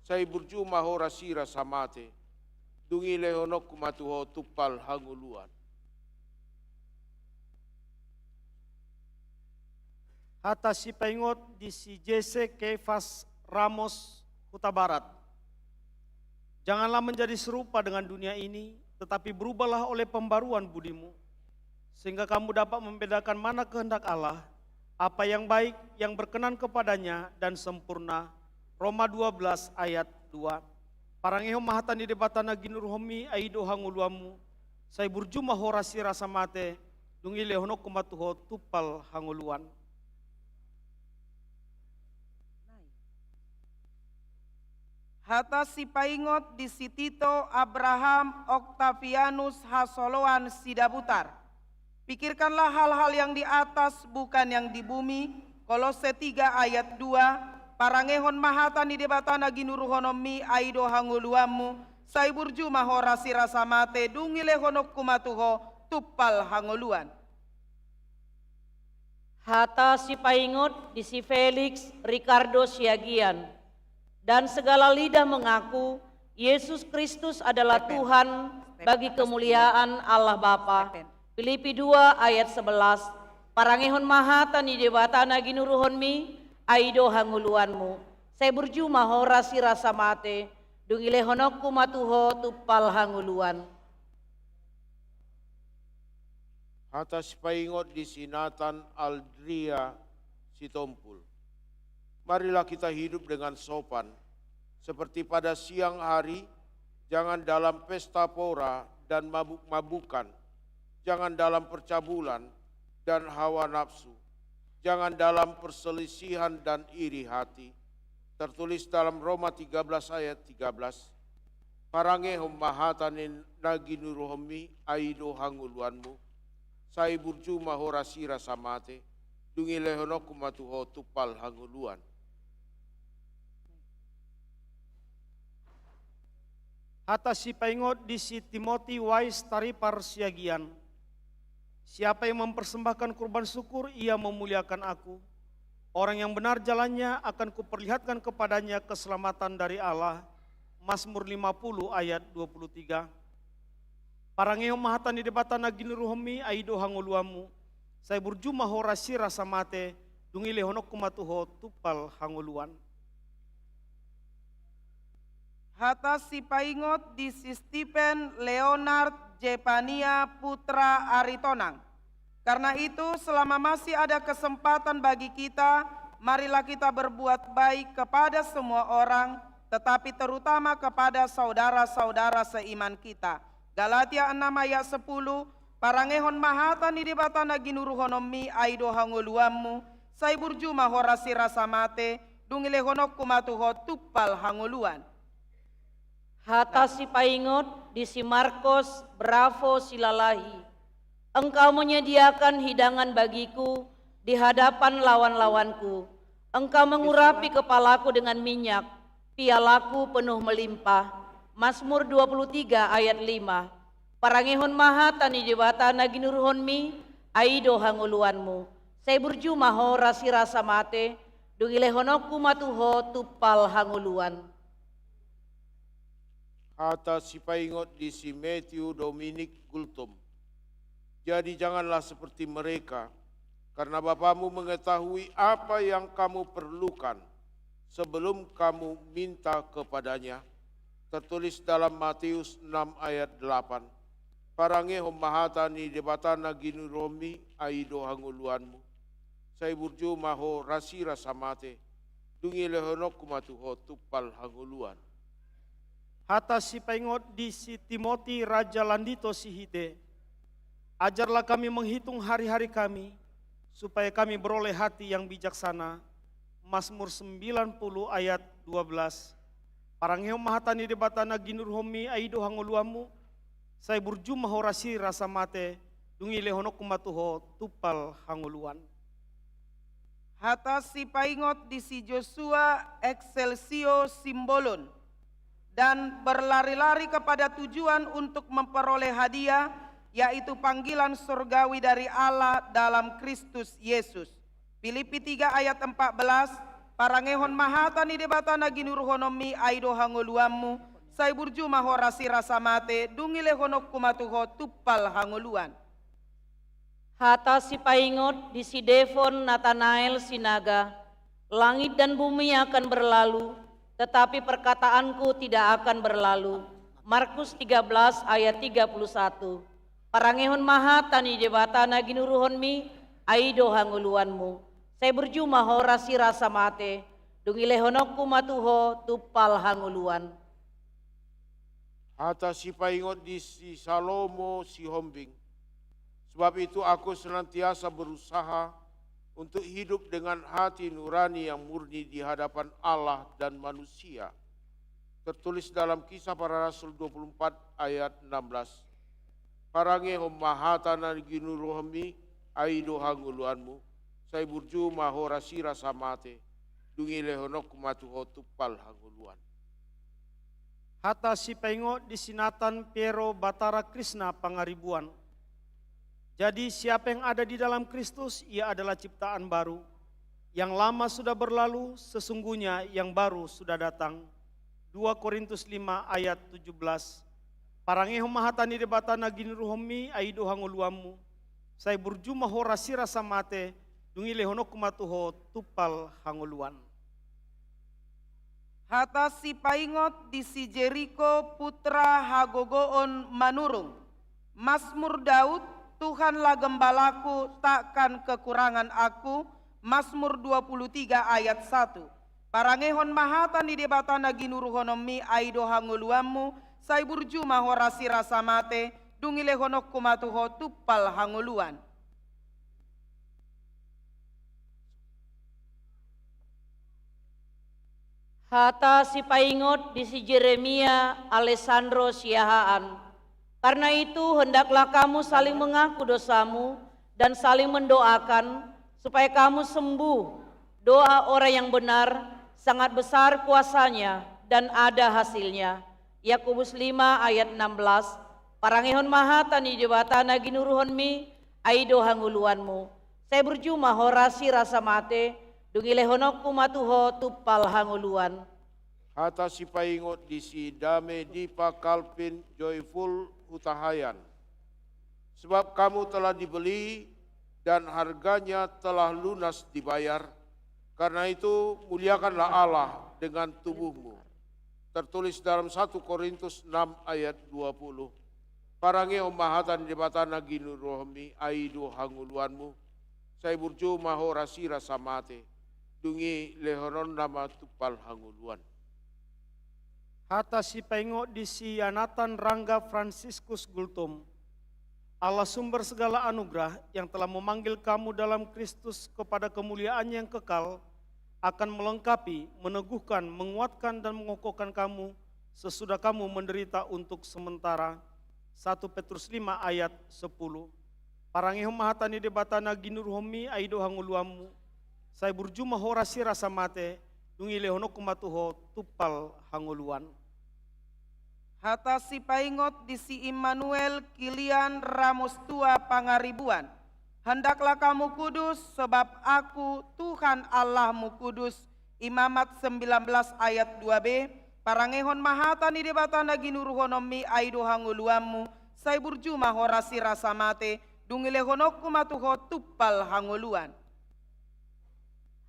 Saya berjuma horasira samate. Dungi lehonok kumatuho tupal hanguluan. Hata si paingot di si Jesse Kefas Ramos Kuta Barat. Janganlah menjadi serupa dengan dunia ini, tetapi berubahlah oleh pembaruan budimu, sehingga kamu dapat membedakan mana kehendak Allah, apa yang baik, yang berkenan kepadanya, dan sempurna. Roma 12 ayat 2. Parangehom mahatan di debatana ginuruhomi aido hanguluamu, saya burjuma horasi rasa mate, dungi lehonok kumatuho tupal hanguluan. Hata si paingot di si Tito Abraham Octavianus Hasoloan Sidabutar. Pikirkanlah hal-hal yang di atas, bukan yang di bumi. Kolose 3 ayat 2. Parangehon mahatan di debatana ginuruhonomi aido hanguluamu. Saiburju mahorasi rasa mate dungile honok kumatuho tupal hanguluan. Hata si paingot di si Felix Ricardo Siagian. Dan segala lidah mengaku Yesus Kristus adalah Tuhan bagi kemuliaan Allah Bapa. Filipi 2 ayat 11. Parangehon mahatan di debatana ginuruhonmi aido hanguluanmu. Saya berjuma horasi rasa mate dungile honokku matuho tupal hanguluan. Atas paingot di Sinatan Aldria Sitompul. Marilah kita hidup dengan sopan, seperti pada siang hari, jangan dalam pesta pora dan mabuk-mabukan, jangan dalam percabulan dan hawa nafsu, jangan dalam perselisihan dan iri hati. Tertulis dalam Roma 13 ayat 13. Parangehom mahatanin naginuruhomi aido hanguluanmu, sai burjuma horasira samate, dungilehonok kumatuho tupal hanguluan. Hata si paingot di si Timothy Wais Taripar Siagian. Siapa yang mempersembahkan kurban syukur, ia memuliakan aku. Orang yang benar jalannya akan kuperlihatkan kepadanya keselamatan dari Allah. Mazmur 50 ayat 23. Parangehom mahatan di debatana ginuruhomi aido hanguluamu. Saya berjuma horasi rasa mate, dungile honok kumatuho tupal hanguluan. Hata si paingot di si Stephen Leonard Jepania Putra Aritonang. Karena itu selama masih ada kesempatan bagi kita, marilah kita berbuat baik kepada semua orang, tetapi terutama kepada saudara-saudara seiman kita. Galatia 6 ayat 10. Parangehon mahatan di debatana ginuruhonomi aido hanguluamu, sai burjuma horasi rasa mate, dungile honok kumatuho tupal hanguluan. Hata si paingot di si Marcos Bravo Silalahi. Engkau menyediakan hidangan bagiku di hadapan lawan-lawanku. Engkau mengurapi kepalaku dengan minyak, pialaku penuh melimpah. Mazmur 23 ayat 5. Parangehon mahatan di debatana ginuruhonmi aido hanguluanmu. Saya berjuma horasi rasa mate, dungile honokku matuho tupal hanguluan. Hata si paingot di si Matthew Dominic Gultom. Jadi janganlah seperti mereka, karena Bapamu mengetahui apa yang kamu perlukan sebelum kamu minta kepadanya. Tertulis dalam Matius 6 ayat 8. Parangehom mahatani debatana ginuromi aido hanguluanmu. Saya burjuma ho rasira samate, dungi lehonok kumatuho tupal hanguluan. Hata si paingot di si Timoti Raja Landito si Hite. Ajarlah kami menghitung hari-hari kami, supaya kami beroleh hati yang bijaksana. Mazmur 90 ayat 12. Parangeo mahatani debatana ginur homi aido hangoluamu, saya burjuma horasi rasa mate, dungi lehonok kumatuho tupal hangoluan. Hata si paingot di si Joshua Excelsior Simbolon, dan berlari-lari kepada tujuan untuk memperoleh hadiah, yaitu panggilan surgawi dari Allah dalam Kristus Yesus. Filipi 3 ayat 14, parangehon mahatani debatana ginuruhonomi aido hangoluamu, saya burju mahorasi rasa mate, dungile honok kumatuho tupal hangoluan. Hata si paingot di si Devon Nathanael Sinaga, langit dan bumi akan berlalu, tetapi perkataanku tidak akan berlalu. Markus 13 ayat 31. Parangehon mahatani debatana ginuruhonmi aido hanguluanmu. Saya berjumah horasi rasa mate, dungilehonokku matuho tupal hanguluan. Hata si paingot di si Salomo si Hombing. Sebab itu aku senantiasa berusaha untuk hidup dengan hati nurani yang murni di hadapan Allah dan manusia. Tertulis dalam Kisah Para Rasul 24 ayat 16. Parangeho mahatana ginuruhmi aido hanguluanmu, saya burju mahorasi rasa mate, dungi lehonok kumatuho tupal hanguluan. Hata si paingot di Sinatan Piero Batara Krishna Pangaribuan. Jadi siapa yang ada di dalam Kristus, ia adalah ciptaan baru. Yang lama sudah berlalu, sesungguhnya yang baru sudah datang. 2 Korintus 5 ayat 17. Parangeho mahatani debatana ginuruhomi aido hanguluamu, saya burjuma horasi rasa mate, dungi lehonok kumatuho tupal hanguluan. Hata si paingot di si Jericho putra Hagogoon manurung. Mazmur Daud, Tuhanlah gembalaku, takkan kekurangan aku. Mazmur 23 ayat 1. Parangehon mahatani debatana ginuruhonomi aido hanguluamu, saya burju mahorasi rasa mate, dungile honok kumatuho tupal hanguluan. Hata si paingot di si Jeremia Alessandro Siahaan. Karena itu hendaklah kamu saling mengaku dosamu dan saling mendoakan supaya kamu sembuh. Doa orang yang benar sangat besar kuasanya dan ada hasilnya. Yakobus 5 ayat 16. Parangehon mahatani debatana ginuruhonmi aido hanguluanmu. Saya berjumah horasi rasa mate, dungilehonokku matuho tupal hanguluan. Hata si paingot di si Dame Dipa Kalpin Joyful Hutahayan. Sebab kamu telah dibeli dan harganya telah lunas dibayar. Karena itu muliakanlah Allah dengan tubuhmu. Tertulis dalam 1 Korintus 6 ayat 20. Parangeo mahatan debatana ginurohmi aido hanguluanmu. Saya burju mahorasi rasa mate. Dungi lehonon nama tupal hanguluan. Hata si paingot di si Yanatan Rangga Franciscus Gultom. Allah sumber segala anugerah yang telah memanggil kamu dalam Kristus kepada kemuliaan yang kekal, akan melengkapi, meneguhkan, menguatkan dan mengokohkan kamu sesudah kamu menderita untuk sementara. 1 Petrus 5 ayat 10. Parangehom mahatani debatana ginuruhomi aido hanguluamu, saya burjuma horasi rasa mate, dungi lehonok kumatuho tupal hanguluan. Hata si paingot di si Immanuel Kilian Ramos Tua Pangaribuan. Hendaklah kamu kudus sebab aku Tuhan Allahmu kudus. Imamat 19 ayat 2b. Parangehon mahatani debatana ginuruhonomi aido hanguluamu, saya burjuma horasi rasa mate, dungilehonokku matuho tupal hanguluan.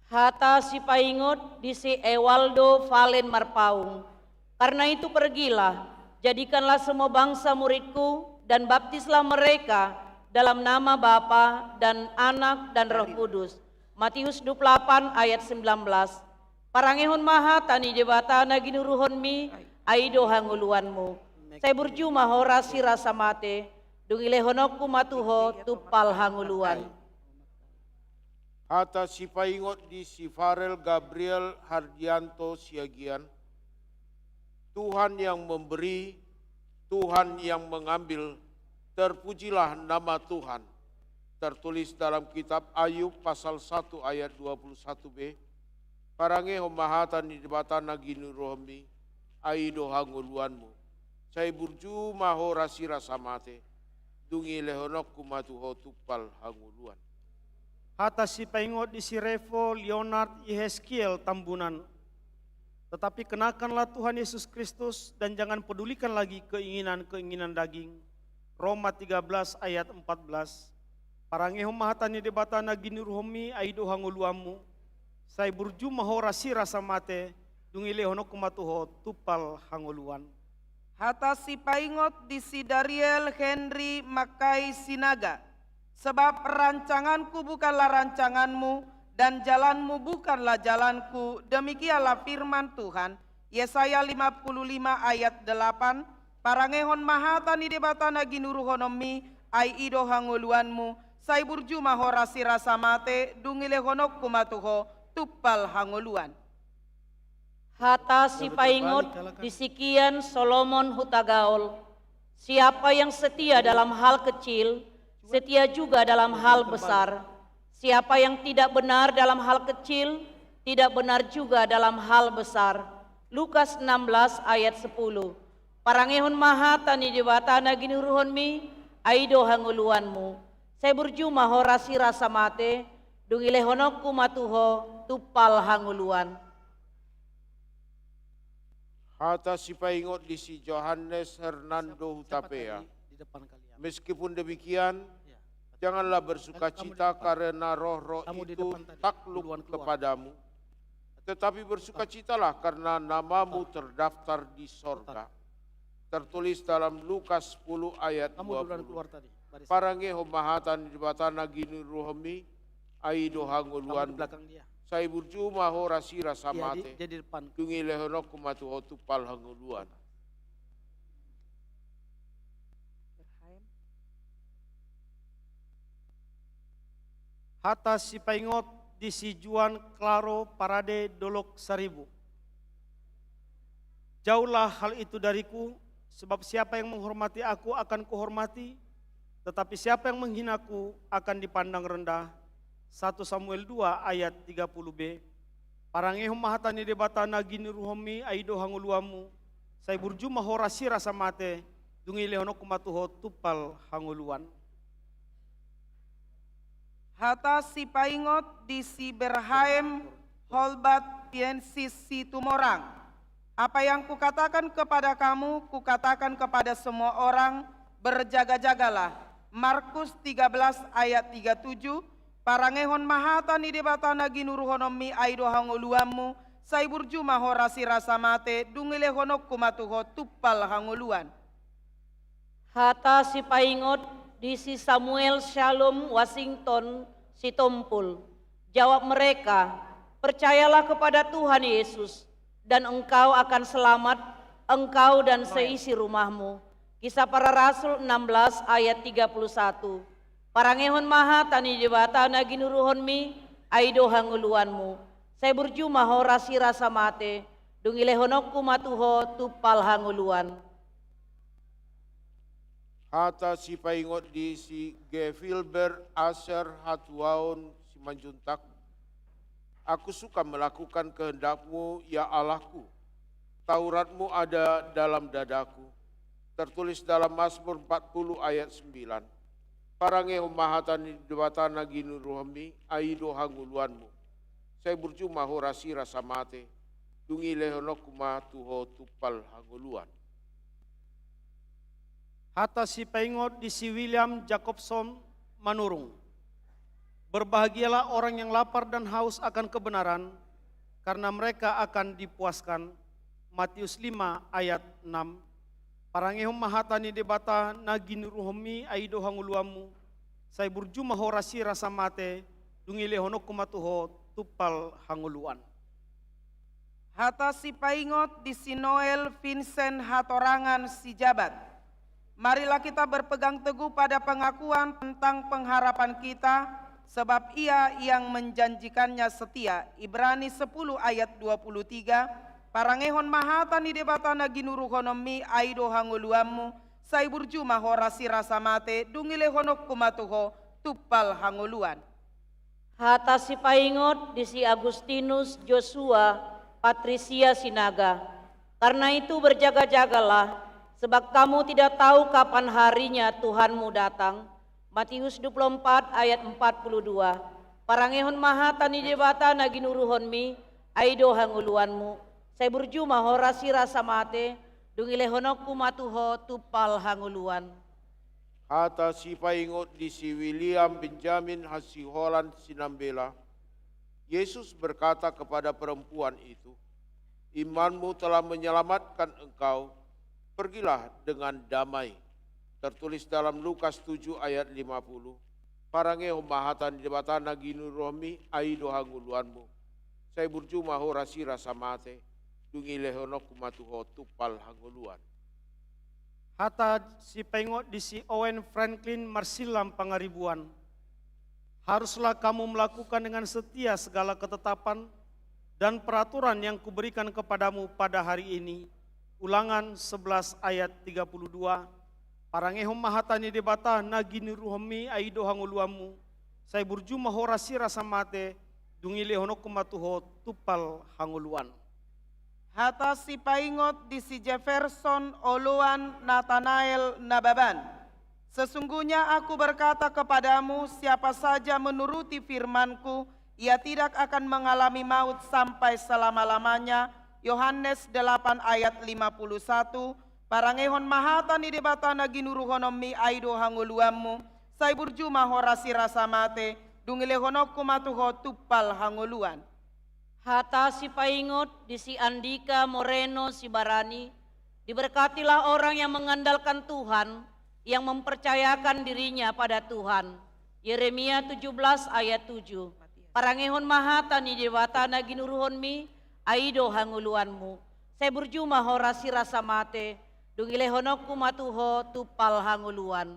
Hata si paingot di si Ewaldo Valen Marpaung. Karena itu pergilah, jadikanlah semua bangsa muridku dan baptislah mereka dalam nama Bapa dan Anak dan Roh Kudus. Matius 28 ayat 19. Parangehon mahatani debatana ginuruhonmi aido hanguluanmu. Saya berjuma horasi rasa mate, dungile honokku matuho tupal hanguluan. Hata si paingot di si Farel Gabriel Hardianto Siagian. Tuhan yang memberi, Tuhan yang mengambil, terpujilah nama Tuhan. Tertulis dalam kitab Ayub pasal 1 ayat 21b. Parange homahatan di debatana ginu rohmi, aido hanguluanmu. Saya burju maho rasira samate, dungi lehonok kumatuho tupal hanguluan. Hata si paingot di si Revo Leonard Yeskiel Tambunan. Tetapi kenakanlah Tuhan Yesus Kristus dan jangan pedulikan lagi keinginan-keinginan daging. Roma 13 ayat 14. Parangehom mahatani debatana ginuruhomi aido hanguluamu. Saya burju mahora sira samate dungile honok kumatuho tupal hanguluan. Hata si paingot di si Dariel Henry Makai Sinaga. Sebab rancanganku bukanlah rancanganmu dan jalanmu bukanlah jalanku. Demikianlah firman Tuhan. Yesaya 55 ayat 8. Parangehon mahatani debatana ginuruhonomi ai ido hanguluanmu. Sai burju mahorasi rasa mate dungile honok kumatuho tupal hanguluan. Hata si paingot di sikian Solomon Hutagaol. Siapa yang setia dalam hal kecil, setia juga dalam hal besar. Siapa yang tidak benar dalam hal kecil, tidak benar juga dalam hal besar. Lukas 16 ayat 10. Parangehon mahatani debatana ginuruhonmi, aido hanguluanmu. Saya berjuma horasi rasa mate, dungile honokku matuho, tupal hanguluan. Hata si paingot di si Johannes Hernando Hutapea. Meskipun demikian, janganlah bersuka cita karena roh-roh itu takluk kepadamu. Tetapi bersukacitalah karena namamu terdaftar di sorga. Tertulis dalam Lukas 10 ayat 20. Parangeho mahatan di batana gini ruhmi, aido hanguluan. Saya burju maho rasira samate, dungi lehonok kumatuho tupal hanguluan. Hata si paingot di si Juan Claro Parade Dolok Saribu. Jauhlah hal itu dariku, sebab siapa yang menghormati aku akan kuhormati, tetapi siapa yang menghinaku akan dipandang rendah. 1 Samuel 2 ayat 30b. Parangehum mahatani debatana gini ruhomi aido hanguluamu. Saya burju mahorasi rasa mate, dungi lehono kumatuho tupal hanguluan. Hata si paingot di si Berhaem Holbat Piensis si Tumorang. Apa yang kukatakan kepada kamu, kukatakan kepada semua orang, berjaga-jagalah. Markus 13 ayat 37. Parangehon mahatani debatana ginuruhonomi aido hanguluamu. Sai burju mahorasi rasa mate, dungile honok kumatuho tupal hanguluan. Hata si paingot di si Samuel Shalom Washington si Tompul. Jawab mereka, percayalah kepada Tuhan Yesus dan engkau akan selamat, engkau dan seisi rumahmu. Kisah Para Rasul 16 ayat 31. Parangehon mahatani debatana ginuruhonmi aido hanguluanmu. Saya burju mahorasi rasa mate, dungile honokku matuho tupal hanguluan. Hata si paingot di si Gefilber Asher Hatuaun si Manjuntak. Aku suka melakukan kehendakmu ya Allahku. Tauratmu ada dalam dadaku. Tertulis dalam Mazmur 40 ayat 9. Parange humahatan di debatana ginu ruhmi aido hanguluanmu. Saya berjumah horasi rasa mate. Dungi lehonokuma tuho tupal hanguluan. Hata si paingot di si William Jacobson Manurung. Berbahagialah orang yang lapar dan haus akan kebenaran, karena mereka akan dipuaskan. Matius 5 ayat 6. Parangehum mahatani debata nagin ruhomi aido hanguluamu. Saya berjumah horasi rasa mate, dungile honok kumatuho tupal hanguluan. Hata si paingot di si Noel Vincent Hatorangan si Jabat. Marilah kita berpegang teguh pada pengakuan tentang pengharapan kita, sebab ia yang menjanjikannya setia. Ibrani 10 ayat 23. Parangehon mahatan di debatana ginuruhonomi aido hanguluamu, saiburju mahorasi rasa mate, dungile honok kumatuho, tupal hanguluan. Hata si paingot di si Agustinus Joshua Patricia Sinaga. Karena itu berjaga-jagalah, sebab kamu tidak tahu kapan harinya Tuhanmu datang. Matius 24 ayat 42. Parangehon mahatani debata naginuruhonmi, aido hanguluanmu. Saya berjumah horasi rasa mate, dungilehonokku matuho tupal hanguluan. Hata si paingot di si William Benjamin Hasiholan Sinambela. Yesus berkata kepada perempuan itu, imanmu telah menyelamatkan engkau, pergilah dengan damai. Tertulis dalam Lukas 7 ayat 50. Parangehon mahatan di batana ginurohmi aido hanguluanmu. Saya berjumah horasi rasa mate, dungilehonok kumatuho tupal hanguluan. Hata si pengot di si Owen Franklin Marsilam Pangaribuan. Haruslah kamu melakukan dengan setia segala ketetapan dan peraturan yang kuberikan kepadamu pada hari ini. Ulangan 11 ayat 32. Parangehom mahatani debata nagini ruhomi aido hanguluamu. Saya berjumah horasi rasa mate, dungile honok kumatuho tupal hanguluan. Hata si paingot di si Jefferson Oluan Nathanael Nababan. Sesungguhnya aku berkata kepadamu, siapa saja menuruti firmanku, ia tidak akan mengalami maut sampai selama-lamanya. Yohanes 8 ayat 51. Parangehon mahatani debatana ginuruhonomi aido hanguluamu. Saya berjumah horasi rasa mate, dungilehonok kumatuho tupal hanguluan. Hata si paingot di si Andika Moreno si Barani. Diberkatilah orang yang mengandalkan Tuhan, yang mempercayakan dirinya pada Tuhan. Yeremia 17 ayat 7. Parangehon mahatani dewatana ginuruhonmi, aido hanguluanmu. Saya berjumah horasi rasa mate, dungilehonokku matuho tupal hanguluan.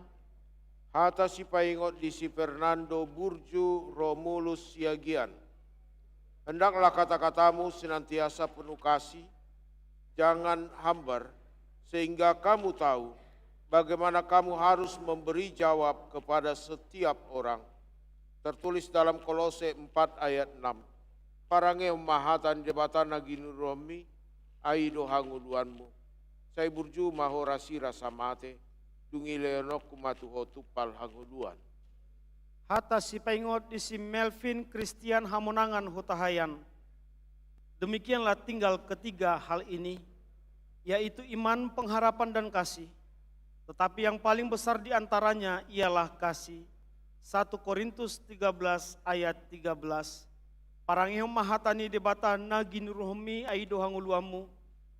Hata si paingot di si Fernando Burju Romulus Siagian. Hendaklah kata-katamu senantiasa penuh kasih, jangan hambar, sehingga kamu tahu bagaimana kamu harus memberi jawab kepada setiap orang. Tertulis dalam Kolose 4 ayat 6. Parangehon mahatan debatana ginurohmi, aido hanguluanmu. Saya berjumah horasi rasa mate, dungilehonok kumatuho tupal hanguluan. Hata si paingot di si Melvin Christian Hamonangan Hutahayan. Demikianlah tinggal ketiga hal ini, yaitu iman, pengharapan, dan kasih. Tetapi yang paling besar di antaranya ialah kasih. 1 Korintus 13 ayat 13. Parangehom mahatani debata naginuruhmi aido hanguluamu.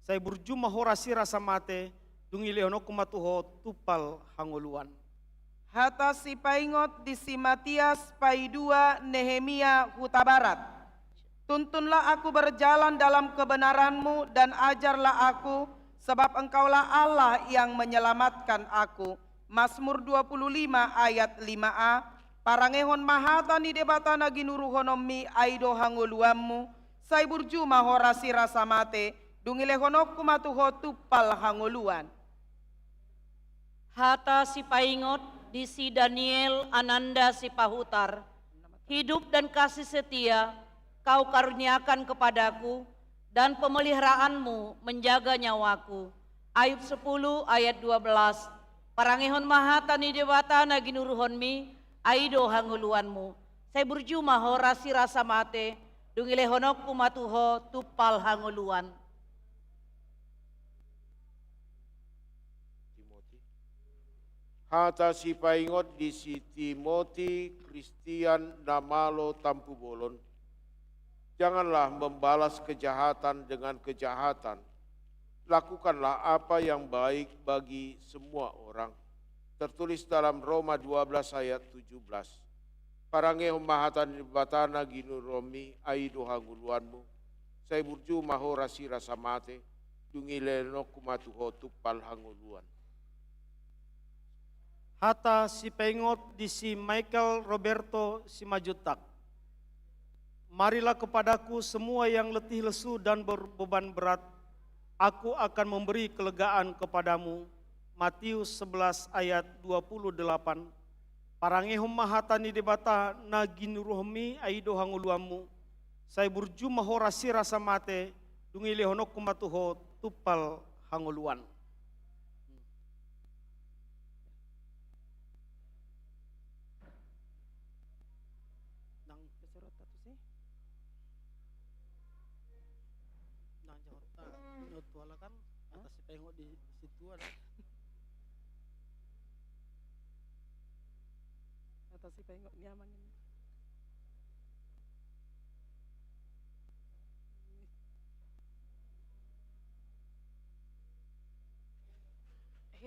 Saya berjumah horasi rasa mate, dungilehonok kumatuho tupal hanguluan. Hata si paingot di si Matias Paidua Nehemia Huta Barat. Tuntunlah aku berjalan dalam kebenaranmu dan ajarlah aku, sebab engkaulah Allah yang menyelamatkan aku. Mazmur 25 ayat 5a. Parangehon mahatani debatana ginuruhonomi aido hanguluamu. Saya berjumah horasi rasa mate, dungilehonok kumatuho tupal hanguluan. Hata si paingot di si Daniel Ananda si Pahutar. Hidup dan kasih setia kau karuniakan kepadaku, dan pemeliharaanmu menjaga nyawaku. Ayub 10 ayat 12. Parangehon mahatani dewatana ginuruhonmi, aido hanguluanmu. Saya berjumah horasi rasa mate, dungilehonok kumatuho tupal hanguluan. Hata si paingot di si Timothy Christian Damalo Tampu Bolon. Janganlah membalas kejahatan dengan kejahatan. Lakukanlah apa yang baik bagi semua orang. Tertulis dalam Roma 12 ayat 17. Parangehon mahatan batana ginuromi aido hanguluanmu. Saya burju mahora sira samate, dungile no kumatuho tupal hanguluan. Hata si pengot di si Michael Roberto Simajutak. Marilah kepadaku semua yang letih lesu dan berbeban berat, aku akan memberi kelegaan kepadamu. Matius 11 ayat 28. Parangehum mahatani debata naginuruhmi aido hanguluamu. Saya burju mahora sira samate, dungile honok kumatuho tupal hanguluan. Tuala kan atas si pengok di situ ada. Atas si pengok nyaman ini.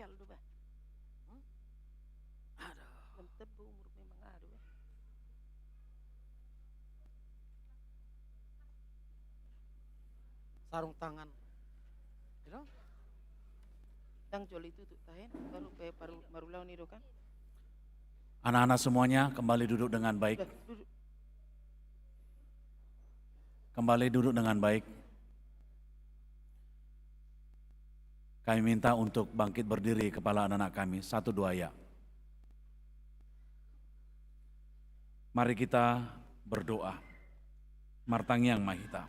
Aldo bah. Aduh. Mentebu umur memang aduh. Sarung tangan. Tang jol itu tuh tahen baru lawan itu kan. Anak-anak semuanya kembali duduk dengan baik. Kembali duduk dengan baik. Kami minta untuk bangkit berdiri kepala anak-anak kami. 1, 2 ya. Mari kita berdoa. Martangyang Mahita.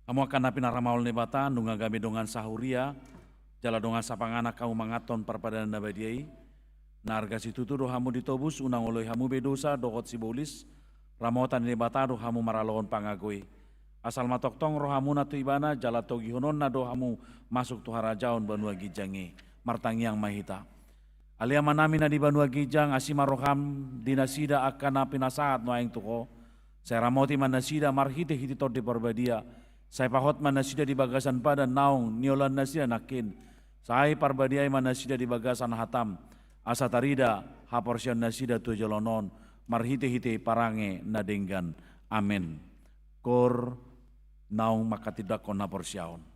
Kamu akan napi naramaul nebata, nunga kami dongan sahuria, jala dongan sapangana kamu mangaton parpadana nabadiai, narga situtu rohamu ditobus, unang oloi hamu bedosa, dokot sibolis, ramotan nebata rohamu maralon pangagoi. Asal matoktong rohamu natu ibana, jala togi honon na dohamu masuk tuhara jaun banua gijangi, Martangyang Mahita. Alia manami na di banua gijang, asima roham dinasida akan napi nasahat noaing tuko, saya ramoti manasida marhite hiti torde parbadia, saya pahot manasida di bagasan pada naung niolan nasida nakin. Saya parbadiai manasida di bagasan hatam. Asatarida haporsian nasida tujolonon. Marhite-hite parange nadenggan. Amin. Kor naung makatidak kon haporsiaon.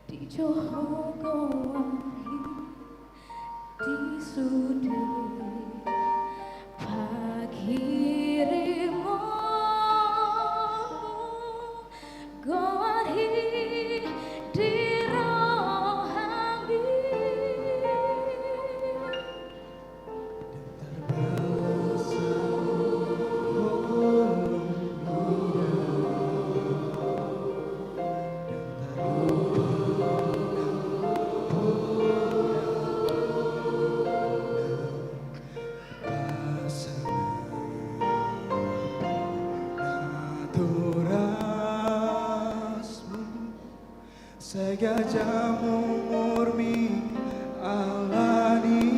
di Johor Gowahi di Sude pagi rimo Gowahi di rohani Segajamu murni alani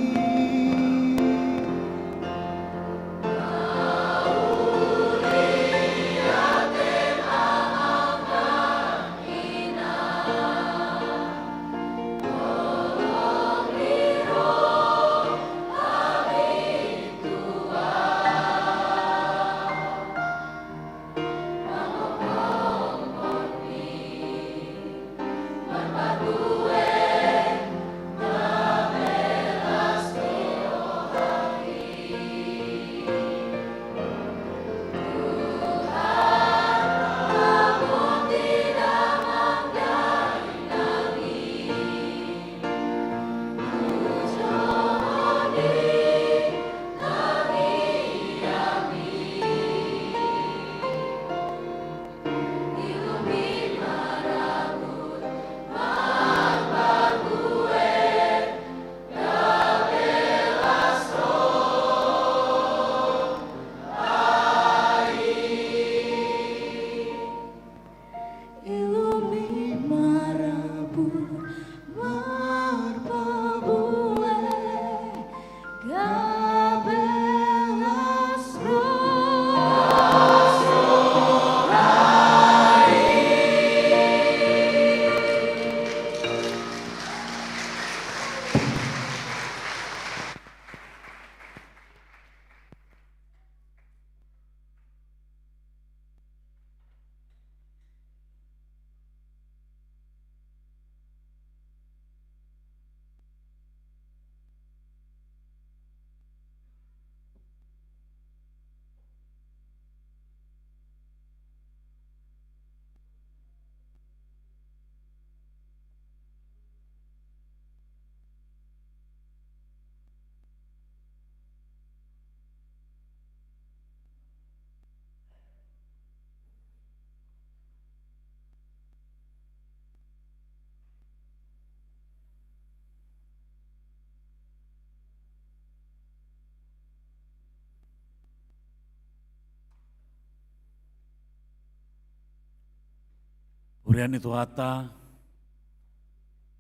Urian itu hata,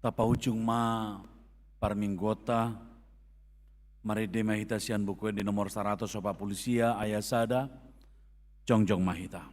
tapa ujung ma parminggota, maride mahita sian buku di nomor 100 sopa polisia ayasada, jongjong mahita.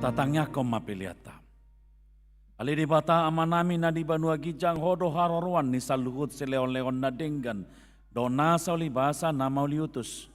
Tatangnya kau mapiliata. Ali di bata amanami na di banua gijang hodo haroruan ni saluhut seleon-leon na denggan. Dona sa ulibasa na mauliutus.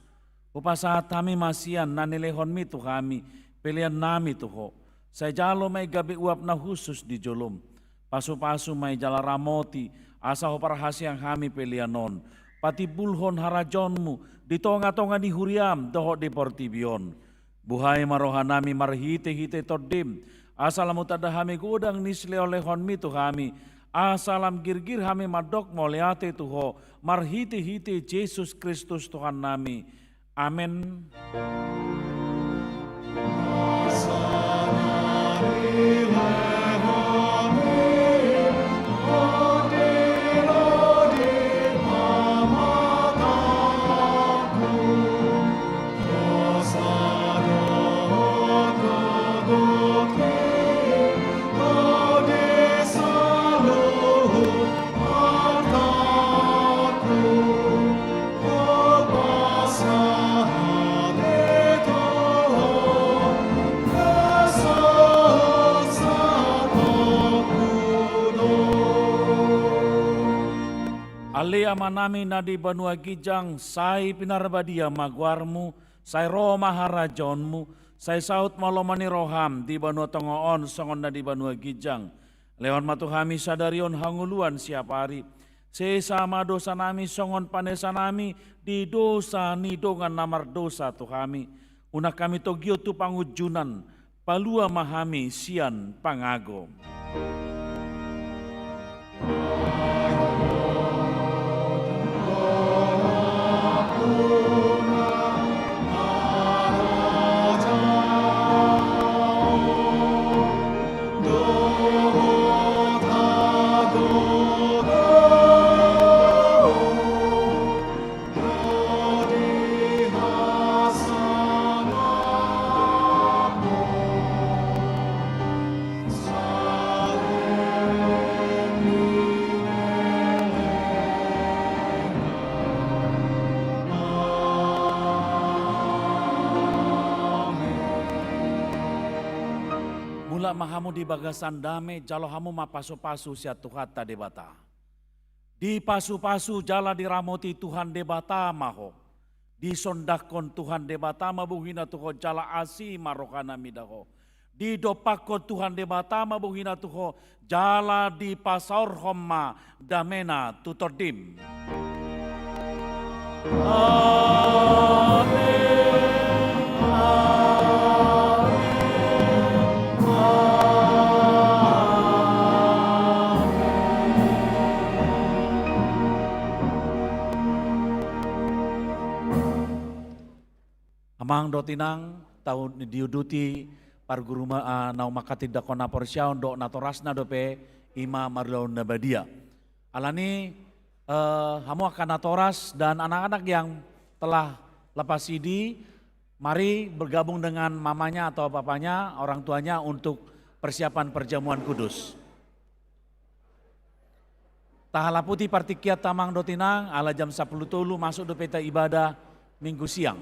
Upasa tami masian na nilehon mitu kami. Pilihan nami tuho. Sa jalo may gabi uap na husus di jolom. Pasu-pasu may jala ramoti. Asa ho parahasiang kami pilihanon. Pati bulhon harajonmu. Di tonga-tonga di huriam doho di portibion. Buhay marohanami marhite-hite todim. Asalamu tadahami gudang nisle oleh honmi tu kami. Asalam girgir hami madok moliate tuho. Marhite-hite Yesus Kristus Tuhan nami. Amin. Ale amanami nadi banua gijang, sai pinarbadia magwarmu, sai roh maharajonmu, sai saut malomani roham di banua tongoon songon nadi banua gijang. Lewon matuhami sadarion hanguluan siap hari. Sesama dosa nami songon panesa nami di dosa nidongan namar dosa tuhami. Unak kami togio tu pangujunan, palua mahami sian pangagom. Mahamu di bagasan dame jalo hamu mapasu-pasu sia Tuhata debata. Di pasu-pasu jala diramoti Tuhan debata maho. Di sondakon Tuhan debata mabuhina tuho jala asi marokana midaho. Di dopakon Tuhan debata mabuhina tuho jala di pasaur homma damena tutordim. Amin. Amang dotinang tahun diuduti parguru nau makati dakona porsiaon do natorasna dope ima marlaun nabadia. Alani hamu akan natoras dan anak-anak yang telah lepas CD, mari bergabung dengan mamanya atau papanya, orang tuanya untuk persiapan perjamuan kudus. Tahala putih partikiat tamang dotinang ala jam 10 tulu masuk do peta ibadah minggu siang.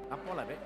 Apa lah, Bek?